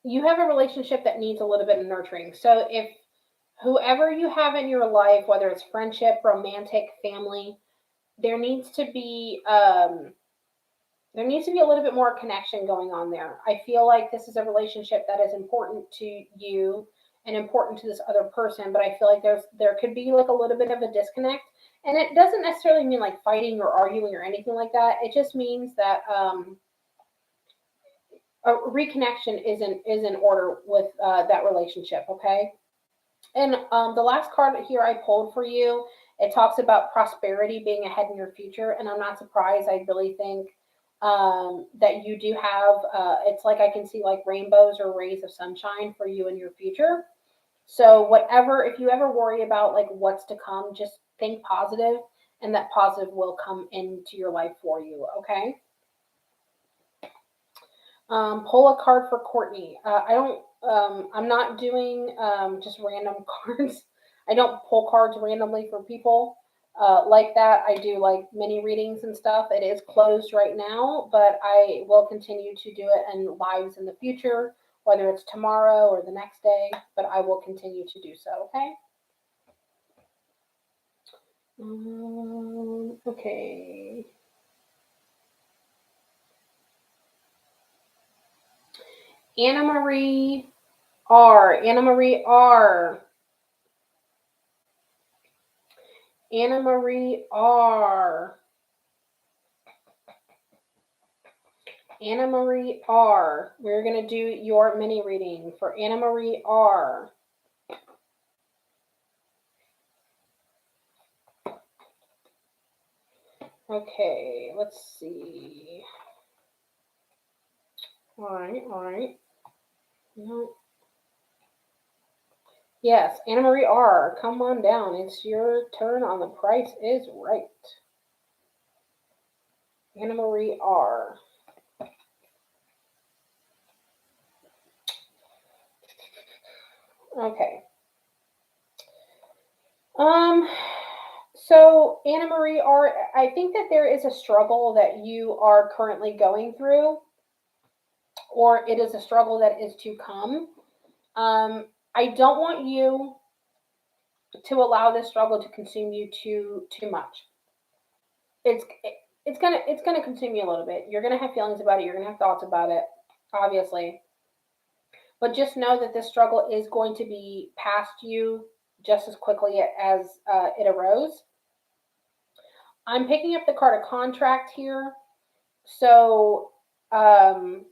you have a relationship that needs a little bit of nurturing. So if whoever you have in your life, whether it's friendship, romantic, family, there needs to be there needs to be a little bit more connection going on there. I feel like this is a relationship that is important to you and important to this other person, but I feel like there could be like a little bit of a disconnect. And it doesn't necessarily mean like fighting or arguing or anything like that. It just means that a reconnection is in order with that relationship. Okay. And the last card here I pulled for you, it talks about prosperity being ahead in your future, and I'm not surprised. I really think that you do have. It's like I can see like rainbows or rays of sunshine for you in your future. So whatever, if you ever worry about like what's to come, just think positive, and that positive will come into your life for you. Okay. Pull a card for Courtney. I don't. I'm not doing just random cards. I don't pull cards randomly for people like that. I do like mini readings and stuff. It is closed right now, but I will continue to do it in lives in the future, whether it's tomorrow or the next day. But I will continue to do so. Okay. Okay. Anna Marie R. Anna Marie R. Anna Marie R. Anna Marie R. We're going to do your mini reading for Anna Marie R. Okay, let's see. All right. No. Yes, Anna Marie R. Come on down. It's your turn on The Price is Right. Anna Marie R. Okay. So Anna Marie R. I think that there is a struggle that you are currently going through, or it is a struggle that is to come. I don't want you to allow this struggle to consume you too much. It's it's gonna consume you a little bit. You're gonna have feelings about it. You're gonna have thoughts about it, obviously. But just know that this struggle is going to be past you just as quickly as it arose. I'm picking up the card of contract here, so um,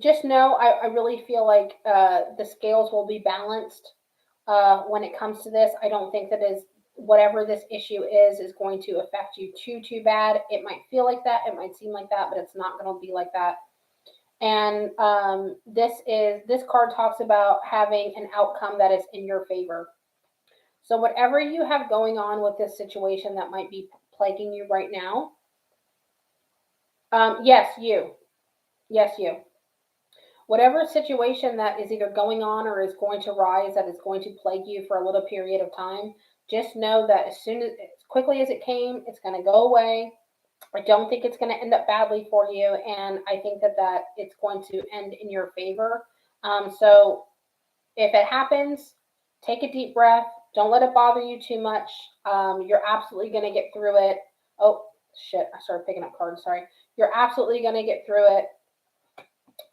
just know I really feel like the scales will be balanced when it comes to this. I don't think that is whatever this issue is going to affect you too bad. It might feel like that, it might seem like that, but it's not going to be like that. And this card talks about having an outcome that is in your favor. So whatever you have going on with this situation that might be plaguing you right now, yes, you, whatever situation that is either going on or is going to rise that is going to plague you for a little period of time, just know that as quickly as it came, it's going to go away. I don't think it's going to end up badly for you, and I think that it's going to end in your favor. So if it happens, take a deep breath. Don't let it bother you too much. You're absolutely going to get through it. Oh shit! I started picking up cards. Sorry. You're absolutely going to get through it.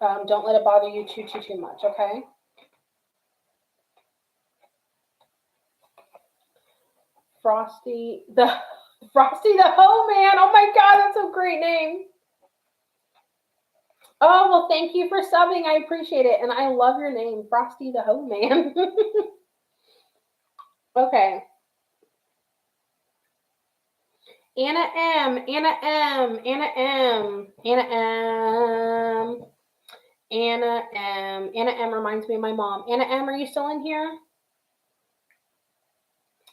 Don't let it bother you too much. Okay. Frosty the Frosty the Hoe Man. Oh my God, that's a great name. Oh, well, thank you for subbing. I appreciate it. And I love your name, Frosty the Hoe Man. Okay. Anna M. Anna M. Anna M. Anna M. Anna M. Anna M reminds me of my mom. Anna M, are you still in here?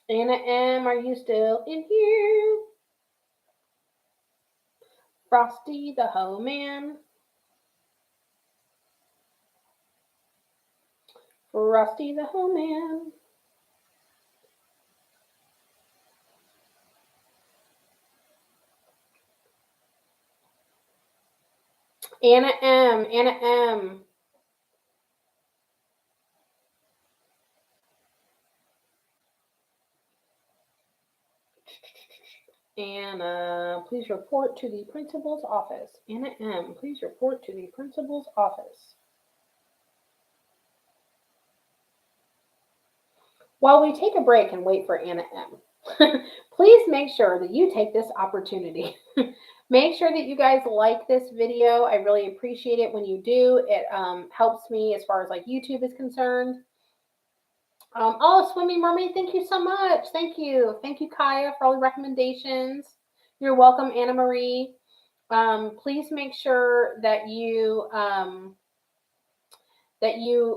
Anna M, are you still in here? Frosty the Hoe Man. Frosty the Hoe Man. Anna M. Anna M. Anna, please report to the principal's office. Anna M., please report to the principal's office. While we take a break and wait for Anna M., please make sure that you take this opportunity. Make sure that you guys like this video. I really appreciate it when you do. It helps me as far as like YouTube is concerned. Oh, Swimming Mermaid, thank you so much. Thank you. Thank you, Kaya, for all the recommendations. You're welcome, Anna Marie. Please make sure that you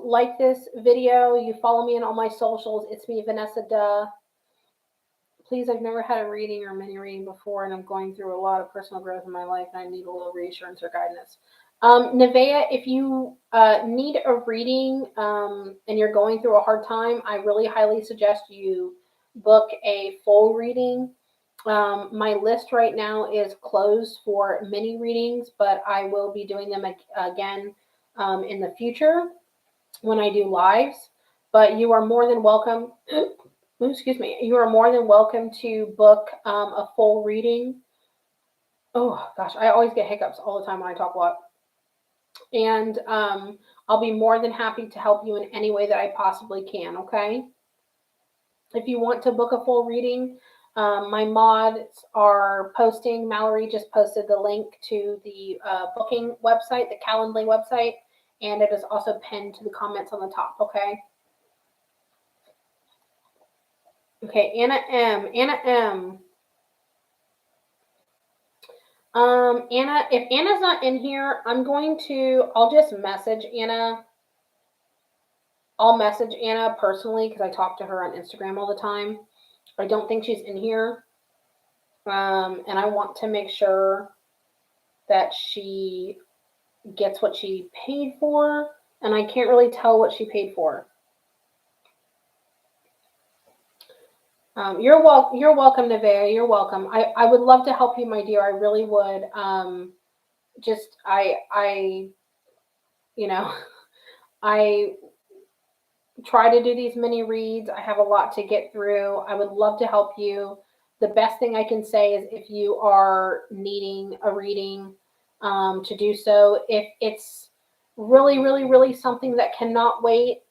like this video. You follow me on all my socials. It's me, Vanessa Duh. Please, I've never had a reading or mini reading before, and I'm going through a lot of personal growth in my life, and I need a little reassurance or guidance. Nevaeh, if you need a reading and you're going through a hard time, I really highly suggest you book a full reading. My list right now is closed for mini readings, but I will be doing them again in the future when I do lives. But you are more than welcome. Excuse me. You are more than welcome to book a full reading. Oh gosh, I always get hiccups all the time when I talk a lot. And I'll be more than happy to help you in any way that I possibly can, okay? If you want to book a full reading, my mods are posting. Mallory just posted the link to the booking website, the Calendly website, and it is also pinned to the comments on the top, okay? Okay, Anna M. Anna M. Anna, if Anna's not in here, I'll just message Anna. I'll message Anna personally because I talk to her on Instagram all the time. I don't think she's in here. And I want to make sure that she gets what she paid for. And I can't really tell what she paid for. You're welcome, Nevaeh. You're welcome. I would love to help you, my dear. I really would. You know, I try to do these mini reads. I have a lot to get through. I would love to help you. The best thing I can say is if you are needing a reading, to do so. If it's really, really, really something that cannot wait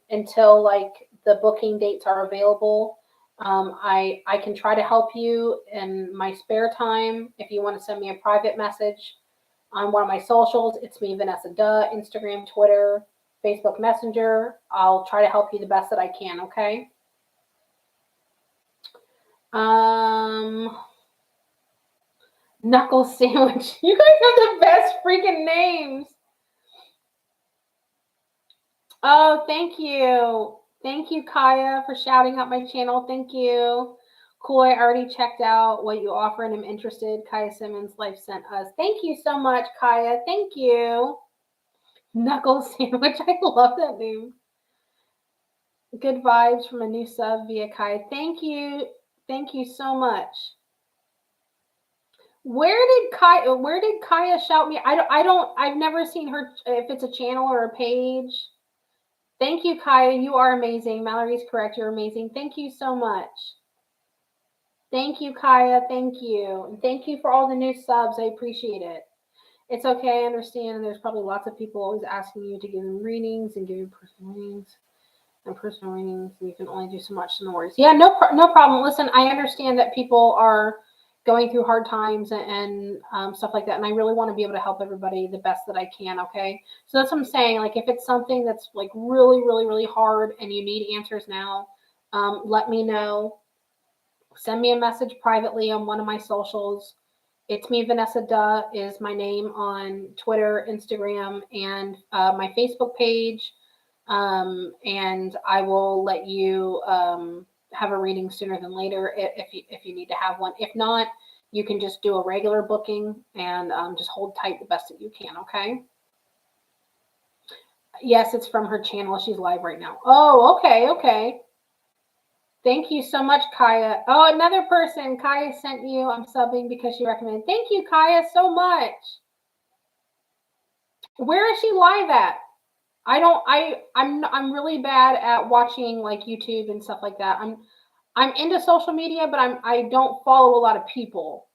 until like the booking dates are available, I can try to help you in my spare time. If you want to send me a private message on one of my socials, it's me, Vanessa Duh, Instagram, Twitter, Facebook Messenger. I'll try to help you the best that I can, okay? Knuckle Sandwich. You guys have the best freaking names. Oh, thank you. Thank you, Kaya, for shouting out my channel. Thank you. Cool, I already checked out what you offer and I'm interested. Kaya Simmons Life sent us. Thank you so much, Kaya. Thank you. Knuckle Sandwich. I love that name. Good vibes from a new sub via Kaya. Thank you. Thank you so much. Where did Kaya shout me? I've never seen her, if it's a channel or a page. Thank you, Kaya. You are amazing. Mallory's correct. You're amazing. Thank you so much. Thank you, Kaya. Thank you. And thank you for all the new subs. I appreciate it. It's okay. I understand. And there's probably lots of people always asking you to give them readings and give you personal readings. And personal readings, and you can only do so much. No worries. Yeah, no problem. Listen, I understand that people are going through hard times and stuff like that, and I really want to be able to help everybody the best that I can. Okay, so that's what I'm saying. Like, if it's something that's like really, really, really hard and you need answers now, let me know. Send me a message privately on one of my socials. It's me, Vanessa Duh, is my name on Twitter, Instagram, and my Facebook page. And I will let you have a reading sooner than later if you need to have one. If not, you can just do a regular booking and just hold tight the best that you can, okay? Yes, it's from her channel. She's live right now. Oh, okay. Thank you so much, Kaya. Oh, another person. Kaya sent you. I'm subbing because she recommended. Thank you, Kaya, so much. Where is she live at? I'm really bad at watching like YouTube and stuff like that. I'm into social media, but I don't follow a lot of people.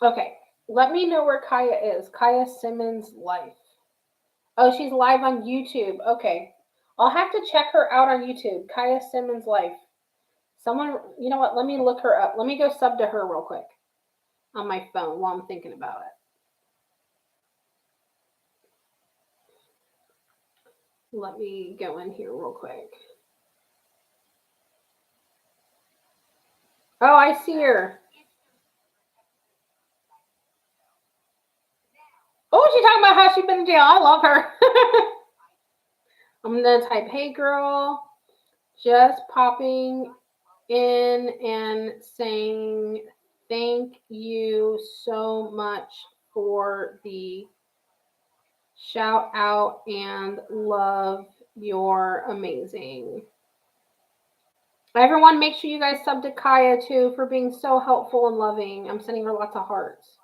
Okay, let me know where Kaya is. Kaya Simmons Life. Oh, she's live on YouTube. Okay, I'll have to check her out on YouTube. Kaya Simmons Life. Someone, you know what? Let me look her up. Let me go sub to her real quick on my phone while I'm thinking about it. Let me go in here real quick. Oh, I see her. Oh, she's talking about how she's been in jail. I love her. I'm gonna type, "Hey girl, just popping in and saying thank you so much for the shout out and love. You're amazing. Everyone, make sure you guys sub to Kaya too for being so helpful and loving. I'm sending her lots of hearts.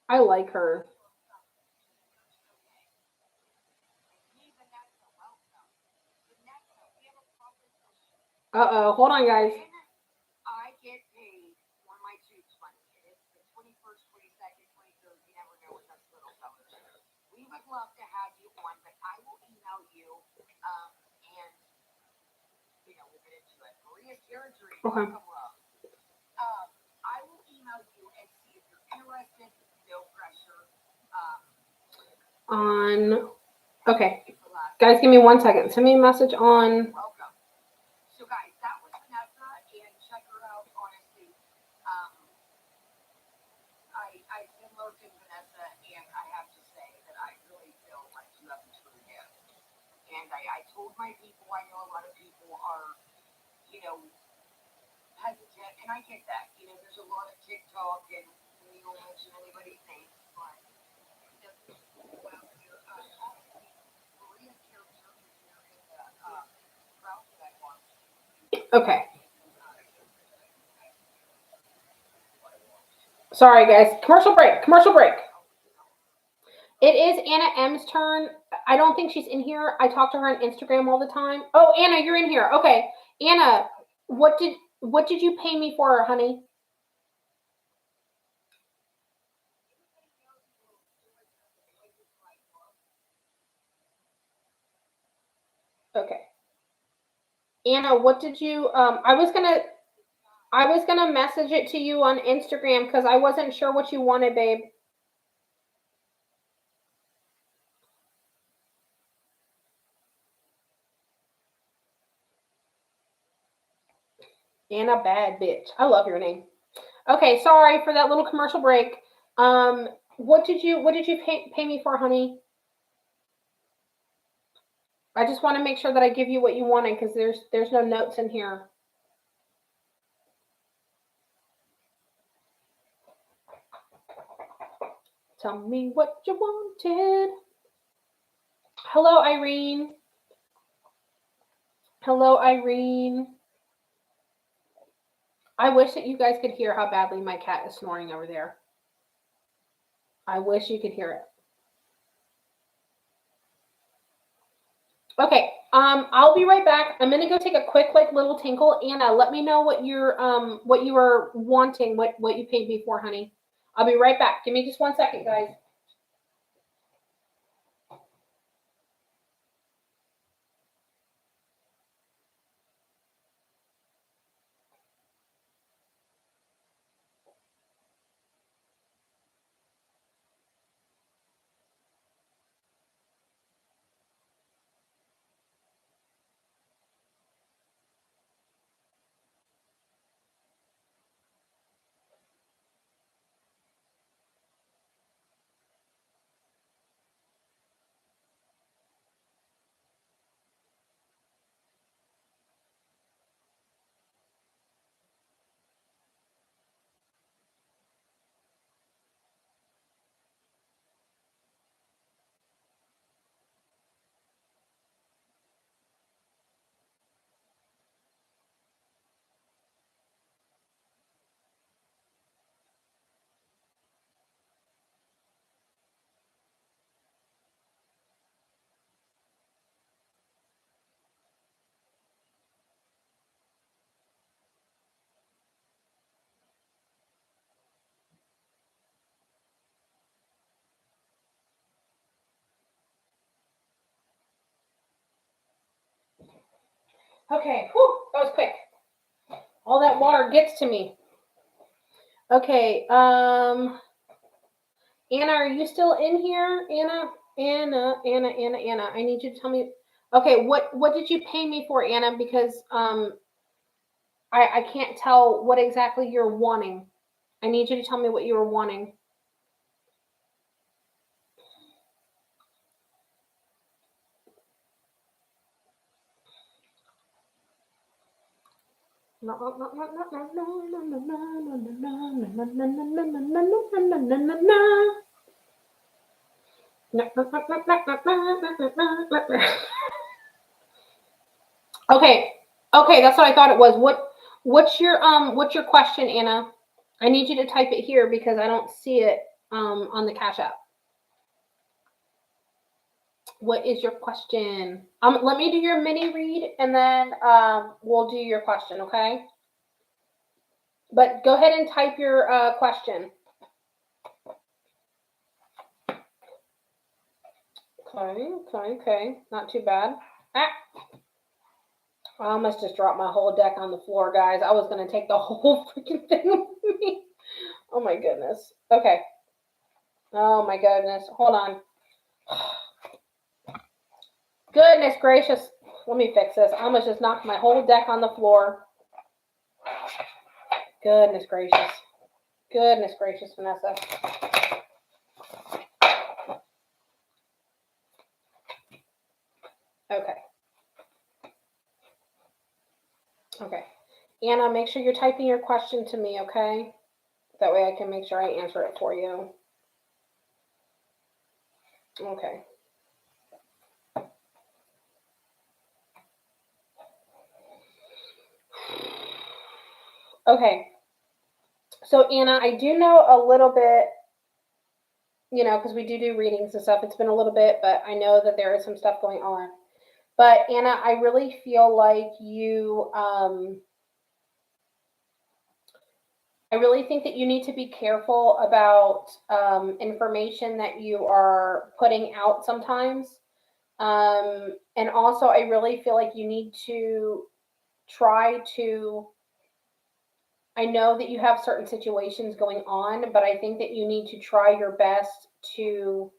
I like her. Uh-oh, hold on, guys. I get paid on my tubes money. And it's the 21st, 22nd, 23rd. You never know with us little fellas. We would love to have you on, but I will email you. And, we'll get into it. Maria Carrigery, Okay. welcome, love. I will email you and see if you're interested. No pressure. Okay. Guys, give me 1 second. Send me a message on. Welcome. So, guys, that was Vanessa, and check her out, honestly. I've been lurking Vanessa, and I have to say that I really feel like you have a true gift. And I told my people, I know a lot of people are, hesitant, and I get that. There's a lot of TikTok, and we don't mention anybody's name, but it doesn't go out here. Honestly, Maria's character is here in the route that I want. Okay. Sorry, guys. Commercial break. Commercial break. It is Anna M's turn. I don't think she's in here. I talk to her on Instagram all the time. Oh, Anna, you're in here. Okay. Anna, what did you pay me for, honey? Okay. Anna, what did you I was gonna message it to you on Instagram because I wasn't sure what you wanted, babe. Anna Bad Bitch. I love your name. Okay, sorry for that little commercial break. What did you pay me for, honey? I just want to make sure that I give you what you wanted because there's no notes in here. Tell me what you wanted. Hello, Irene. Hello, Irene. I wish that you guys could hear how badly my cat is snoring over there. I wish you could hear it. Okay, I'll be right back. I'm gonna go take a quick little tinkle. Anna, let me know what you are wanting, what you paid me for, honey. I'll be right back. Give me just 1 second, guys. Okay, whew, that was quick. All that water gets to me. Okay, Anna, are you still in here? Anna. I need you to tell me. Okay, what did you pay me for, Anna? Because I can't tell what exactly you're wanting. I need you to tell me what you were wanting. Okay. Okay, that's what I thought it was. What's your question, Anna? I need you to type it here because I don't see it on the Cash App. What is your question? Let me do your mini read and then we'll do your question, okay? But go ahead and type your question. Okay. Not too bad. Ah. I almost just dropped my whole deck on the floor, guys. I was going to take the whole freaking thing with me. Oh, my goodness. Okay. Oh, my goodness. Hold on. Goodness gracious. Let me fix this. I almost just knocked my whole deck on the floor. Goodness gracious. Goodness gracious, Vanessa. Okay. Okay. Anna, make sure you're typing your question to me, okay? That way I can make sure I answer it for you. Okay. Okay. So, Anna, I do know a little bit, you know, because we do readings and stuff. It's been a little bit, but I know that there is some stuff going on. But, Anna, I really feel like I really think that you need to be careful about information that you are putting out sometimes. And also, I really feel like you need to try to. I know that you have certain situations going on, but I think that you need to try your best to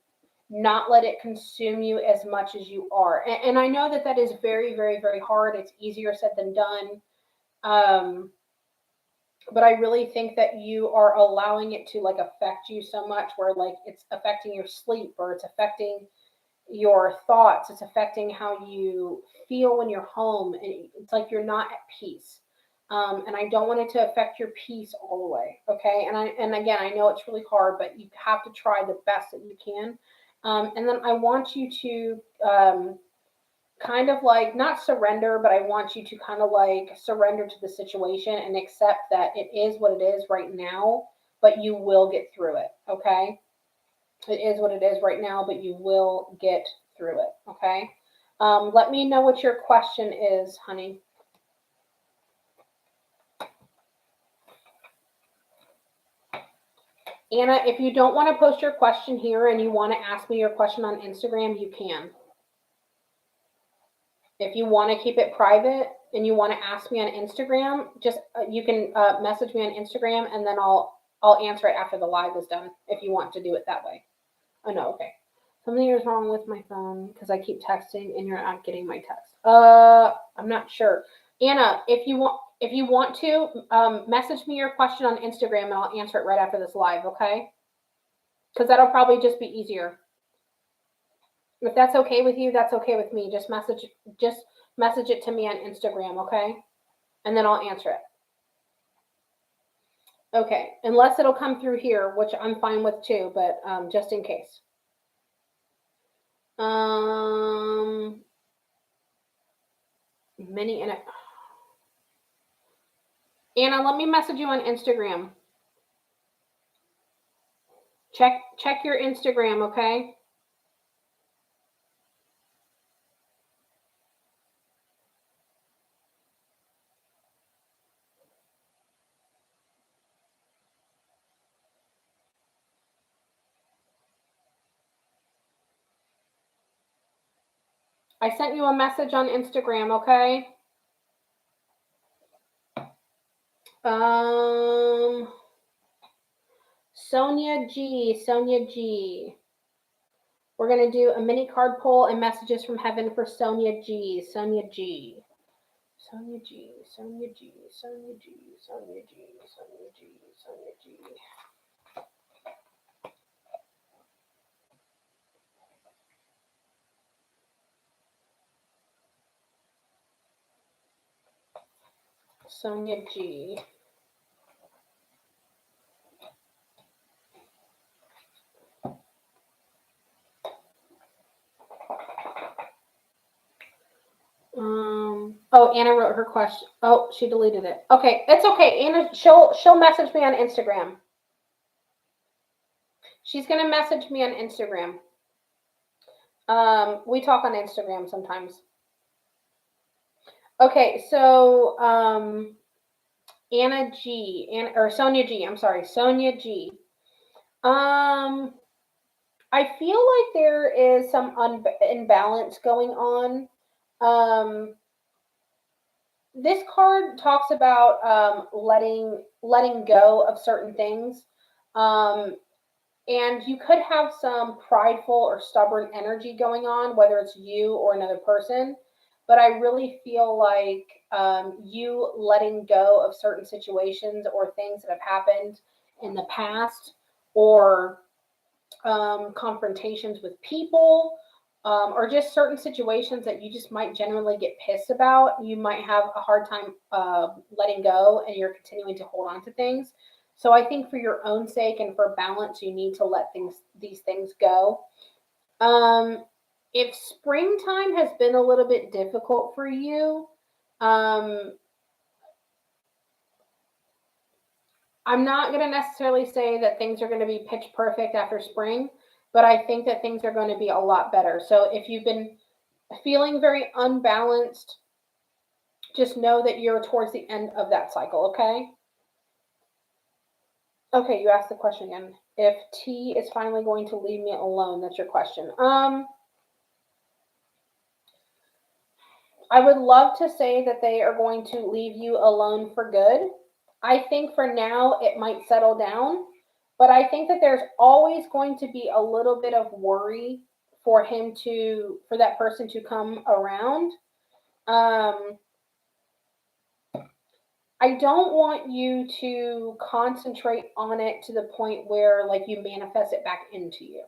not let it consume you as much as you are. And I know that that is very, very, very hard. It's easier said than done. But I really think that you are allowing it to like affect you so much where like it's affecting your sleep or it's affecting your thoughts. It's affecting how you feel when you're home. And it's like you're not at peace. And I don't want it to affect your peace all the way. Okay. And again, I know it's really hard, but you have to try the best that you can. And then I want you to kind of like not surrender, but I want you to kind of like surrender to the situation and accept that it is what it is right now, but you will get through it. Okay. It is what it is right now, but you will get through it. Okay. Let me know what your question is, honey. Anna, if you don't want to post your question here and you want to ask me your question on Instagram, you can. If you want to keep it private and you want to ask me on Instagram, just you can message me on Instagram and then I'll answer it after the live is done if you want to do it that way. Oh no, okay. Something is wrong with my phone because I keep texting and you're not getting my text. I'm not sure. Anna, if you want to, message me your question on Instagram and I'll answer it right after this live, okay? Because that'll probably just be easier. If that's okay with you, that's okay with me. Just message it to me on Instagram, okay? And then I'll answer it. Okay, unless it'll come through here, which I'm fine with too, but just in case. Anna, let me message you on Instagram. Check your Instagram, okay? I sent you a message on Instagram, okay? Sonia G. We're going to do a mini card pull and messages from heaven for Sonia G. Sonia G, Sonia G, Sonia G, Sonia G, Sonia G, Sonia G. Sonia G. Oh, Anna wrote her question. Oh, she deleted it. Okay, it's okay. Anna, she'll message me on Instagram. She's gonna message me on Instagram. We talk on Instagram sometimes. Okay, so Anna G, or Sonia G. I'm sorry, Sonia G. I feel like there is some imbalance going on. This card talks about letting go of certain things. Um, and you could have some prideful or stubborn energy going on, whether it's you or another person. But I really feel like you letting go of certain situations or things that have happened in the past, or confrontations with people, or just certain situations that you just might genuinely get pissed about. You might have a hard time letting go, and you're continuing to hold on to things. So I think for your own sake and for balance, you need to let these things go. If springtime has been a little bit difficult for you, um, I'm not going to necessarily say that things are going to be pitch perfect after spring, but I think that things are going to be a lot better. So if you've been feeling very unbalanced, just know that you're towards the end of that cycle, okay? Okay, you asked the question again. If T is finally going to leave me alone, that's your question. I would love to say that they are going to leave you alone for good. I think for now it might settle down, but I think that there's always going to be a little bit of worry for that person to come around. I don't want you to concentrate on it to the point where like you manifest it back into you.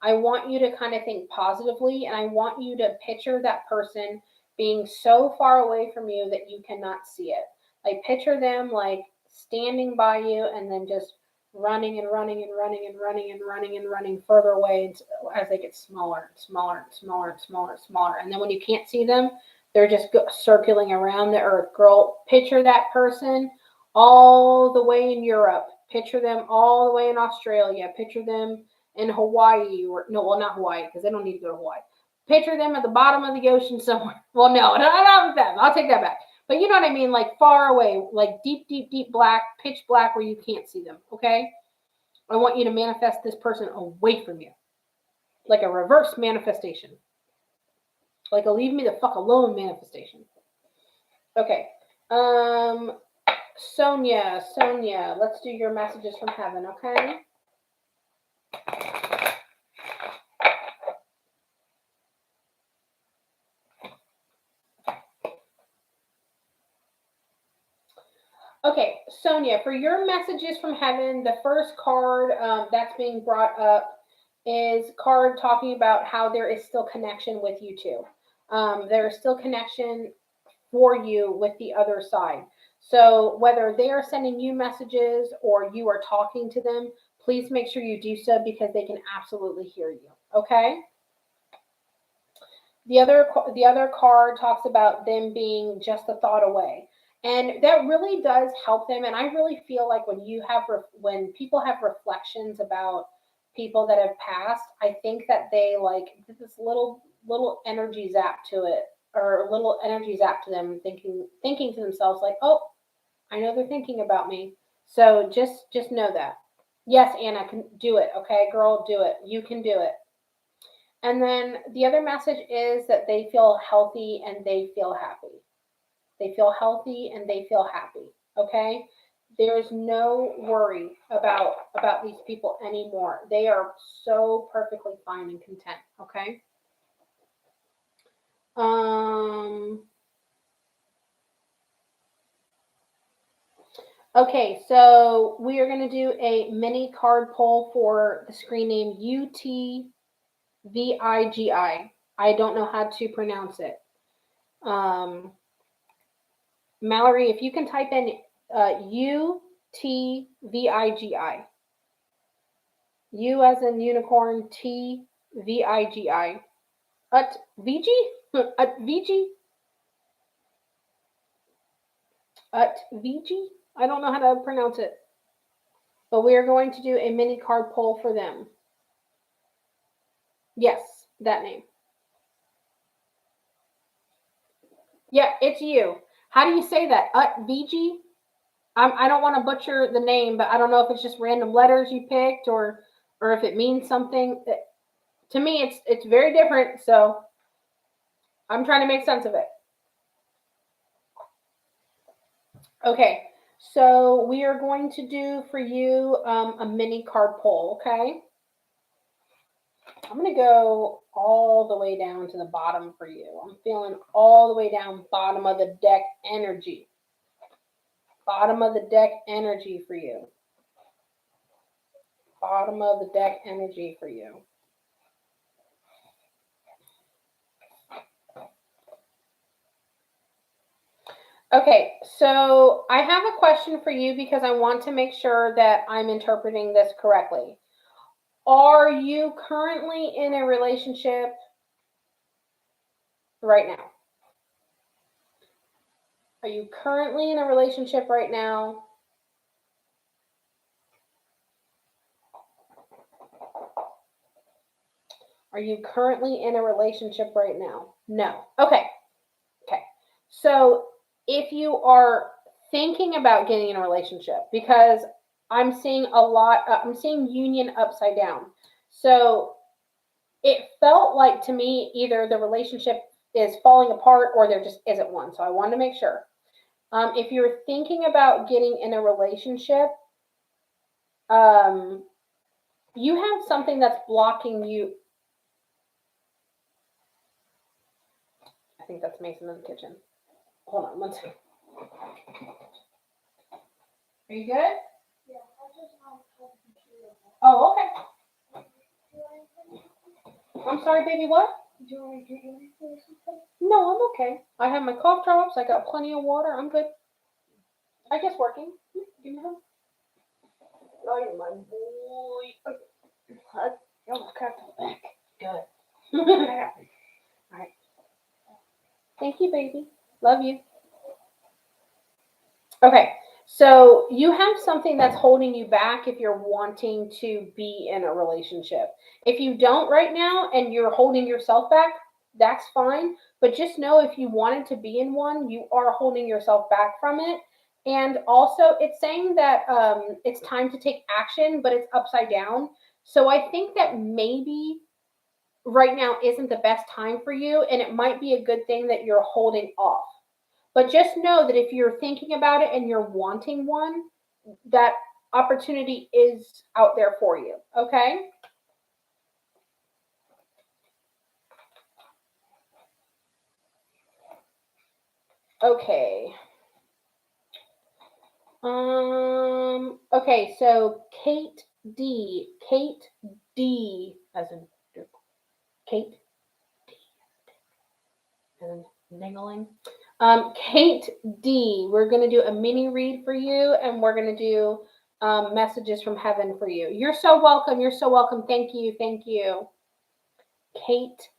I want you to kind of think positively, and I want you to picture that person being so far away from you that you cannot see it. Like picture them like standing by you and then just running and running and running and running and running and running further away as they get smaller and smaller and smaller and smaller and smaller. And then when you can't see them, they're just circling around the earth. Girl, picture that person all the way in Europe. Picture them all the way in Australia. Picture them in Hawaii, or no, well, not Hawaii, because they don't need to go to Hawaii. Picture them at the bottom of the ocean somewhere. Well, no, not with that. I'll take that back. But you know what I mean, like far away, like deep, deep, deep black, pitch black, where you can't see them. Okay, I want you to manifest this person away from you, like a reverse manifestation, like a leave me the fuck alone manifestation. Okay, Sonia, let's do your messages from heaven. Okay. Okay, Sonia, for your messages from heaven, the first card that's being brought up is card talking about how there is still connection with you two. There is still connection for you with the other side. So whether they are sending you messages or you are talking to them, please make sure you do so because they can absolutely hear you. Okay? The other card talks about them being just a thought away. And that really does help them. And I really feel like when people have reflections about people that have passed, I think that they like get this little energy zap to it, or a little energy zap to them, thinking to themselves like, oh, I know they're thinking about me. So just know that. Yes, Anna, can do it. Okay, girl, do it. You can do it. And then the other message is that they feel healthy and they feel happy. They feel healthy and they feel happy. Okay? There is no worry about these people anymore. They are so perfectly fine and content. Okay? Okay, so we are going to do a mini card pull for the screen name UTVIGI. I don't know how to pronounce it. Um, Mallory, if you can type in UTVIGI. U as in unicorn, TVIGI. Ut VG? Ut VG? Ut VG? I don't know how to pronounce it. But we are going to do a mini card pull for them. Yes, that name. Yeah, it's you. How do you say that? Ut VG? I don't want to butcher the name, but I don't know if it's just random letters you picked or if it means something. To me, it's very different. So I'm trying to make sense of it. Okay, so we are going to do for you a mini card pull. Okay, I'm gonna go all the way down to the bottom for you. I'm feeling all the way down bottom of the deck energy. Bottom of the deck energy for you. Bottom of the deck energy for you. Okay, so I have a question for you because I want to make sure that I'm interpreting this correctly. Are you currently in a relationship right now? Are you currently in a relationship right now? Are you currently in a relationship right now? No. Okay. Okay. So if you are thinking about getting in a relationship, because I'm seeing I'm seeing union upside down. So it felt like to me either the relationship is falling apart or there just isn't one. So I wanted to make sure. If you're thinking about getting in a relationship, um, you have something that's blocking you. I think that's Mason in the kitchen. Hold on one second. Are you good? Yeah, I just want to the computer. Oh, okay. I'm sorry, baby, what? Do you want me to drink anything or something? No, I'm okay. I have my cough drops. I got plenty of water. I'm good. I guess working. Give me a hug. Oh, you're my boy. Hug. You almost cracked my back. Good. All right. Thank you, baby. Love you. Okay. So you have something that's holding you back if you're wanting to be in a relationship. If you don't right now and you're holding yourself back, that's fine. But just know if you wanted to be in one, you are holding yourself back from it. And also, it's saying that it's time to take action, but it's upside down. So I think that maybe right now isn't the best time for you, and it might be a good thing that you're holding off. But just know that if you're thinking about it and you're wanting one, that opportunity is out there for you. Okay? Okay. Okay, so Kate D as in Kate D as in niggling. Kate D, we're gonna do a mini read for you, and we're gonna do messages from heaven for you. You're so welcome. You're so welcome. Thank you. Thank you. Kate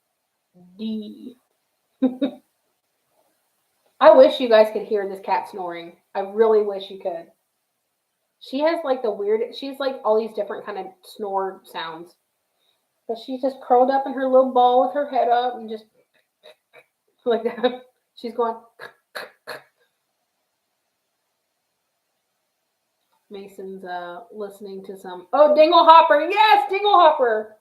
D. I wish you guys could hear this cat snoring. I really wish you could. She has like the weird. She's like all these different kind of snore sounds. But she's just curled up in her little ball with her head up and just like that. She's going. Mason's listening to some. Oh, Dingle Hopper! Yes, Dingle Hopper.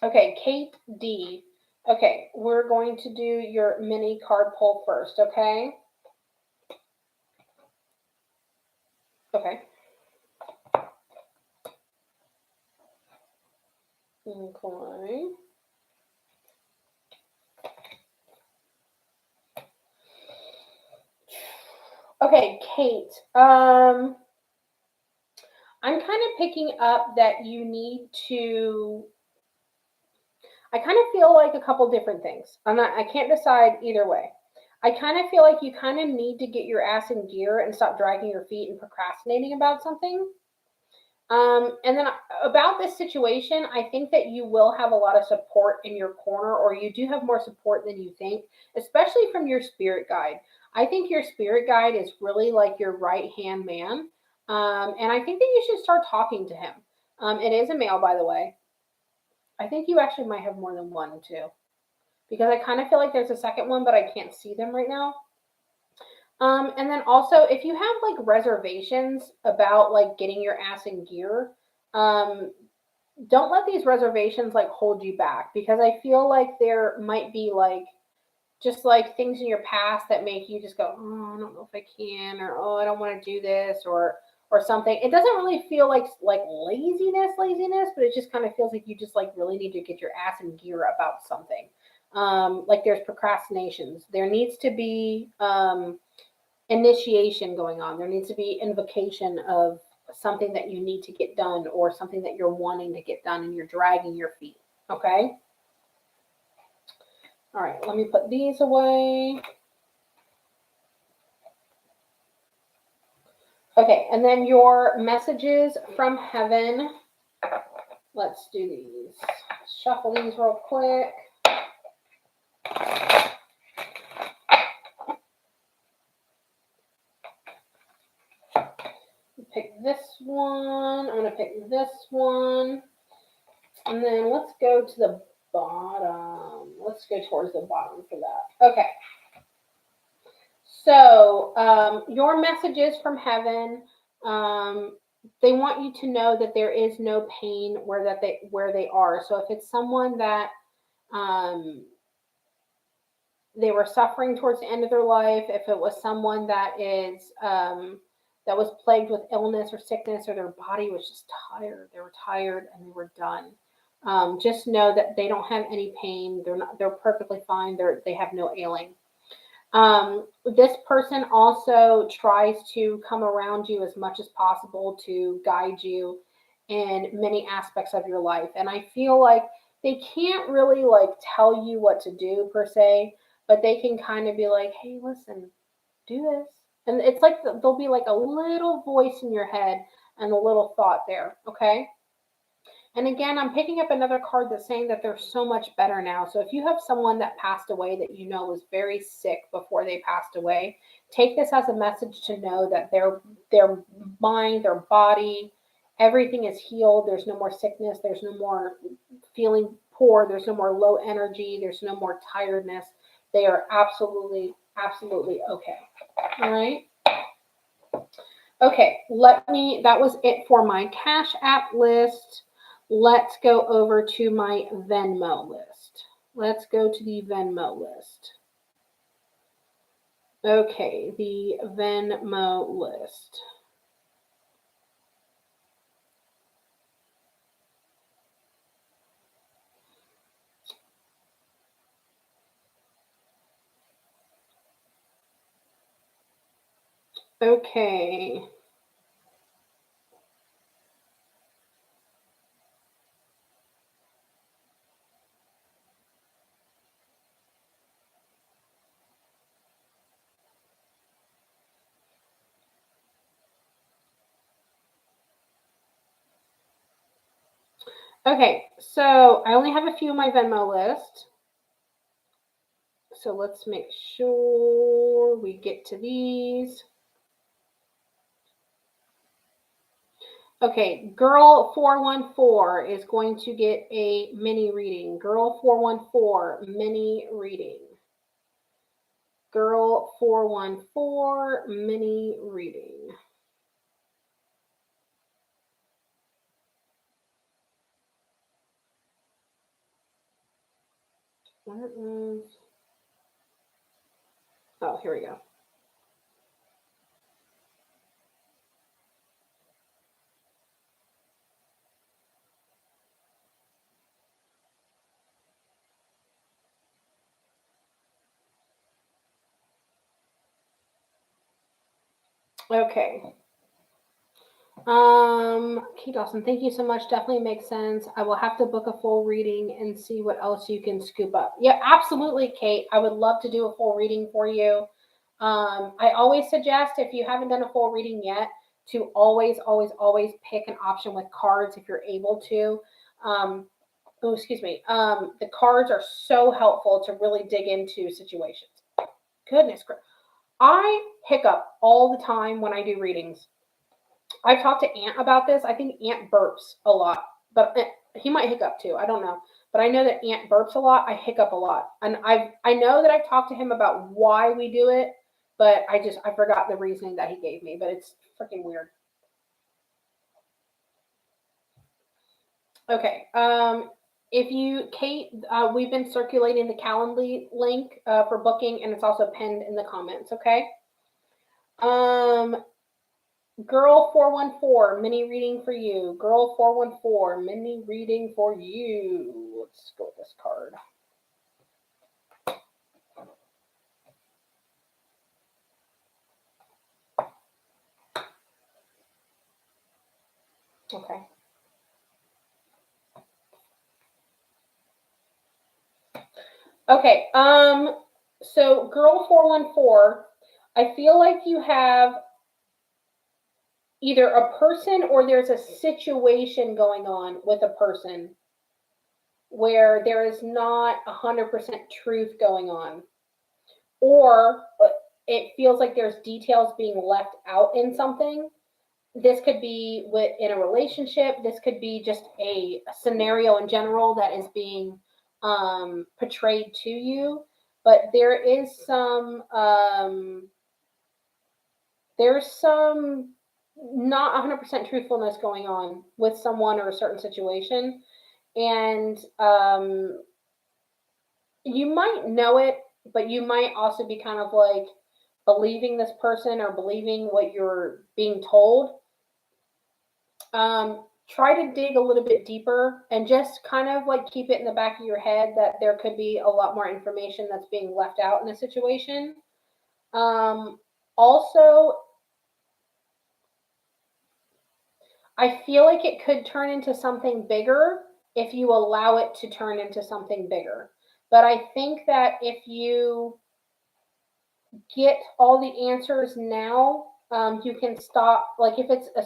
Okay, Kate D. Okay, we're going to do your mini card pull first. Okay. Okay. Okay. Okay, Kate. I'm kind of picking up that you need to. I kind of feel like a couple different things. I can't decide either way. I kind of feel like you kind of need to get your ass in gear and stop dragging your feet and procrastinating about something. And then about this situation, I think that you will have a lot of support in your corner, or you do have more support than you think, especially from your spirit guide. I think your spirit guide is really like your right hand man. And I think that you should start talking to him. It is a male, by the way. I think you actually might have more than one, too, because I kind of feel like there's a second one, but I can't see them right now. And then also, if you have like reservations about like getting your ass in gear, um, don't let these reservations like hold you back, because I feel like there might be like just like things in your past that make you just go, oh, I don't know if I can, or oh, I don't want to do this, or something. It doesn't really feel like laziness, but it just kind of feels like you just like really need to get your ass in gear about something. Like there's procrastinations. There needs to be initiation going on. There needs to be invocation of something that you need to get done, or something that you're wanting to get done and you're dragging your feet. Okay? All right, let me put these away. Okay, and then your messages from heaven. Let's do these. Shuffle these real quick. Pick this one. I'm going to pick this one. And then let's go to the bottom. Let's go towards the bottom for that. Okay. So your messages from heaven, they want you to know that there is no pain where they are. So if it's someone that um, they were suffering towards the end of their life, if it was someone that was plagued with illness or sickness, or their body was just tired, they were tired and they were done. Just know that they don't have any pain. They're perfectly fine. They have no ailing. This person also tries to come around you as much as possible to guide you in many aspects of your life. And I feel like they can't really like tell you what to do per se, but they can kind of be like, hey, listen, do this. And it's like there'll be like a little voice in your head and a little thought there. Okay. And again, I'm picking up another card that's saying that they're so much better now. So if you have someone that passed away that you know was very sick before they passed away, take this as a message to know that their mind, their body, everything is healed. There's no more sickness. There's no more feeling poor. There's no more low energy. There's no more tiredness. They are absolutely, absolutely okay. All right. Okay, that was it for my Cash App list. Let's go over to my Venmo list. Let's go to the Venmo list. Okay, the Venmo list. Okay. Okay, so I only have a few on my Venmo list. So let's make sure we get to these. Okay, Girl 414 is going to get a mini reading. Girl 414 mini reading. Girl 414 mini reading. Where is... Oh, here we go. Okay. Kate Dawson, thank you so much. Definitely makes sense. I will have to book a full reading and see what else you can scoop up. Yeah, absolutely, Kate. I would love to do a full reading for you. I always suggest if you haven't done a full reading yet to always, always, always pick an option with cards if you're able to. Um, oh, excuse me. The cards are so helpful to really dig into situations. Goodness, I hiccup all the time when I do readings. I've talked to Ant about this. I think Ant burps a lot, but he might hiccup too. I don't know, but I know that Ant burps a lot. I hiccup a lot, and I know that I've talked to him about why we do it, but I forgot the reasoning that he gave me. But it's freaking weird. Okay. If you, Kate, we've been circulating the Calendly link for booking, and it's also pinned in the comments. Okay. Um, Girl 414, mini reading for you. Girl 414, mini reading for you. Let's go with this card. Okay. Okay. So girl 414, I feel like you have either a person or there's a situation going on with a person where there is not 100% truth going on, or it feels like there's details being left out in something. This could be in a relationship. This could be just a scenario in general that is being portrayed to you. But there's some not 100% truthfulness going on with someone or a certain situation, and you might know it, but you might also be kind of like believing this person or believing what you're being told. Try to dig a little bit deeper and just kind of like keep it in the back of your head that there could be a lot more information that's being left out in a situation. Also, I feel like it could turn into something bigger if you allow it to turn into something bigger. But I think that if you get all the answers now, you can stop. Like if it's a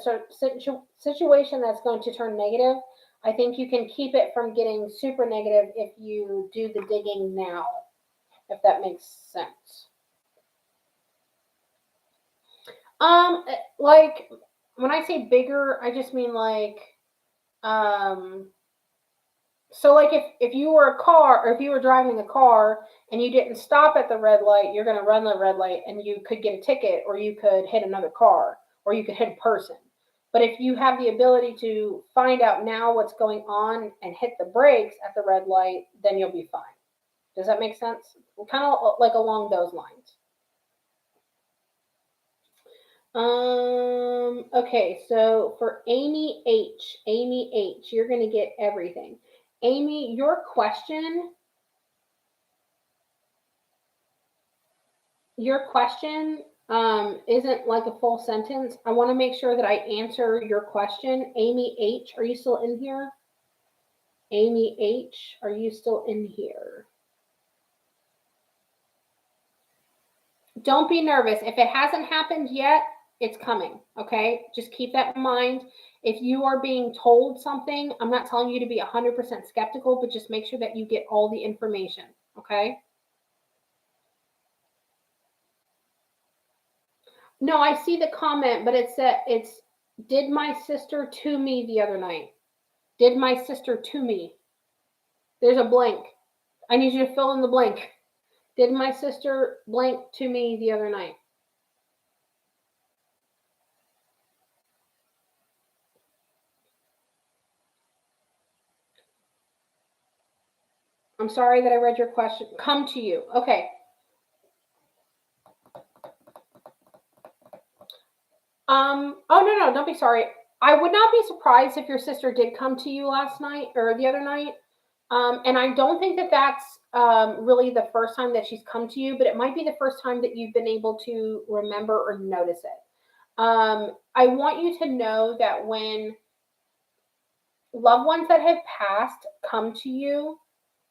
situation that's going to turn negative, I think you can keep it from getting super negative if you do the digging now, if that makes sense. Like when I say bigger, I just mean like, um, so like if you were a car or if you were driving a car and you didn't stop at the red light, you're going to run the red light and you could get a ticket or you could hit another car or you could hit a person. But if you have the ability to find out now what's going on and hit the brakes at the red light, then you'll be fine. Does that make sense? Kind of like along those lines. Okay, so for Amy H, you're going to get everything. Amy, your question isn't like a full sentence. I want to make sure that I answer your question. Amy H, are you still in here? Amy H, are you still in here? Don't be nervous. If it hasn't happened yet, it's coming, okay? Just keep that in mind. If you are being told something, I'm not telling you to be 100% skeptical, but just make sure that you get all the information, okay? No, I see the comment, but it's did my sister to me the other night. Did my sister to me? There's a blank. I need you to fill in the blank. Did my sister blank to me the other night? I'm sorry that I read your question. Come to you. Okay. Oh no, don't be sorry. I would not be surprised if your sister did come to you last night or the other night. And I don't think that that's really the first time that she's come to you, but it might be the first time that you've been able to remember or notice it. I want you to know that when loved ones that have passed come to you,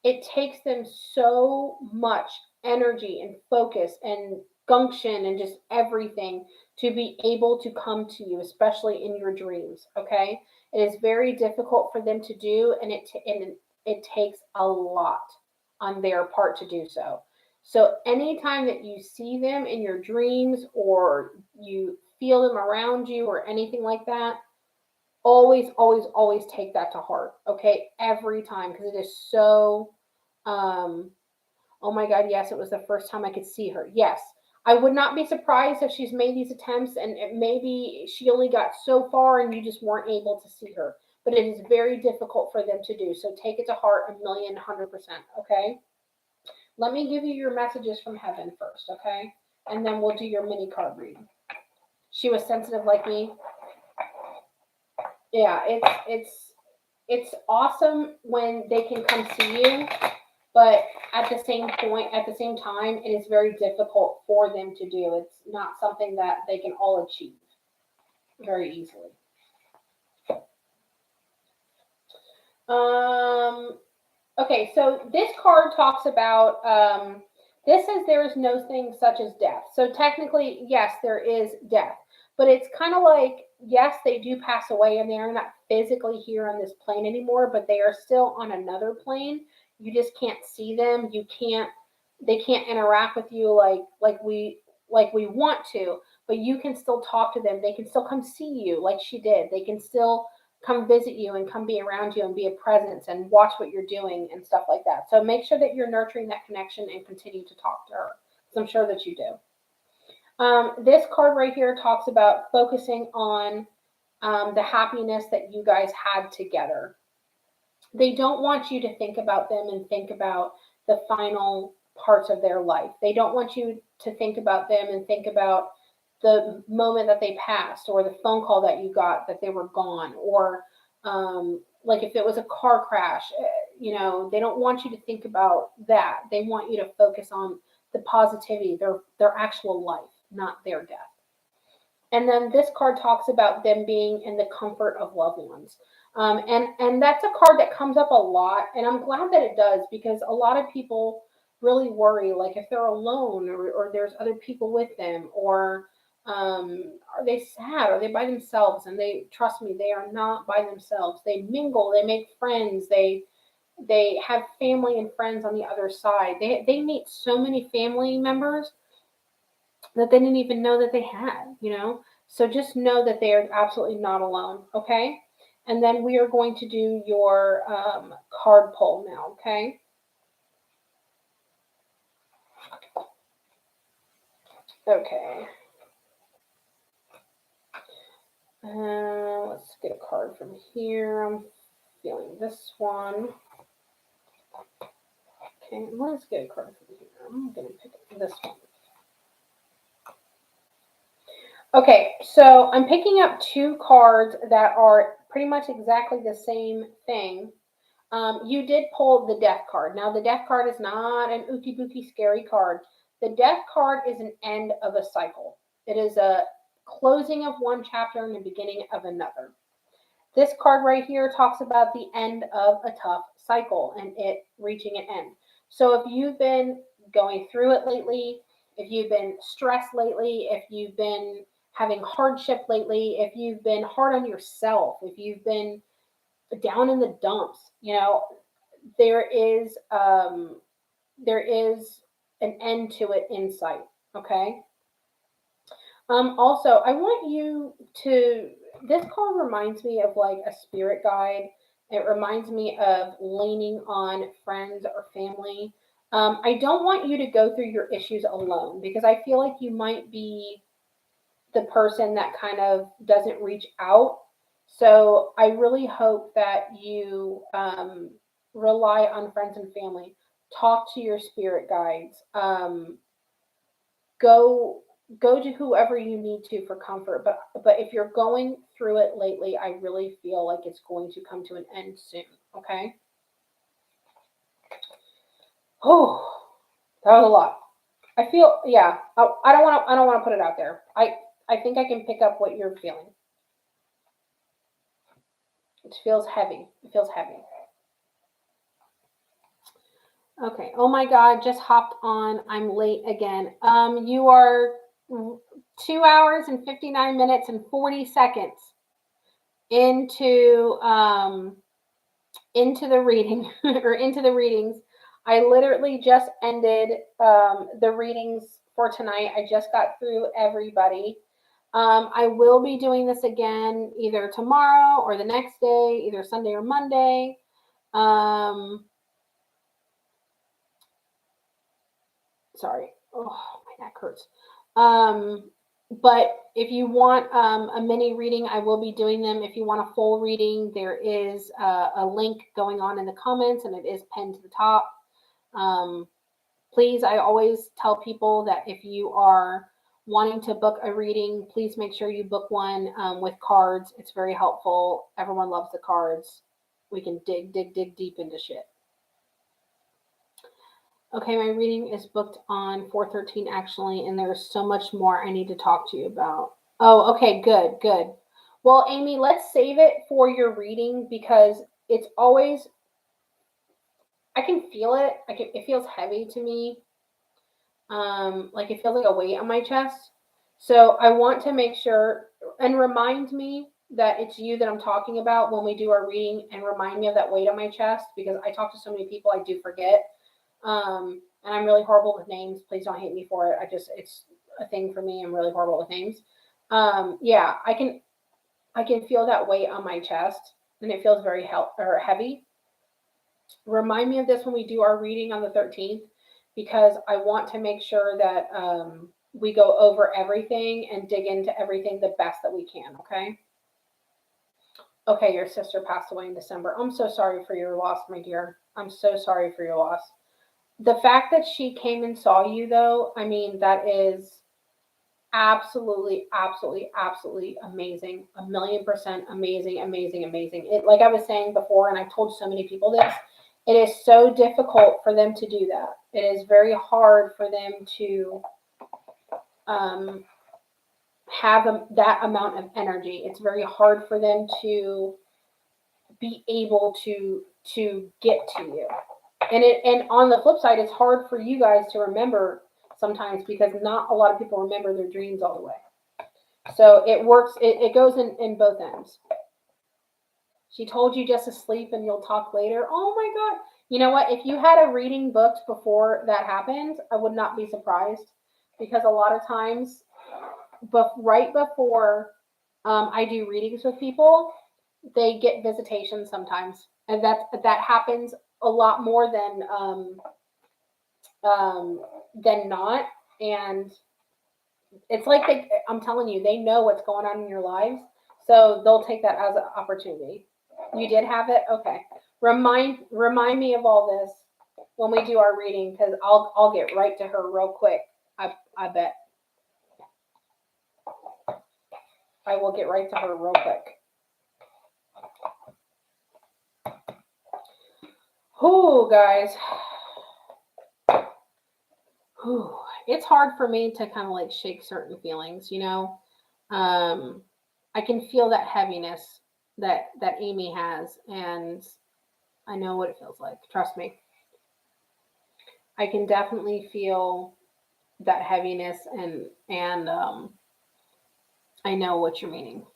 it takes them so much energy and focus and gumption and just everything to be able to come to you, especially in your dreams. Okay, it is very difficult for them to do, and it takes a lot on their part to do so. So anytime that you see them in your dreams or you feel them around you or anything like that, always, always, always take that to heart. Okay, every time, because it is so um, oh my God, yes, it was the first time I could see her. Yes, I would not be surprised if she's made these attempts and maybe she only got so far and you just weren't able to see her. But it is very difficult for them to do. So take it to heart 100%. Okay. Let me give you your messages from heaven first. Okay. And then we'll do your mini card reading. She was sensitive like me. Yeah, it's awesome when they can come see you, but at the same time, it is very difficult for them to do. It's not something that they can all achieve very easily. Um, okay, so this card talks about this says there is no thing such as death. So technically, yes, there is death, but it's kind of like yes, they do pass away and they are not physically here on this plane anymore, but they are still on another plane. You just can't see them. You can't. They can't interact with you like we want to, but you can still talk to them. They can still come see you like she did. They can still come visit you and come be around you and be a presence and watch what you're doing and stuff like that. So make sure that you're nurturing that connection and continue to talk to her. So I'm sure that you do. This card right here talks about focusing on the happiness that you guys had together. They don't want you to think about them and think about the final parts of their life. They don't want you to think about them and think about the moment that they passed or the phone call that you got that they were gone or like if it was a car crash, they don't want you to think about that. They want you to focus on the positivity, their actual life, not their death. And then this card talks about them being in the comfort of loved ones. And that's a card that comes up a lot, and I'm glad that it does because a lot of people really worry, like if they're alone or there's other people with them, or are they sad? Are they by themselves? And they trust me, they are not by themselves. They mingle, they make friends, they have family and friends on the other side. They meet so many family members that they didn't even know that they had. So just know that they are absolutely not alone, okay? And then we are going to do your card pull now, okay? Okay. Let's get a card from here. I'm feeling this one. Okay, let's get a card from here. I'm going to pick this one. Okay, so I'm picking up two cards that are pretty much exactly the same thing. You did pull the death card. Now, the death card is not an ookie bookie scary card. The death card is an end of a cycle. It is a closing of one chapter and the beginning of another. This card right here talks about the end of a tough cycle and it reaching an end. So if you've been going through it lately, if you've been stressed lately, if you've been having hardship lately, if you've been hard on yourself, if you've been down in the dumps, there is there is an end to it in sight. Okay. Also, I want you to. This card reminds me of like a spirit guide. It reminds me of leaning on friends or family. I don't want you to go through your issues alone because I feel like you might be the person that kind of doesn't reach out. So I really hope that you rely on friends and family. Talk to your spirit guides. Go go to whoever you need to for comfort. But if you're going through it lately, I really feel like it's going to come to an end soon. Okay. Oh, that was a lot. I feel yeah. I don't want to. I don't want to put it out there. I think I can pick up what you're feeling. It feels heavy. It feels heavy. Okay. Oh my God, just hopped on. I'm late again. You are 2 hours and 59 minutes and 40 seconds into the reading or into the readings. I literally just ended the readings for tonight. I just got through everybody. I will be doing this again either tomorrow or the next day, either Sunday or Monday. Sorry. Oh, my neck hurts. But if you want a mini reading, I will be doing them. If you want a full reading, there is a link going on in the comments, and it is pinned to the top. Please, I always tell people that if you are wanting to book a reading, please make sure you book one with cards. It's very helpful. Everyone loves the cards. We can dig deep into shit. Okay, my reading is booked on 4/13 actually, and there's so much more I need to talk to you about. Oh, okay, good. Well, Amy, let's save it for your reading because it's always, I can feel it. It feels heavy to me. Like it feels like a weight on my chest. So I want to make sure and remind me that it's you that I'm talking about when we do our reading, and remind me of that weight on my chest because I talk to so many people I do forget. And I'm really horrible with names. Please don't hate me for it. It's a thing for me. I'm really horrible with names. Yeah, I can feel that weight on my chest, and it feels very heavy. Remind me of this when we do our reading on the 13th, because I want to make sure that we go over everything and dig into everything the best that we can. Okay. Okay, your sister passed away in December. I'm so sorry for your loss, my dear. I'm so sorry for your loss. The fact that she came and saw you, though, I mean, that is absolutely amazing. 1,000,000% amazing. It, like I was saying before, and I've told so many people this, it is so difficult for them to do that. It is very hard for them to have that amount of energy. It's very hard for them to be able to get to you. And on the flip side, it's hard for you guys to remember sometimes because not a lot of people remember their dreams all the way. So it works. It goes in both ends. She told you just to sleep and you'll talk later. Oh my God. You know what? If you had a reading booked before that happened, I would not be surprised, because a lot of times, right before I do readings with people, they get visitations sometimes, and that happens a lot more than not. And it's like I'm telling you, they know what's going on in your lives, so they'll take that as an opportunity. You did have it, okay. Remind me of all this when we do our reading, because I'll get right to her real quick. I bet I will get right to her real quick. Whew, guys. Whew. It's hard for me to kind of like shake certain feelings, you know. I can feel that heaviness that Amy has, and I know what it feels like. Trust me. I can definitely feel that heaviness, and I know what you're meaning.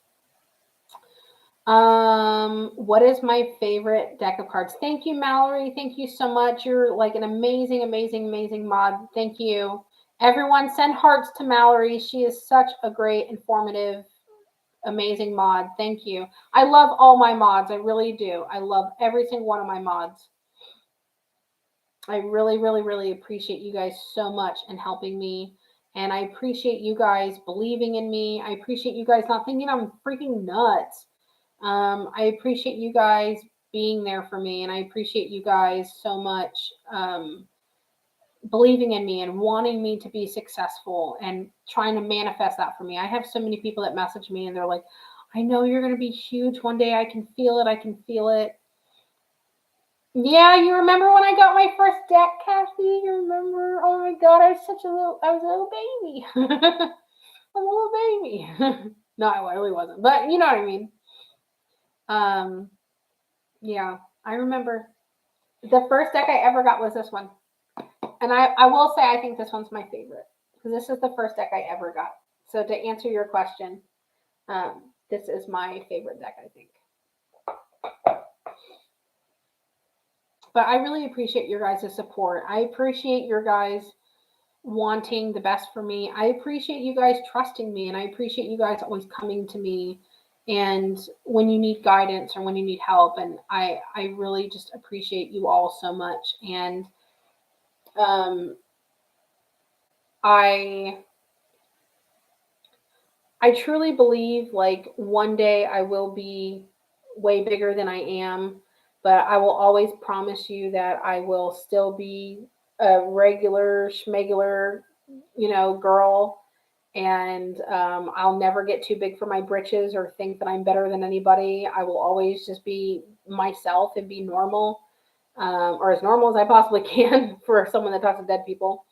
What is my favorite deck of cards? Thank you, Mallory. Thank you so much. You're like an amazing mod. Thank you. Everyone send hearts to Mallory. She is such a great, informative, amazing mod. Thank you. I love all my mods. I really do. I love every single one of my mods. I really appreciate you guys so much and helping me. And I appreciate you guys believing in me. I appreciate you guys not thinking I'm freaking nuts. I appreciate you guys being there for me, and I appreciate you guys so much believing in me and wanting me to be successful and trying to manifest that for me. I have so many people that message me and they're like, I know you're going to be huge one day. I can feel it. Yeah, you remember when I got my first deck, Kathy? You remember? Oh my God, I was a little baby. I'm a little baby. No, I really wasn't. But you know what I mean. Yeah, I remember the first deck I ever got was this one. And I will say I think this one's my favorite. Because this is the first deck I ever got. So to answer your question, this is my favorite deck, I think. But I really appreciate your guys' support. I appreciate your guys wanting the best for me. I appreciate you guys trusting me, and I appreciate you guys always coming to me and when you need guidance or when you need help. And I really just appreciate you all so much. And I truly believe like one day I will be way bigger than I am, but I will always promise you that I will still be a regular schmegular, girl. And I'll never get too big for my britches or think that I'm better than anybody. I will always just be myself and be normal, or as normal as I possibly can for someone that talks to dead people.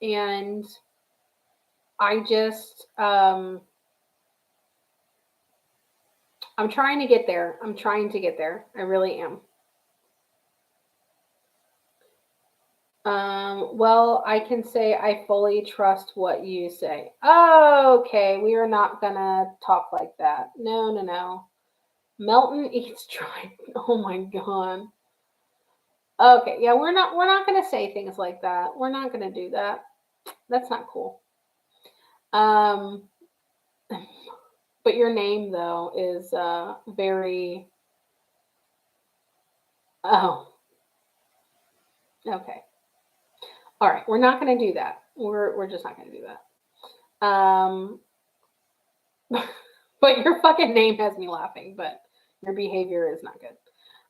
And I just, I'm trying to get there. I'm trying to get there. I really am. Well, I can say I fully trust what you say. Oh, okay, we are not gonna talk like that. No, no, no. Melton eats tripe. Oh my god. Okay, yeah, we're not gonna say things like that. We're not gonna do that. That's not cool. Um, but your name though is very. Oh, okay. All right, we're not gonna do that. We're just not gonna do that. But your fucking name has me laughing. But your behavior is not good.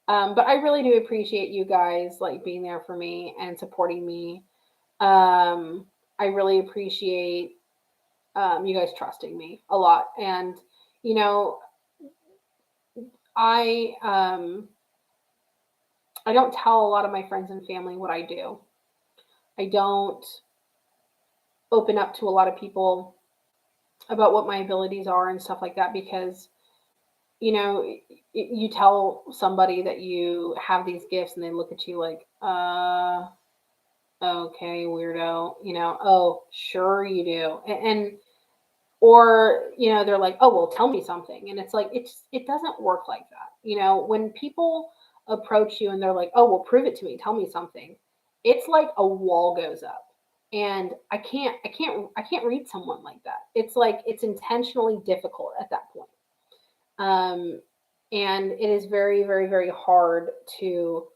But I really do appreciate you guys like being there for me and supporting me. I really appreciate you guys trusting me a lot. And you know, I I don't tell a lot of my friends and family what I do. I don't open up to a lot of people about what my abilities are and stuff like that because you tell somebody that you have these gifts and they look at you like okay, weirdo, oh sure you do. And or they're like, oh well, tell me something. And it's like it doesn't work like that. When people approach you and they're like, oh well, prove it to me, tell me something, it's like a wall goes up. And I can't read someone like that. It's like it's intentionally difficult at that point. um and it is very, very, very hard to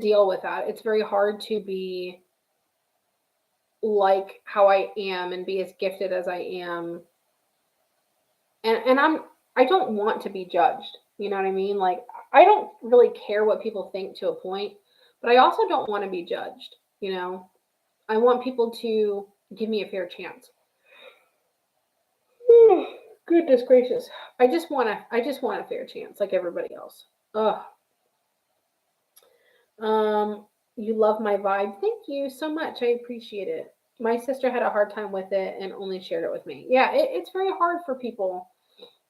deal with that. It's very hard to be like how I am and be as gifted as I am. And I don't want to be judged. You know what I mean? Like I don't really care what people think to a point, but I also don't want to be judged. I want people to give me a fair chance. Goodness gracious. I just want a fair chance like everybody else. Ugh. Um, you love my vibe. Thank you so much. I appreciate it. My sister had a hard time with it and only shared it with me. Yeah, it's very hard for people.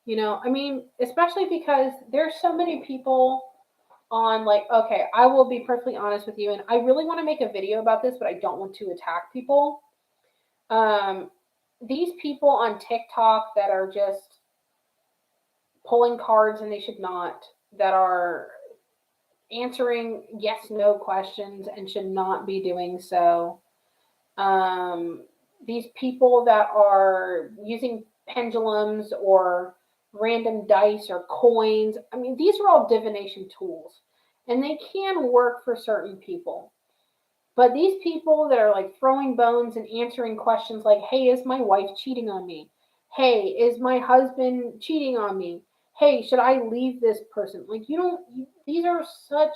I mean, especially because there's so many people on like, okay, I will be perfectly honest with you, and I really want to make a video about this, but I don't want to attack people. Um, these people on TikTok that are just pulling cards and they should not, that are answering yes no questions and should not be doing so. Um, these people that are using pendulums or random dice or coins, I mean, these are all divination tools and they can work for certain people. But these people that are like throwing bones and answering questions like, hey, is my wife cheating on me? Hey, is my husband cheating on me? Hey, should I leave this person? Like, these are such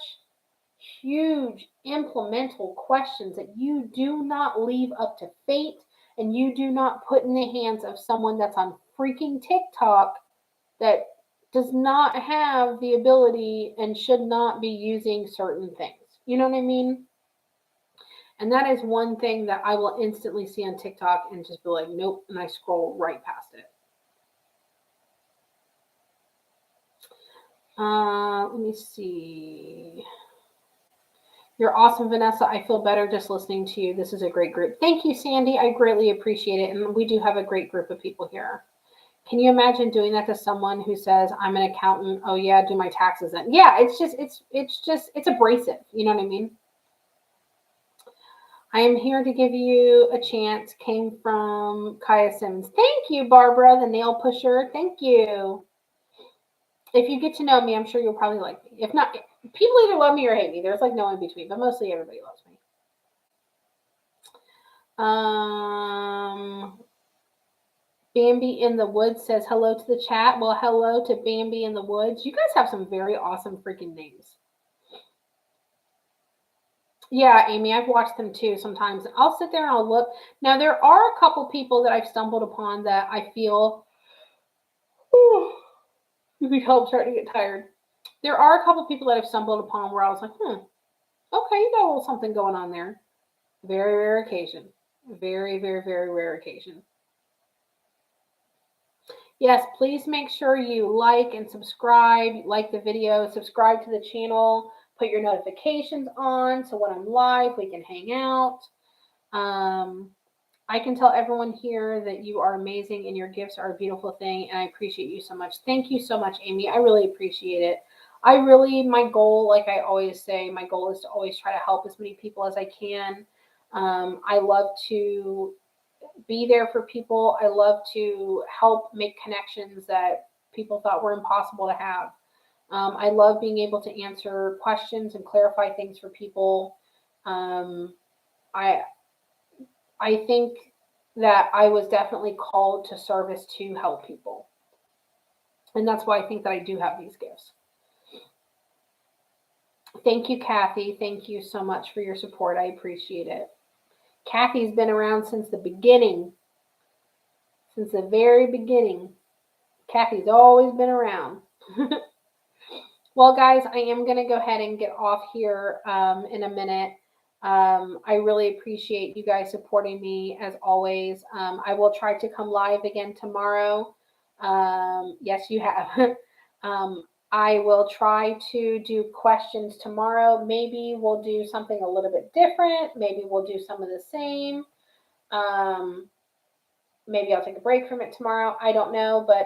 huge implemental questions that you do not leave up to fate and you do not put in the hands of someone that's on freaking TikTok that does not have the ability and should not be using certain things. You know what I mean? And that is one thing that I will instantly see on TikTok and just be like, nope, and I scroll right past it. Let me see. You're awesome, Vanessa. I feel better just listening to you. This is a great group. Thank you, Sandy. I greatly appreciate it. And we do have a great group of people here. Can you imagine doing that to someone who says, I'm an accountant. Oh yeah, do my taxes then. Yeah, it's abrasive. You know what I mean? I am here to give you a chance. Came from Kaya Simmons. Thank you, Barbara, the nail pusher. Thank you. If you get to know me, I'm sure you'll probably like me. If not, people either love me or hate me. There's like no in between, but mostly everybody loves me. Bambi in the Woods says hello to the chat. Well, hello to Bambi in the Woods. You guys have some very awesome freaking names. Yeah, Amy, I've watched them too sometimes. I'll sit there and I'll look. Now, there are a couple people that I've stumbled upon that I feel, you can tell I'm starting to get tired. There are a couple people that I've stumbled upon where I was like, okay, you got a little something going on there. Very rare occasion. Very, very, very rare occasion. Yes, please make sure you like and subscribe, like the video, subscribe to the channel, put your notifications on so when I'm live, we can hang out. I can tell everyone here that you are amazing and your gifts are a beautiful thing, and I appreciate you so much. Thank you so much, Amy. I really appreciate it. My goal, like I always say, my goal is to always try to help as many people as I can. I love to be there for people. I love to help make connections that people thought were impossible to have. I love being able to answer questions and clarify things for people. I think that I was definitely called to service to help people. And that's why I think that I do have these gifts. Thank you, Kathy. Thank you so much for your support. I appreciate it. Kathy's been around since the beginning. Since the very beginning. Kathy's always been around. Well, guys, I am going to go ahead and get off here in a minute. I really appreciate you guys supporting me as always. I will try to come live again tomorrow. Yes, you have. I will try to do questions tomorrow. Maybe we'll do something a little bit different. Maybe we'll do some of the same. Maybe I'll take a break from it tomorrow. I don't know, but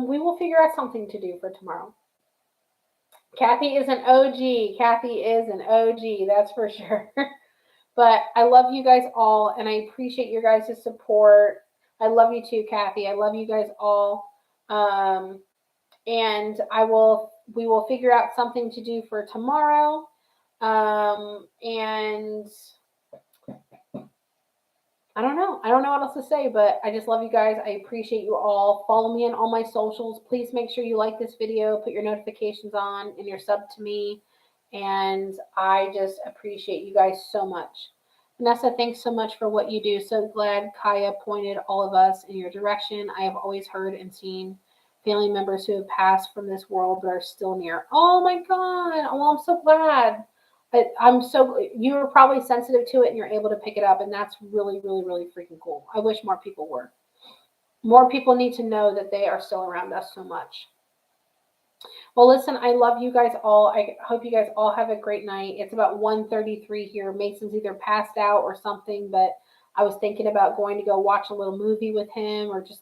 we will figure out something to do for tomorrow. Kathy is an OG. Kathy is an OG, that's for sure. But I love you guys all, and I appreciate your guys' support. I love you too, Kathy. I love you guys all. And we will figure out something to do for tomorrow. And I don't know. I don't know what else to say, but I just love you guys. I appreciate you all. Follow me on all my socials. Please make sure you like this video, put your notifications on, and you're subbed to me. And I just appreciate you guys so much. Vanessa, thanks so much for what you do. So glad Kaya pointed all of us in your direction. I have always heard and seen family members who have passed from this world but are still near. Oh my God. Oh, I'm so glad. You were probably sensitive to it and you're able to pick it up. And that's really, really, really freaking cool. I wish more people were. More people need to know that they are still around us so much. Well, listen, I love you guys all. I hope you guys all have a great night. It's about 1:33 here. Mason's either passed out or something, but I was thinking about going to go watch a little movie with him or just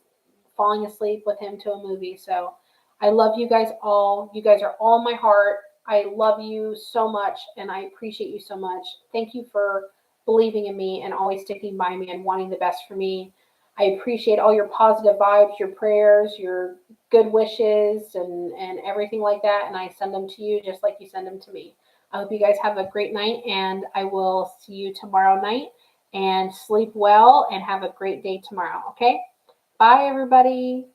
falling asleep with him to a movie. So I love you guys all. You guys are all in my heart. I love you so much, and I appreciate you so much. Thank you for believing in me and always sticking by me and wanting the best for me. I appreciate all your positive vibes, your prayers, your good wishes, and everything like that. And I send them to you just like you send them to me. I hope you guys have a great night, and I will see you tomorrow night. And sleep well and have a great day tomorrow. Okay? Bye, everybody.